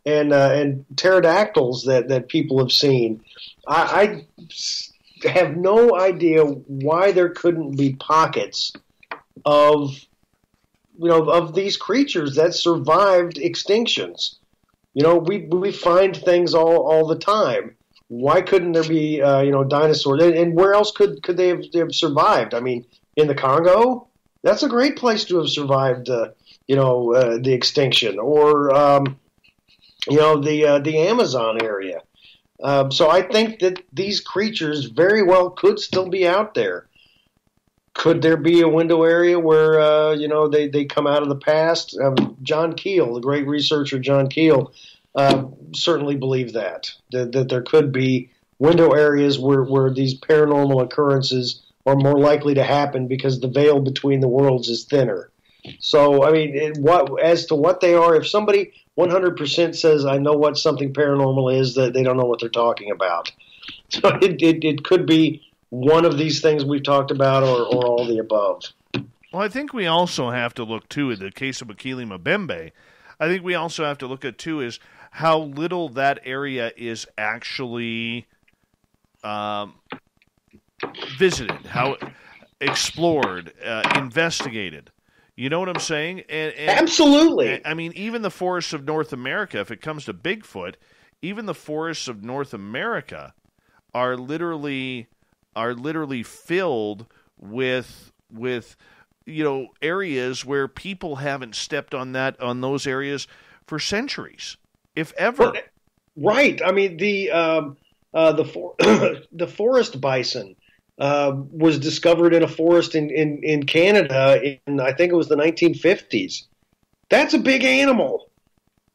Speaker 2: and pterodactyls that people have seen. I have no idea why there couldn't be pockets of, you know, of these creatures that survived extinctions. You know, we find things all the time. Why couldn't there be, you know, dinosaurs? And where else could they have survived? I mean, in the Congo, that's a great place to have survived, you know, the extinction, or you know, the Amazon area. So I think that these creatures very well could still be out there. Could there be a window area where, you know, they come out of the past? John Keel, the great researcher John Keel, certainly believed that there could be window areas where these paranormal occurrences are more likely to happen because the veil between the worlds is thinner. So, I mean, as to what they are, if somebody 100% says, I know what something paranormal is, that they don't know what they're talking about. So it could be one of these things we've talked about, or all the above.
Speaker 1: Well, I think we also have to look, too, in the case of Makili Mbembe, I think we also have to look at, too, is how little that area is actually visited, how explored, investigated. You know what I'm saying? And
Speaker 2: absolutely.
Speaker 1: I mean, even the forests of North America, if it comes to Bigfoot, even the forests of North America are literally filled with you know, areas where people haven't stepped on those areas for centuries, if ever.
Speaker 2: Well, right. I mean, the forest bison was discovered in a forest in Canada in, I think it was the 1950s. That's a big animal,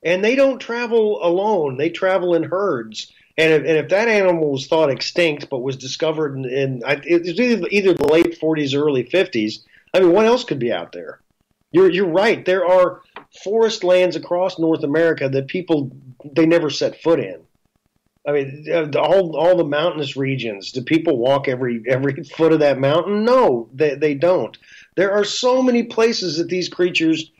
Speaker 2: and they don't travel alone. They travel in herds. And if that animal was thought extinct but was discovered in it was either the late 40s or early 50s, I mean, what else could be out there? You're right. There are forest lands across North America that they never set foot in. I mean, all the mountainous regions. Do people walk every foot of that mountain? No, they don't. There are so many places that these creatures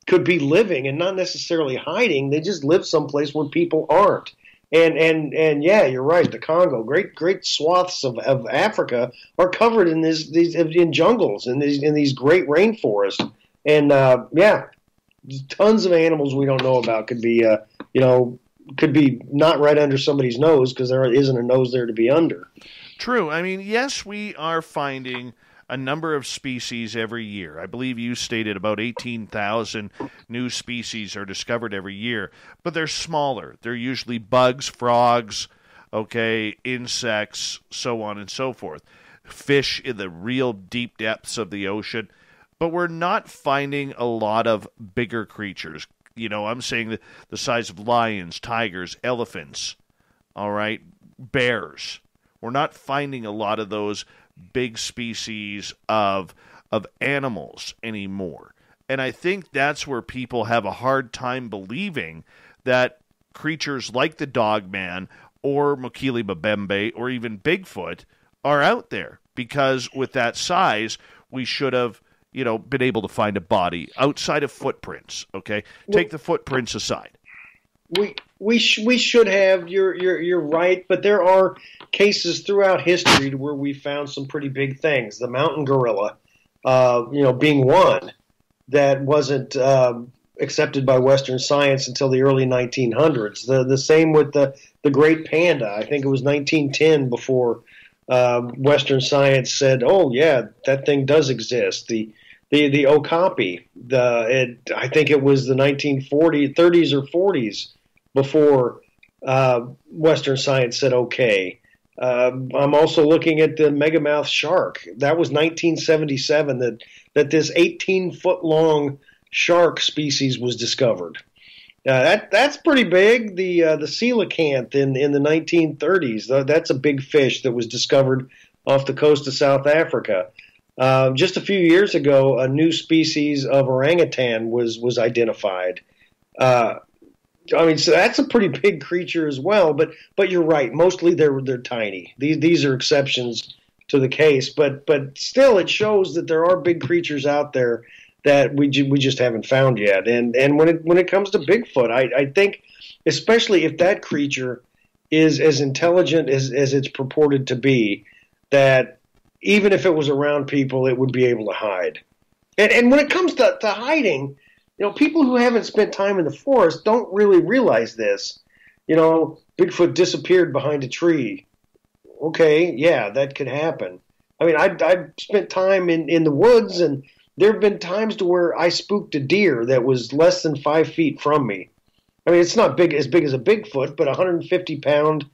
Speaker 2: could be living and not necessarily hiding. They just live someplace where people aren't. And yeah, you're right. The Congo, great swaths of Africa are covered in these in jungles, in these great rainforests. And yeah, tons of animals we don't know about could be could be not right under somebody's nose because there isn't a nose there to be under.
Speaker 1: True. I mean, yes, we are finding a number of species every year. I believe you stated about 18,000 new species are discovered every year, but they're smaller. They're usually bugs, frogs, insects, so on and so forth. Fish in the real deep depths of the ocean. but we're not finding a lot of bigger creatures. I'm saying the size of lions, tigers, elephants, all right, bears. We're not finding a lot of those big species of animals anymore. And I think that's where people have a hard time believing that creatures like the Dogman or Mokele Mbembe or even Bigfoot are out there. Because with that size, we should have, been able to find a body outside of footprints. Okay, take the footprints aside.
Speaker 2: We should have. You're right, but there are cases throughout history where we found some pretty big things. The mountain gorilla, being one that wasn't accepted by Western science until the early 1900s. The same with the great panda. I think it was 1910 before Western science said, "Oh yeah, that thing does exist." The okapi. I think it was the 1930s or 40s before Western science said okay. I'm also looking at the megamouth shark. That was 1977 that this 18-foot long shark species was discovered. That's pretty big. The coelacanth in the 1930s. That's a big fish that was discovered off the coast of South Africa. Just a few years ago, a new species of orangutan was identified. So that's a pretty big creature as well. But you're right. Mostly they're tiny. These are exceptions to the case. But still, it shows that there are big creatures out there that we just haven't found yet. And when it comes to Bigfoot, I think, especially if that creature is as intelligent as it's purported to be, that even if it was around people, it would be able to hide. And when it comes to hiding, people who haven't spent time in the forest don't really realize this. Bigfoot disappeared behind a tree. Okay, yeah, that could happen. I mean, I've spent time in the woods, and there have been times to where I spooked a deer that was less than 5 feet from me. I mean, it's not as big as a Bigfoot, but 150-pound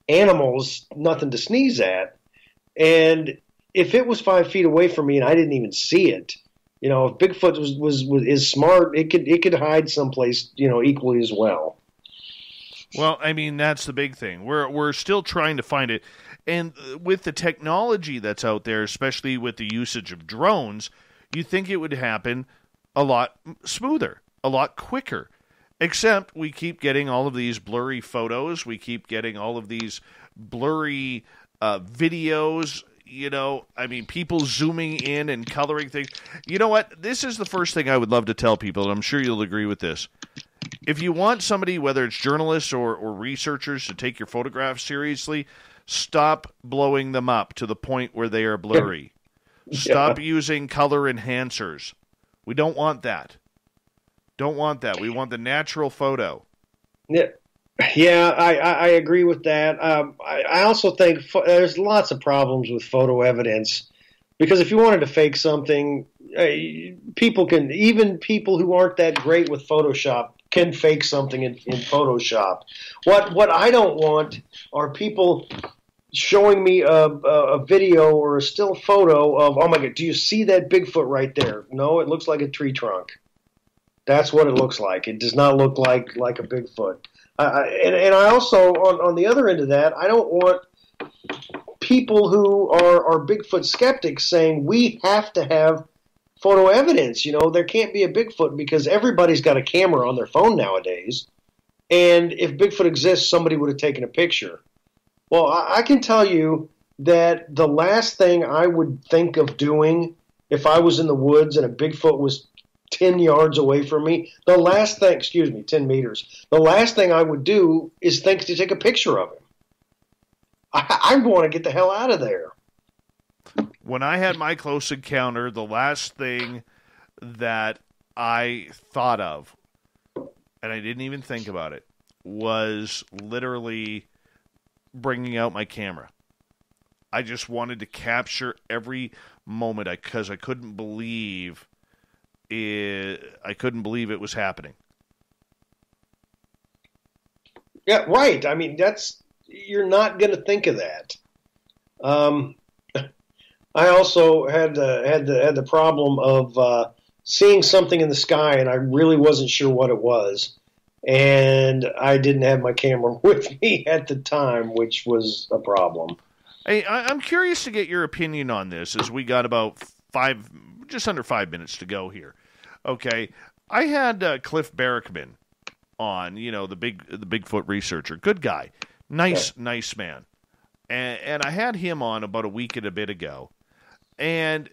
Speaker 2: animal's nothing to sneeze at. And if it was 5 feet away from me and I didn't even see it, if Bigfoot is smart, it could hide someplace, equally as well.
Speaker 1: Well, I mean, that's the big thing. We're still trying to find it, and with the technology that's out there, especially with the usage of drones, you think it would happen a lot smoother, a lot quicker. Except we keep getting all of these blurry photos. We keep getting all of these blurry videos. People zooming in and coloring things. You know what? This is the first thing I would love to tell people, and I'm sure you'll agree with this. If you want somebody, whether it's journalists or researchers, to take your photographs seriously, stop blowing them up to the point where they are blurry. Stop using color enhancers. We don't want that. Don't want that. We want the natural photo.
Speaker 2: Yeah, I agree with that. I also think there's lots of problems with photo evidence, because if you wanted to fake something, people who aren't that great with Photoshop can fake something in Photoshop. What I don't want are people showing me a video or a still photo of, oh my God, do you see that Bigfoot right there? No, it looks like a tree trunk. That's what it looks like. It does not look like a Bigfoot. And I also, on the other end of that, I don't want people who are Bigfoot skeptics saying we have to have photo evidence. There can't be a Bigfoot because everybody's got a camera on their phone nowadays. And if Bigfoot exists, somebody would have taken a picture. Well, I can tell you that the last thing I would think of doing if I was in the woods and a Bigfoot was 10 yards away from me, 10 meters. The last thing I would do is think to take a picture of him. I want to get the hell out of there.
Speaker 1: When I had my close encounter, the last thing that I thought of, and I didn't even think about it, was literally bringing out my camera. I just wanted to capture every moment because I couldn't believe it was happening.
Speaker 2: Yeah, right. I mean, you're not going to think of that. I also had the problem of seeing something in the sky, and I really wasn't sure what it was. And I didn't have my camera with me at the time, which was a problem.
Speaker 1: Hey, I'm curious to get your opinion on this, as we got about just under 5 minutes to go here. Okay, I had Cliff Barrickman on, the Bigfoot researcher, good guy, nice man, and I had him on about a week and a bit ago, and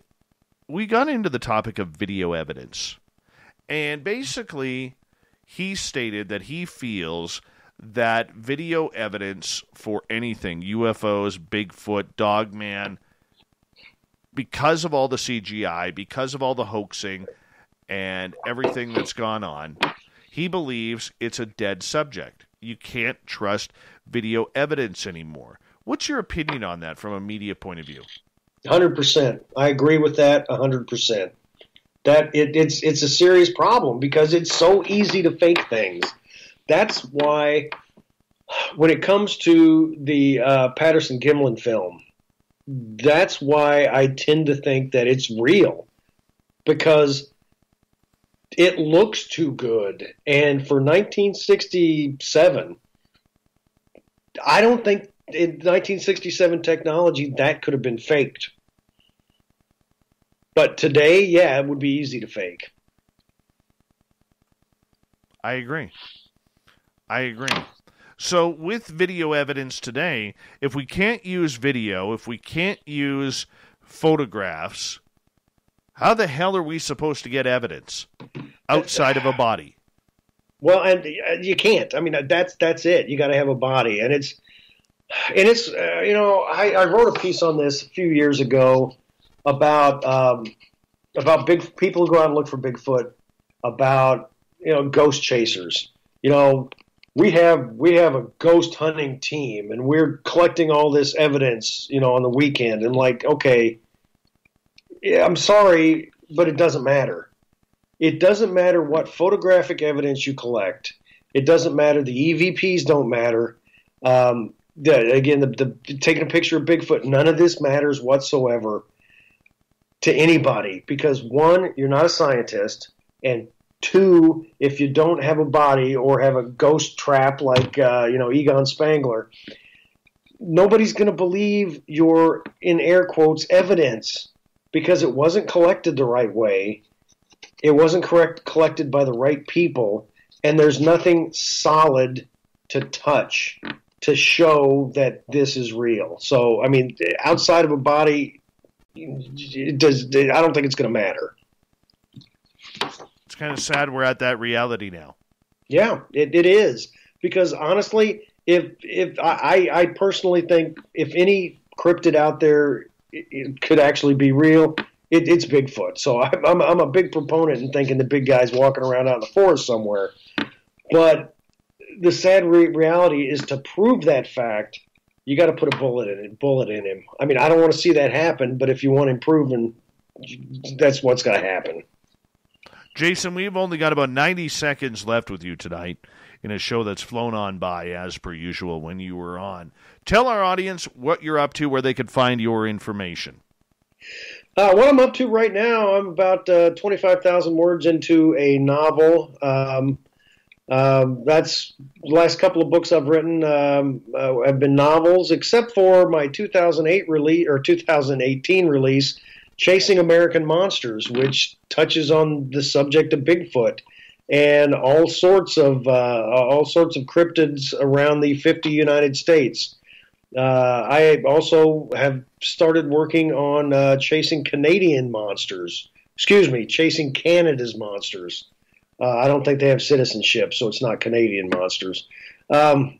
Speaker 1: we got into the topic of video evidence, and basically he stated that he feels that video evidence for anything, UFOs, Bigfoot, Dogman, because of all the CGI, because of all the hoaxing and everything that's gone on, he believes it's a dead subject. You can't trust video evidence anymore. What's your opinion on that from a media point of view?
Speaker 2: 100%. I agree with that 100%. That it's a serious problem because it's so easy to fake things. That's why when it comes to the Patterson-Gimlin film, that's why I tend to think that it's real, because it looks too good. And for 1967, I don't think in 1967 technology that could have been faked. But today, yeah, it would be easy to fake.
Speaker 1: I agree. So with video evidence today, if we can't use video, if we can't use photographs, how the hell are we supposed to get evidence outside of a body?
Speaker 2: Well, and you can't. I mean, that's it. You got to have a body, and it's I wrote a piece on this a few years ago about big people who go out and look for Bigfoot, about ghost chasers. We have a ghost hunting team, and we're collecting all this evidence, on the weekend. And okay, yeah, I'm sorry, but it doesn't matter. It doesn't matter what photographic evidence you collect. It doesn't matter. The EVPs don't matter. Taking a picture of Bigfoot, none of this matters whatsoever to anybody, because one, you're not a scientist, and two, if you don't have a body or have a ghost trap like Egon Spangler, nobody's going to believe your, in air quotes, evidence, because it wasn't collected the right way. It wasn't collected by the right people, and there's nothing solid to touch to show that this is real. So, I mean, outside of a body, I don't think it's going to matter.
Speaker 1: It's kind of sad we're at that reality now.
Speaker 2: Yeah, it is. Because honestly, if I personally think if any cryptid out there it could actually be real, it's Bigfoot. So I'm a big proponent in thinking the big guy's walking around out in the forest somewhere. But the sad reality is, to prove that fact, you got to put a bullet in him. I mean, I don't want to see that happen, but if you want him proven, that's what's going to happen.
Speaker 1: Jason, we've only got about 90 seconds left with you tonight in a show that's flown on by, as per usual, when you were on. Tell our audience what you're up to, where they could find your information.
Speaker 2: What I'm up to right now, I'm about 25,000 words into a novel. That's the last couple of books I've written have been novels, except for my 2008 release or 2018 release, Chasing American Monsters, which touches on the subject of Bigfoot and all sorts of cryptids around the 50 United States. I also have started working on Chasing Canada's monsters. I don't think they have citizenship, so it's not Canadian monsters. And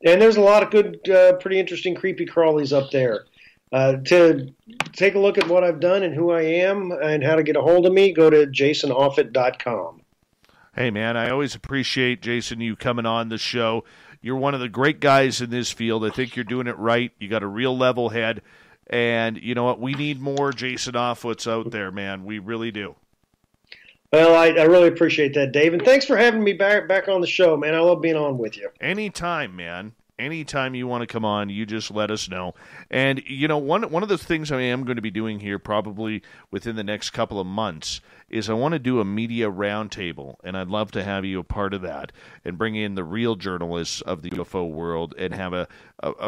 Speaker 2: there's a lot of good, pretty interesting creepy crawlies up there. To take a look at what I've done and who I am and how to get a hold of me, go to jasonoffutt.com.
Speaker 1: Hey, man, I always appreciate, Jason, you coming on the show. You're one of the great guys in this field. I think you're doing it right. You got a real level head. And you know what? We need more Jason Offoots out there, man. We really do.
Speaker 2: Well, I really appreciate that, Dave. And thanks for having me back on the show, man. I love being on with you.
Speaker 1: Anytime, man. Anytime you want to come on, you just let us know. And, one of the things I am going to be doing here probably within the next couple of months is I want to do a media roundtable, and I'd love to have you a part of that and bring in the real journalists of the UFO world and have a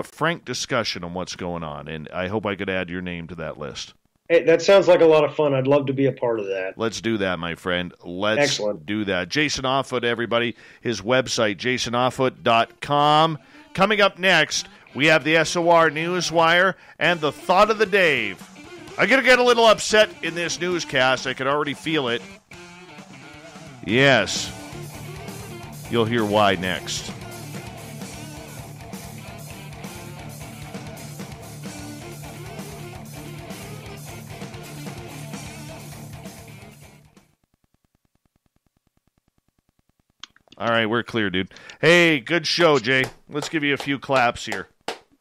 Speaker 1: frank discussion on what's going on. And I hope I could add your name to that list.
Speaker 2: Hey, that sounds like a lot of fun. I'd love to be a part of that.
Speaker 1: Let's do that, my friend. Let's
Speaker 2: Excellent.
Speaker 1: do that. Jason Offutt, everybody. His website, jasonoffutt.com. Coming up next, we have the SOR Newswire and the Thought of the Dave. I'm going to get a little upset in this newscast. I can already feel it. Yes. You'll hear why next. All right, we're clear, dude. Hey, good show, Jay. Let's give you a few claps here.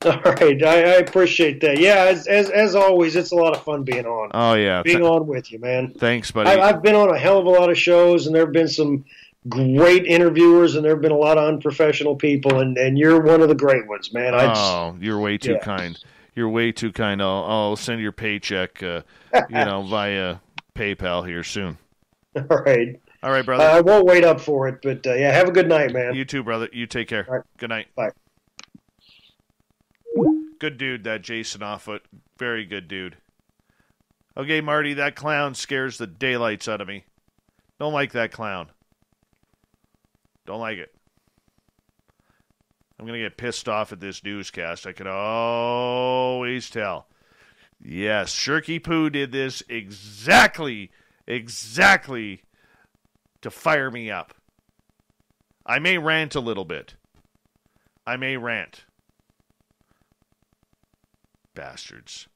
Speaker 2: All right, I appreciate that. Yeah, as always, it's a lot of fun being on.
Speaker 1: Oh, yeah.
Speaker 2: Being on with you, man.
Speaker 1: Thanks, buddy.
Speaker 2: I've been on a hell of a lot of shows, and there have been some great interviewers, and there have been a lot of unprofessional people, and you're one of the great ones, man.
Speaker 1: You're way too kind. You're way too kind. I'll send your paycheck, via PayPal here soon.
Speaker 2: All right.
Speaker 1: All right, brother.
Speaker 2: I won't wait up for it, but have a good night, man.
Speaker 1: You too, brother. You take care.
Speaker 2: Right.
Speaker 1: Good night.
Speaker 2: Bye.
Speaker 1: Good dude, that Jason Offutt. Very good dude. Okay, Marty, that clown scares the daylights out of me. Don't like that clown. Don't like it. I'm going to get pissed off at this newscast. I can always tell. Yes, Shirky Poo did this exactly to fire me up. I may rant a little bit. I may rant. Bastards.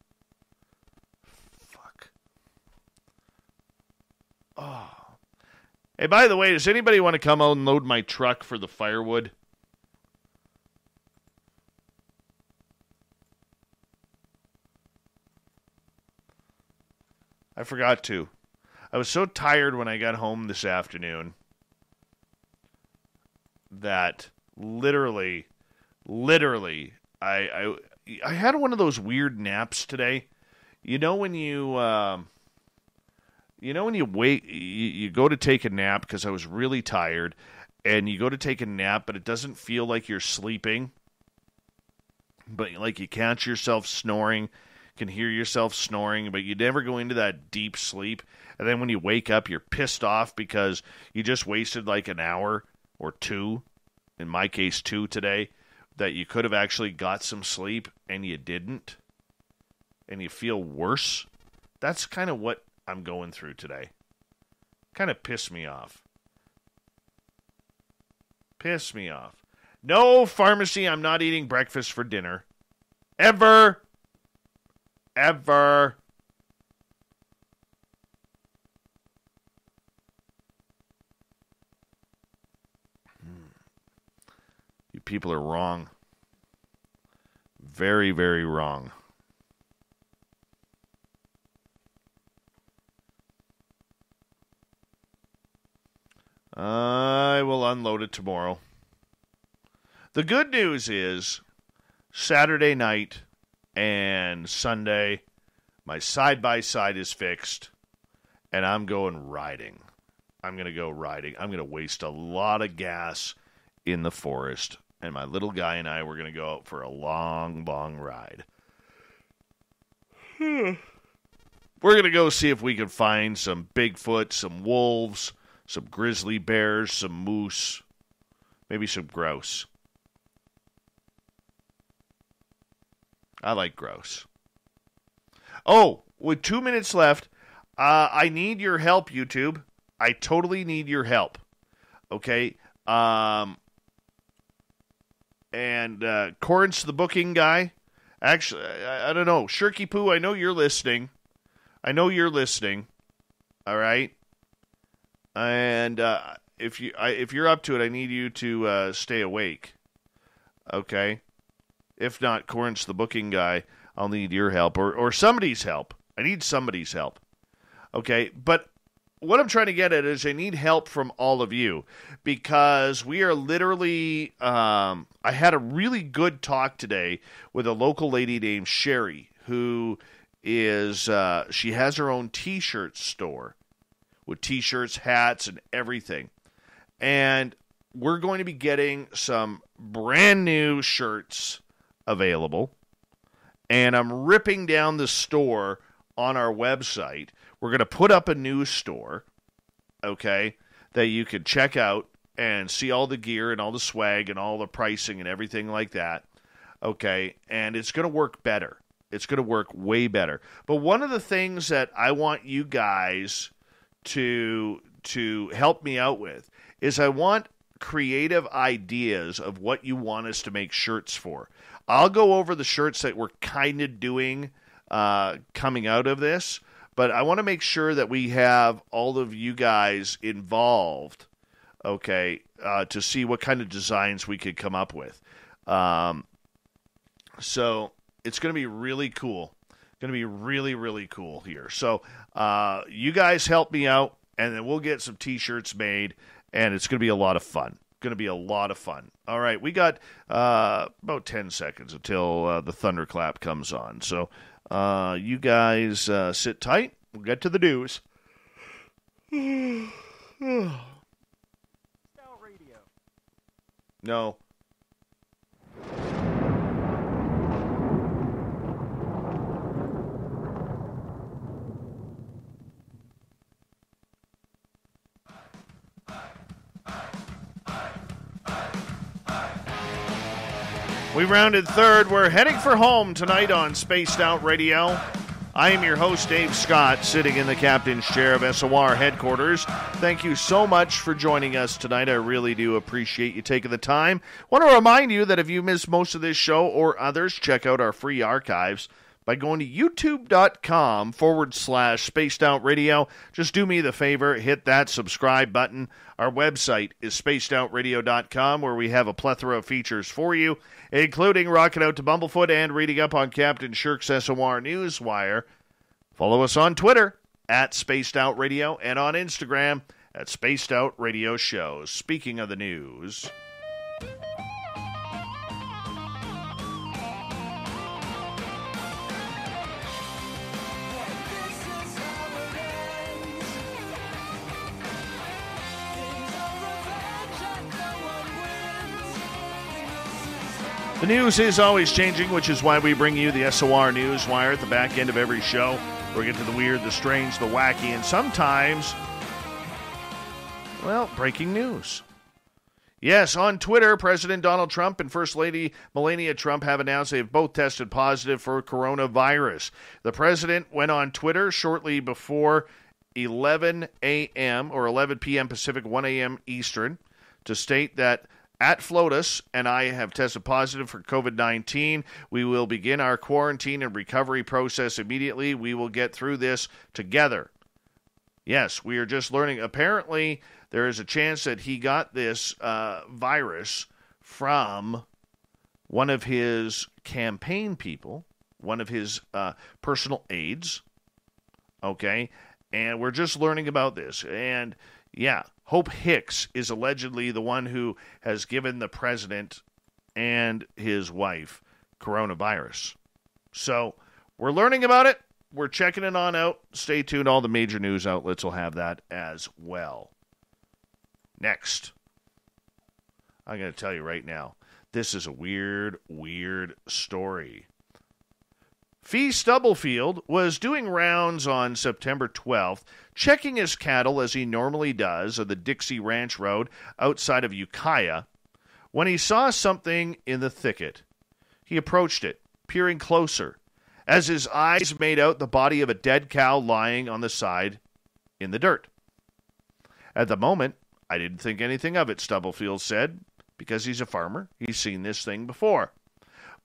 Speaker 1: Fuck. Oh. Hey, by the way, does anybody want to come out and load my truck for the firewood? I forgot to. I was so tired when I got home this afternoon that literally, I had one of those weird naps today. You know when you wait, you go to take a nap because I was really tired, and you go to take a nap, but it doesn't feel like you're sleeping, but like you catch yourself snoring, can hear yourself snoring, but you never go into that deep sleep. And then when you wake up, you're pissed off because you just wasted like an hour or two, in my case 2 today, that you could have actually got some sleep and you didn't. And you feel worse. That's kind of what I'm going through today. Kind of pissed me off. Pissed me off. No, pharmacy, I'm not eating breakfast for dinner. Ever. You people are wrong. Very, very wrong. I will unload it tomorrow. The good news is Saturday night and Sunday, my side-by-side is fixed, and I'm going riding. I'm going to go riding. I'm going to waste a lot of gas in the forest, and my little guy and I, we're going to go out for a long, long ride. We're going to go see if we can find some Bigfoot, some wolves, some grizzly bears, some moose, maybe some grouse. I like grouse. Oh, with 2 minutes left, I need your help, YouTube. I totally need your help. Okay? And Corin's the booking guy. Actually, I don't know. Shirky Poo, I know you're listening. All right? And if you're up to it, I need you to stay awake. Okay? If not, Corin's the booking guy. I'll need your help or somebody's help. I need somebody's help. Okay? But what I'm trying to get at is I need help from all of you, because we are literally, I had a really good talk today with a local lady named Sherry, who is, she has her own t-shirt store with t-shirts, hats, and everything. And we're going to be getting some brand new shirts available. And I'm ripping down the store on our website. We're going to put up a new store, okay, that you can check out and see all the gear and all the swag and all the pricing and everything like that, okay? And it's going to work better. It's going to work way better. But one of the things that I want you guys to help me out with is I want creative ideas of what you want us to make shirts for. I'll go over the shirts that we're kind of doing coming out of this, but I want to make sure that we have all of you guys involved, okay, to see what kind of designs we could come up with. So it's going to be really cool. Going to be really, really cool here. So you guys help me out, and then we'll get some T-shirts made, and it's going to be a lot of fun. Going to be a lot of fun. All right, we got about 10 seconds until the thunderclap comes on. So you guys sit tight. We'll get to the news. No. We rounded third. We're heading for home tonight on Spaced Out Radio. I am your host, Dave Scott, sitting in the captain's chair of SOR headquarters. Thank you so much for joining us tonight. I really do appreciate you taking the time. Want to remind you that if you missed most of this show or others, check out our free archives by going to youtube.com/Spaced Out Radio. Just do me the favor, hit that subscribe button. Our website is spacedoutradio.com, where we have a plethora of features for you, including rocking out to Bumblefoot and reading up on Captain Shirk's SOR Newswire. Follow us on Twitter at Spaced Out Radio and on Instagram at Spaced Out Radio Show. Speaking of the news, the news is always changing, which is why we bring you the SOR Newswire at the back end of every show. We get to the weird, the strange, the wacky, and sometimes, well, breaking news. Yes, on Twitter, President Donald Trump and First Lady Melania Trump have announced they've both tested positive for coronavirus. The president went on Twitter shortly before 11 a.m. or 11 p.m. Pacific, 1 a.m. Eastern, to state that at FLOTUS and I have tested positive for COVID-19. We will begin our quarantine and recovery process immediately. We will get through this together. Yes, we are just learning. Apparently, there is a chance that he got this virus from one of his campaign people, one of his personal aides. Okay? And we're just learning about this. And yeah, Hope Hicks is allegedly the one who has given the president and his wife coronavirus. So we're learning about it. We're checking it on out. Stay tuned. All the major news outlets will have that as well. Next, I'm going to tell you right now, this is a weird, weird story. Fee Stubblefield was doing rounds on September 12th, checking his cattle as he normally does on the Dixie Ranch Road outside of Ukiah, when he saw something in the thicket. He approached it, peering closer, as his eyes made out the body of a dead cow lying on the side in the dirt. At the moment, I didn't think anything of it, Stubblefield said, because he's a farmer. He's seen this thing before.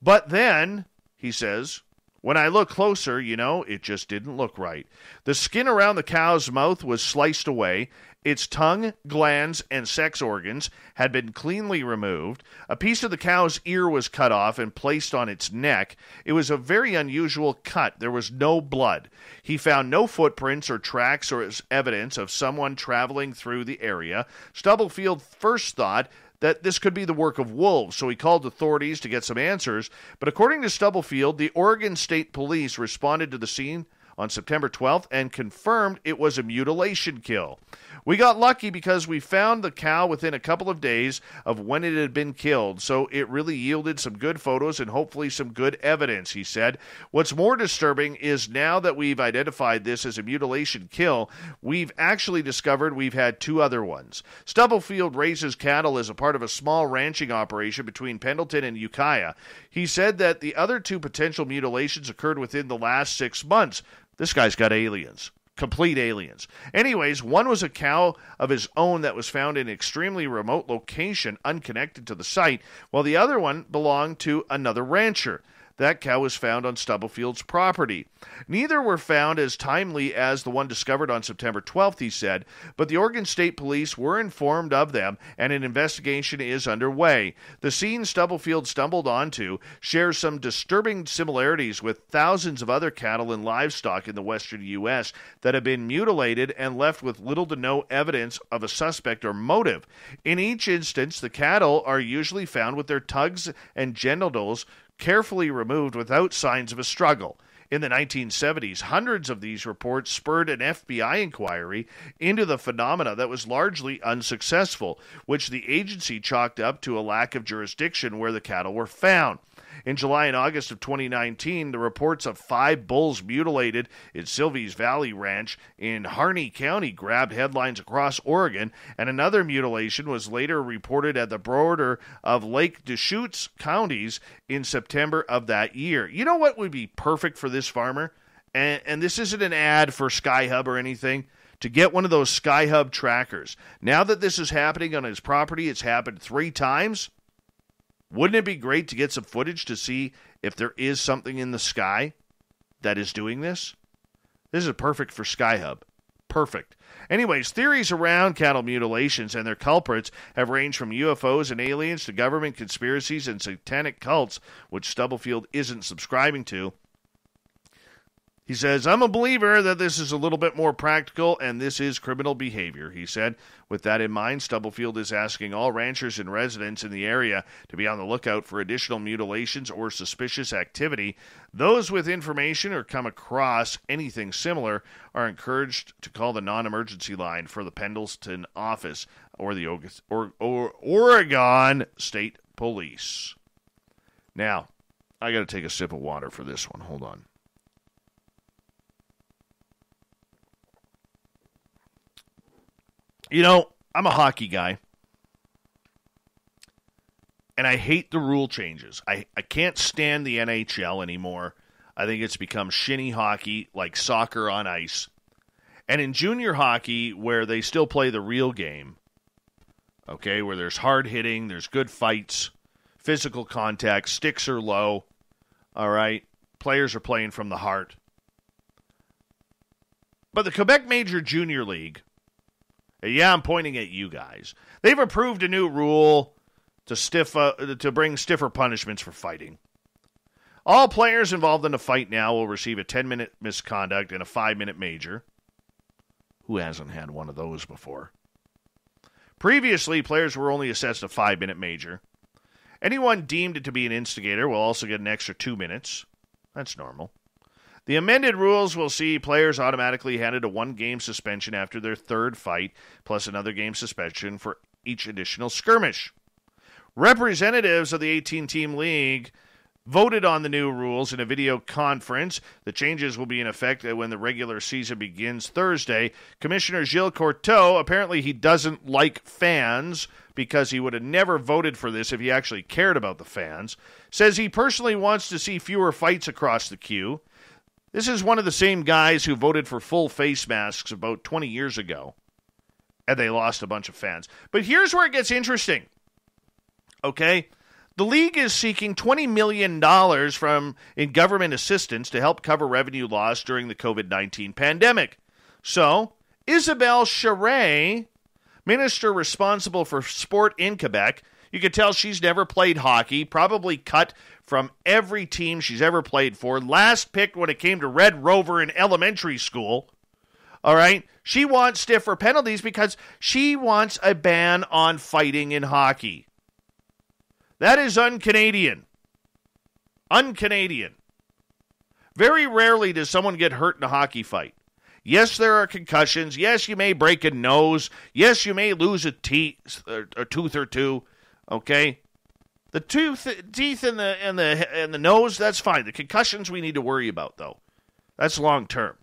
Speaker 1: But then, he says, When I looked closer, it just didn't look right. The skin around the cow's mouth was sliced away. Its tongue, glands, and sex organs had been cleanly removed. A piece of the cow's ear was cut off and placed on its neck. It was a very unusual cut. There was no blood. He found no footprints or tracks or evidence of someone traveling through the area. Stubblefield first thought that this could be the work of wolves, so he called authorities to get some answers. But according to Stubblefield, the Oregon State Police responded to the scene on September 12th and confirmed it was a mutilation kill. We got lucky because we found the cow within a couple of days of when it had been killed, so it really yielded some good photos and hopefully some good evidence, he said. What's more disturbing is now that we've identified this as a mutilation kill, we've actually discovered we've had 2 other ones. Stubblefield raises cattle as a part of a small ranching operation between Pendleton and Ukiah. He said that the other 2 potential mutilations occurred within the last 6 months. This guy's got aliens. Complete aliens. Anyways, one was a cow of his own that was found in an extremely remote location unconnected to the site, while the other one belonged to another rancher. That cow was found on Stubblefield's property. Neither were found as timely as the one discovered on September 12th, he said, but the Oregon State Police were informed of them and an investigation is underway. The scene Stubblefield stumbled onto shares some disturbing similarities with thousands of other cattle and livestock in the western U.S. that have been mutilated and left with little to no evidence of a suspect or motive. In each instance, the cattle are usually found with their tugs and genitals carefully removed without signs of a struggle. In the 1970s, hundreds of these reports spurred an FBI inquiry into the phenomena that was largely unsuccessful, which the agency chalked up to a lack of jurisdiction where the cattle were found. In July and August of 2019, the reports of 5 bulls mutilated in Sylvie's Valley Ranch in Harney County grabbed headlines across Oregon, and another mutilation was later reported at the border of Lake Deschutes counties in September of that year. You know what would be perfect for this farmer? And this isn't an ad for Skyhub or anything. To get one of those Skyhub trackers. Now that this is happening on his property, it's happened 3 times. Wouldn't it be great to get some footage to see if there is something in the sky that is doing this? This is perfect for Skyhub. Perfect. Anyways, theories around cattle mutilations and their culprits have ranged from UFOs and aliens to government conspiracies and satanic cults, which Stubblefield isn't subscribing to. He says, I'm a believer that this is a little bit more practical and this is criminal behavior, he said. With that in mind, Stubblefield is asking all ranchers and residents in the area to be on the lookout for additional mutilations or suspicious activity. Those with information or come across anything similar are encouraged to call the non-emergency line for the Pendleton office or the Oregon State Police. Now, I got to take a sip of water for this one. Hold on. You know, I'm a hockey guy, and I hate the rule changes. I can't stand the NHL anymore. I think it's become shinny hockey, like soccer on ice. And in junior hockey, where they still play the real game, okay, where there's hard hitting, there's good fights, physical contact, sticks are low, all right, players are playing from the heart. But the Quebec Major Junior League, yeah, I'm pointing at you guys. They've approved a new rule to bring stiffer punishments for fighting. All players involved in a fight now will receive a 10-minute misconduct and a 5-minute major. Who hasn't had one of those before? Previously, players were only assessed a 5-minute major. Anyone deemed to be an instigator will also get an extra 2 minutes. That's normal. The amended rules will see players automatically handed a 1-game suspension after their 3rd fight, plus another game suspension for each additional skirmish. Representatives of the 18-team league voted on the new rules in a video conference. The changes will be in effect when the regular season begins Thursday. Commissioner Gilles Courteau, apparently he doesn't like fans because he would have never voted for this if he actually cared about the fans, says he personally wants to see fewer fights across the queue. This is one of the same guys who voted for full face masks about 20 years ago, and they lost a bunch of fans. But here's where it gets interesting, okay? The league is seeking $20 million in government assistance to help cover revenue loss during the COVID-19 pandemic. So, Isabelle Charret, minister responsible for sport in Quebec, you can tell she's never played hockey, probably cut from every team she's ever played for, last picked when it came to Red Rover in elementary school. All right? She wants stiffer penalties because she wants a ban on fighting in hockey. That is un-Canadian. Un-Canadian. Very rarely does someone get hurt in a hockey fight. Yes, there are concussions. Yes, you may break a nose. Yes, you may lose a tooth or two. Okay? The teeth and the nose, that's fine. The concussions we need to worry about, though. That's long term.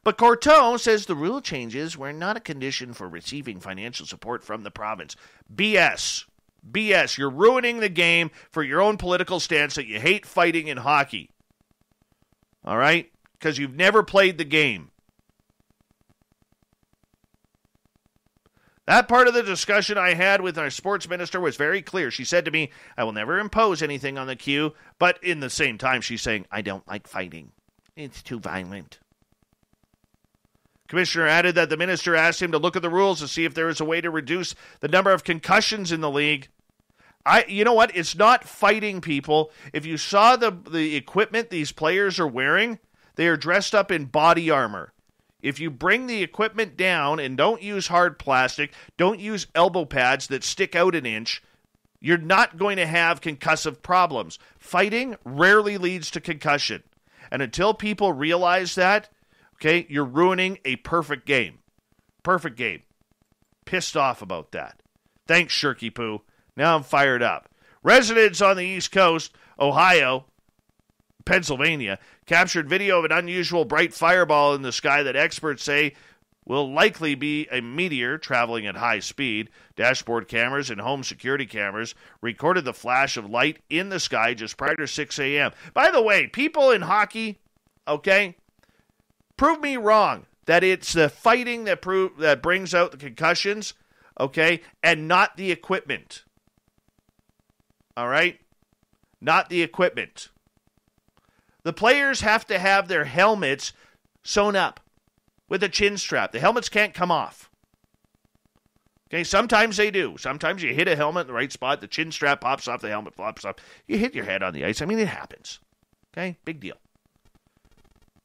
Speaker 1: But Courteau says the rule changes were not a condition for receiving financial support from the province. BS. BS. You're ruining the game for your own political stance that you hate fighting in hockey. All right? Because you've never played the game. That part of the discussion I had with our sports minister was very clear. She said to me, I will never impose anything on the queue, but in the same time she's saying, I don't like fighting. It's too violent. Commissioner added that the minister asked him to look at the rules to see if there is a way to reduce the number of concussions in the league. You know what? It's not fighting, people. If you saw the equipment these players are wearing, they are dressed up in body armor. If you bring the equipment down and don't use hard plastic, don't use elbow pads that stick out an inch, you're not going to have concussive problems. Fighting rarely leads to concussion. And until people realize that, okay, you're ruining a perfect game. Perfect game. Pissed off about that. Thanks, Shirky Poo. Now I'm fired up. Residents on the East Coast, Ohio, Pennsylvania, captured video of an unusual bright fireball in the sky that experts say will likely be a meteor traveling at high speed. Dashboard cameras and home security cameras recorded the flash of light in the sky just prior to 6 a.m. By the way, people in hockey, okay, prove me wrong that it's the fighting that brings out the concussions, okay, and not the equipment. All right? Not the equipment. The players have to have their helmets sewn up with a chin strap. The helmets can't come off. Okay, sometimes they do. Sometimes you hit a helmet in the right spot, the chin strap pops off, the helmet flops off. You hit your head on the ice. I mean, it happens. Okay, big deal.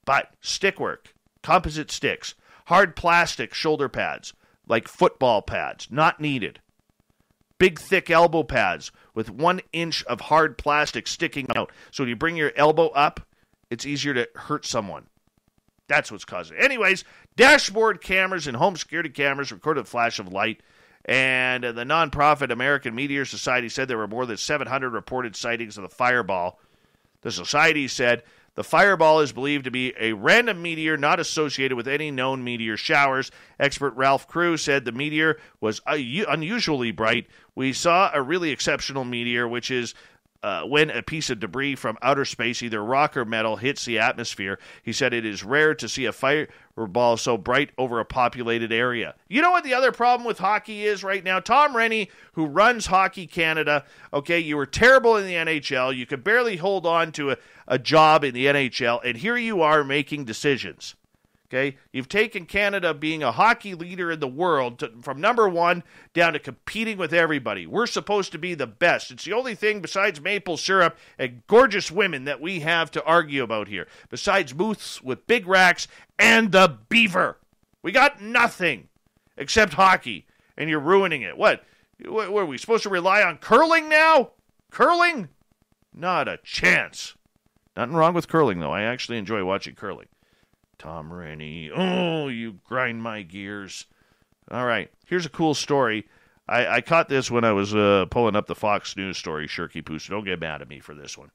Speaker 1: But stick work, composite sticks, hard plastic shoulder pads, like football pads, not needed. Big, thick elbow pads with 1 inch of hard plastic sticking out. So when you bring your elbow up, it's easier to hurt someone. That's what's causing it. Anyways, dashboard cameras and home security cameras recorded a flash of light. And the nonprofit American Meteor Society said there were more than 700 reported sightings of the fireball. The society said the fireball is believed to be a random meteor not associated with any known meteor showers. Expert Ralph Crew said the meteor was unusually bright. We saw a really exceptional meteor, which is when a piece of debris from outer space, either rock or metal, hits the atmosphere. He said it is rare to see a fireball so bright over a populated area. You know what the other problem with hockey is right now? Tom Rennie, who runs Hockey Canada, okay, you were terrible in the NHL. You could barely hold on to a job in the NHL, and here you are making decisions. Okay, you've taken Canada being a hockey leader in the world from number one down to competing with everybody. We're supposed to be the best. It's the only thing besides maple syrup and gorgeous women that we have to argue about here. Besides booths with big racks and the beaver. We got nothing except hockey, and you're ruining it. What are we supposed to rely on curling now? Curling? Not a chance. Nothing wrong with curling, though. I actually enjoy watching curling. Tom Rennie. Oh, you grind my gears. All right. Here's a cool story. I caught this when I was pulling up the Fox News story, Shirky Poo, so don't get mad at me for this one.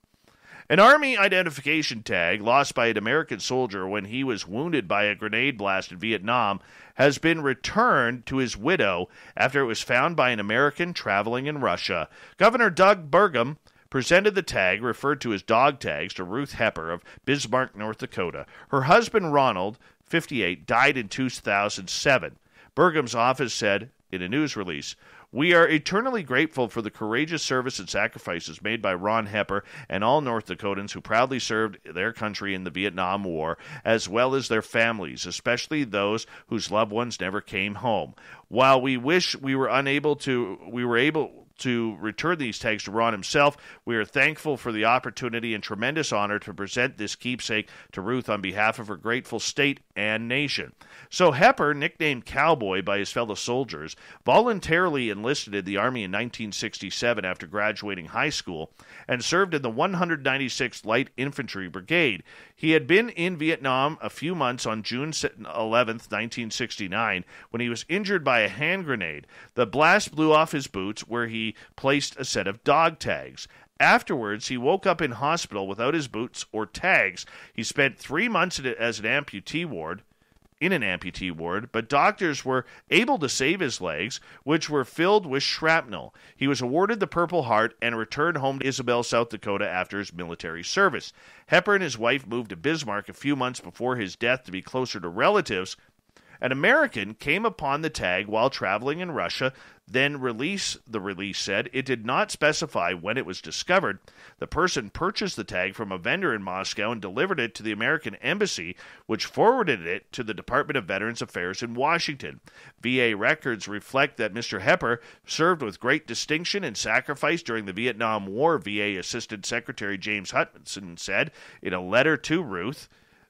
Speaker 1: An Army identification tag lost by an American soldier when he was wounded by a grenade blast in Vietnam has been returned to his widow after it was found by an American traveling in Russia. Governor Doug Burgum presented the tag, referred to as dog tags, to Ruth Hepper of Bismarck, North Dakota. Her husband, Ronald, 58, died in 2007. Burgum's office said in a news release, We are eternally grateful for the courageous service and sacrifices made by Ron Hepper and all North Dakotans who proudly served their country in the Vietnam War, as well as their families, especially those whose loved ones never came home. While we wish we were able to return these tags to Ron himself, we are thankful for the opportunity and tremendous honor to present this keepsake to Ruth on behalf of her grateful state and nation. So Hepper, nicknamed Cowboy by his fellow soldiers, voluntarily enlisted in the Army in 1967 after graduating high school and served in the 196th Light Infantry Brigade. He had been in Vietnam a few months on June 11th, 1969, when he was injured by a hand grenade. The blast blew off his boots, where he placed a set of dog tags. Afterwards, he woke up in hospital without his boots or tags. He spent 3 months in an amputee ward, but doctors were able to save his legs, which were filled with shrapnel. He was awarded the Purple Heart and returned home to Isabel, South Dakota after his military service. Hepper and his wife moved to Bismarck a few months before his death to be closer to relatives. An American came upon the tag while traveling in Russia, then the release said it did not specify when it was discovered. The person purchased the tag from a vendor in Moscow and delivered it to the American embassy, which forwarded it to the Department of Veterans Affairs in Washington. VA records reflect that Mr. Hepper served with great distinction and sacrifice during the Vietnam War, VA Assistant Secretary James Hutchinson said in a letter to Ruth.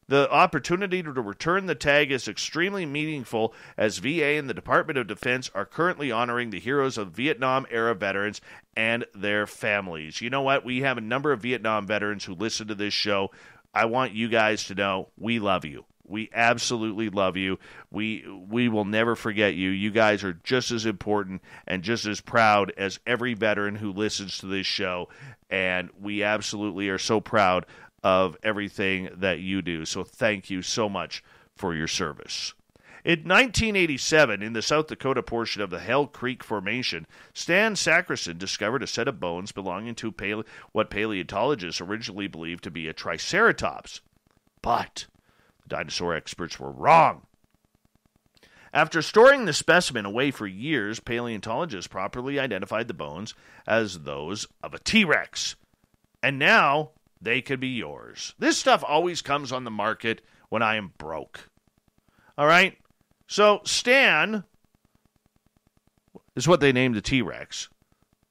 Speaker 1: The opportunity to return the tag is extremely meaningful, as VA and the Department of Defense are currently honoring the heroes of Vietnam-era veterans and their families. You know what? We have a number of Vietnam veterans who listen to this show. I want you guys to know we love you. We absolutely love you. We will never forget you. You guys are just as important and just as proud as every veteran who listens to this show, and we absolutely are so proud of everything that you do. So thank you so much for your service. In 1987, in the South Dakota portion of the Hell Creek Formation, Stan Sackerson discovered a set of bones belonging to what paleontologists originally believed to be a Triceratops. But the dinosaur experts were wrong. After storing the specimen away for years, paleontologists properly identified the bones as those of a T-Rex. And now they could be yours. This stuff always comes on the market when I am broke. All right? So Stan is what they named the T-Rex.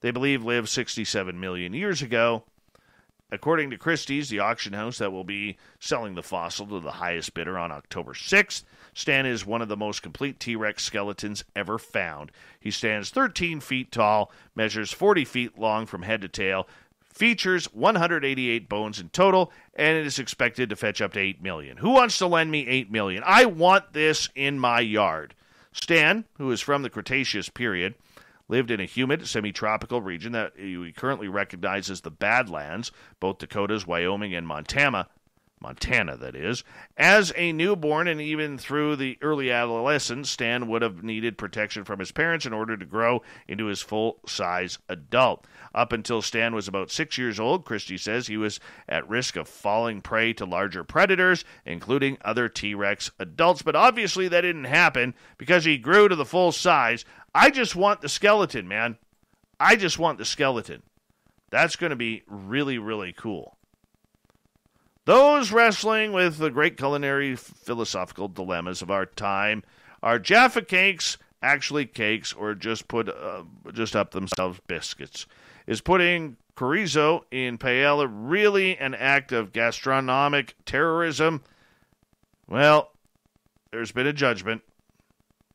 Speaker 1: They believe lived 67 million years ago. According to Christie's, the auction house that will be selling the fossil to the highest bidder on October 6th, Stan is one of the most complete T-Rex skeletons ever found. He stands 13 feet tall, measures 40 feet long from head to tail, features 188 bones in total, and it is expected to fetch up to $8 million. Who wants to lend me $8 million? I want this in my yard. Stan, who is from the Cretaceous period, lived in a humid, semi-tropical region that we currently recognize as the Badlands, both Dakotas, Wyoming, and Montana, that is. As a newborn and even through the early adolescence, Stan would have needed protection from his parents in order to grow into his full-size adult. Up until Stan was about 6 years old, Christie says he was at risk of falling prey to larger predators, including other T-Rex adults. But obviously that didn't happen because he grew to the full size. I just want the skeleton, man. I just want the skeleton. That's going to be really, really cool. Those wrestling with the great culinary philosophical dilemmas of our time, are Jaffa cakes actually cakes or just up themselves biscuits? Is putting chorizo in paella really an act of gastronomic terrorism? Well, there's been a judgment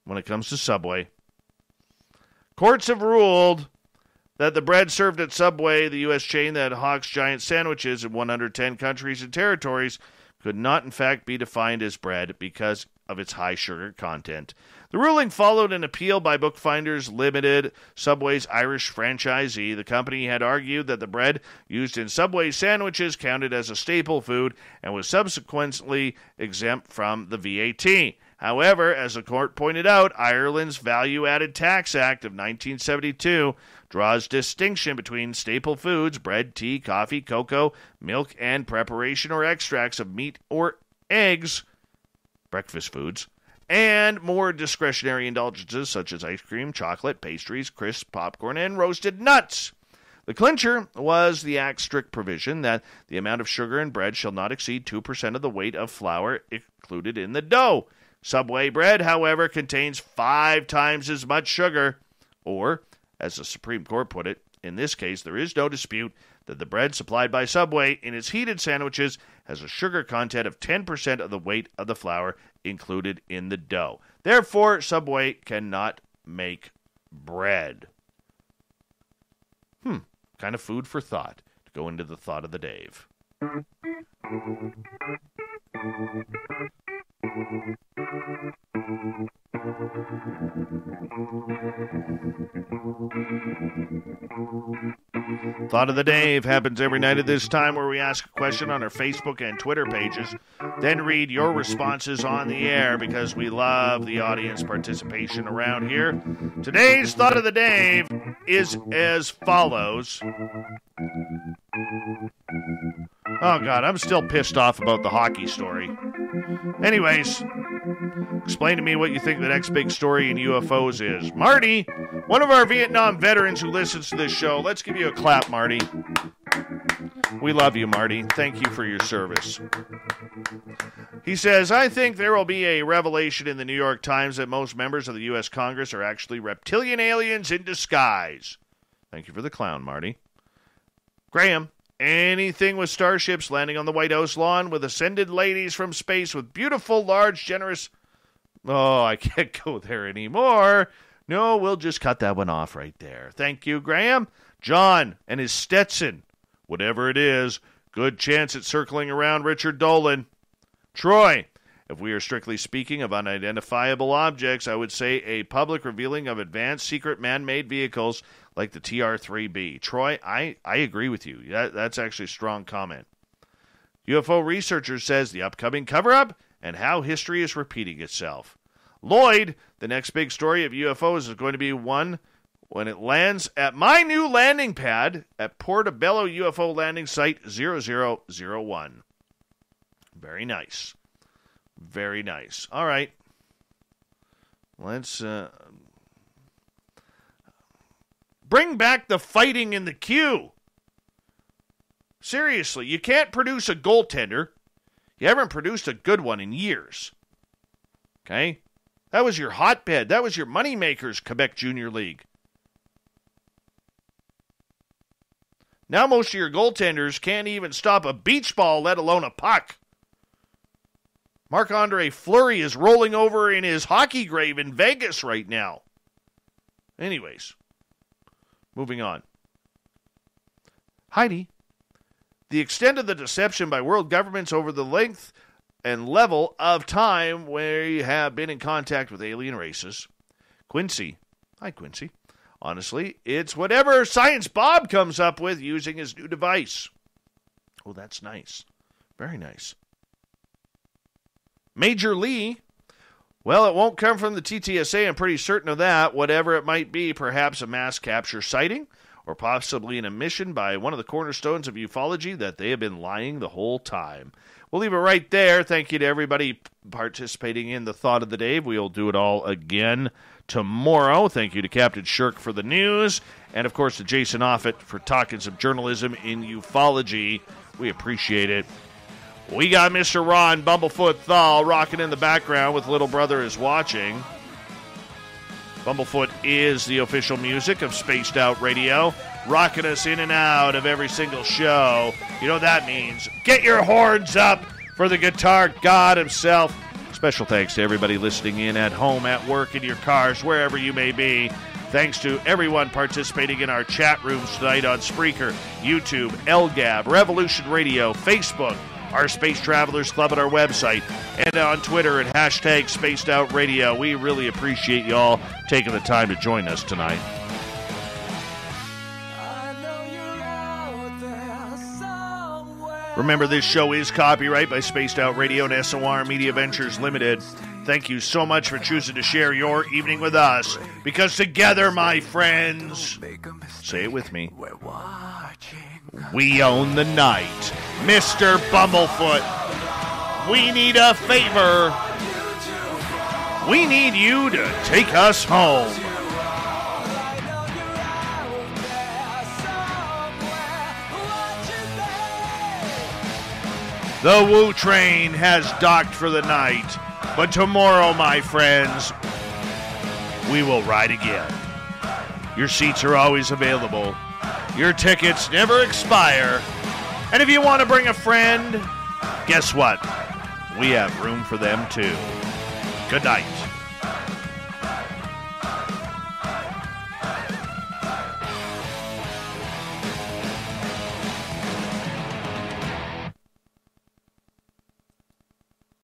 Speaker 1: when it comes to Subway. Courts have ruled that the bread served at Subway, the U.S. chain that hawks giant sandwiches in 110 countries and territories, could not in fact be defined as bread because of its high sugar content. The ruling followed an appeal by Bookfinders Limited, Subway's Irish franchisee. The company had argued that the bread used in Subway sandwiches counted as a staple food and was subsequently exempt from the VAT. However, as the court pointed out, Ireland's Value-Added Tax Act of 1972 draws distinction between staple foods, bread, tea, coffee, cocoa, milk, and preparation or extracts of meat or eggs, breakfast foods, and more discretionary indulgences such as ice cream, chocolate, pastries, crisps, popcorn, and roasted nuts. The clincher was the Act's strict provision that the amount of sugar in bread shall not exceed 2% of the weight of flour included in the dough. Subway bread, however, contains 5 times as much sugar. Or, as the Supreme Court put it, in this case, there is no dispute that the bread supplied by Subway in its heated sandwiches has a sugar content of 10% of the weight of the flour included in the dough. Therefore, Subway cannot make bread. Kind of food for thought to go into the thought of the Dave. Thought of the Dave happens every night at this time, where we ask a question on our Facebook and Twitter pages, then read your responses on the air because we love the audience participation around here. Today's Thought of the Dave is as follows. Oh, God, I'm still pissed off about the hockey story. Anyways, explain to me what you think the next big story in UFOs is. Marty, one of our Vietnam veterans who listens to this show, let's give you a clap, Marty. We love you, Marty. Thank you for your service. He says, I think there will be a revelation in the New York Times that most members of the U.S. Congress are actually reptilian aliens in disguise. Thank you for the clown, Marty. Graham, anything with starships landing on the White House lawn with ascended ladies from space with beautiful, large, generous... Oh, I can't go there anymore. No, we'll just cut that one off right there. Thank you, Graham. John and his Stetson. Whatever it is, good chance it's circling around Richard Dolan. Troy, if we are strictly speaking of unidentifiable objects, I would say a public revealing of advanced secret man-made vehicles like the TR-3B. Troy, I agree with you. That's actually a strong comment. UFO researcher says the upcoming cover-up and how history is repeating itself. Lloyd, the next big story of UFOs is going to be one when it lands at my new landing pad at Portobello UFO landing site 0001. Very nice. Very nice. All right. Let's bring back the fighting in the queue. Seriously, you can't produce a goaltender. You haven't produced a good one in years. Okay? That was your hotbed. That was your moneymakers, Quebec Junior League. Now most of your goaltenders can't even stop a beach ball, let alone a puck. Marc-Andre Fleury is rolling over in his hockey grave in Vegas right now. Anyways, moving on. Heidi, the extent of the deception by world governments over the length and level of time where you have been in contact with alien races. Quincy. Hi, Quincy. Honestly, it's whatever Science Bob comes up with using his new device. Oh, that's nice. Very nice. Major Lee. Well, it won't come from the TTSA, I'm pretty certain of that. Whatever it might be, perhaps a mass capture sighting, or possibly an admission by one of the cornerstones of ufology that they have been lying the whole time. We'll leave it right there. Thank you to everybody participating in the Thought of the Day. We'll do it all again tomorrow. Thank you to Captain Shirk for the news, and of course to Jason Offutt for talking some journalism in ufology. We appreciate it. We got Mr. Ron Bumblefoot Thal rocking in the background with Little Brother is Watching. Bumblefoot is the official music of Spaced Out Radio, rocking us in and out of every single show. You know what that means. Get your horns up for the guitar god himself. Special thanks to everybody listening in at home, at work, in your cars, wherever you may be. Thanks to everyone participating in our chat rooms tonight on Spreaker, YouTube, LGAB, Revolution Radio, Facebook, our Space Travelers Club at our website, and on Twitter at hashtag Spaced Out Radio. We really appreciate you all taking the time to join us tonight. Remember, this show is copyright by Spaced Out Radio and SOR Media Ventures Limited. Thank you so much for choosing to share your evening with us, because together, my friends, say it with me, we own the night. Mr. Bumblefoot, we need a favor. We need you to take us home. The Woo train has docked for the night, but tomorrow, my friends, we will ride again. Your seats are always available. Your tickets never expire. And if you want to bring a friend, guess what? We have room for them too. Good night.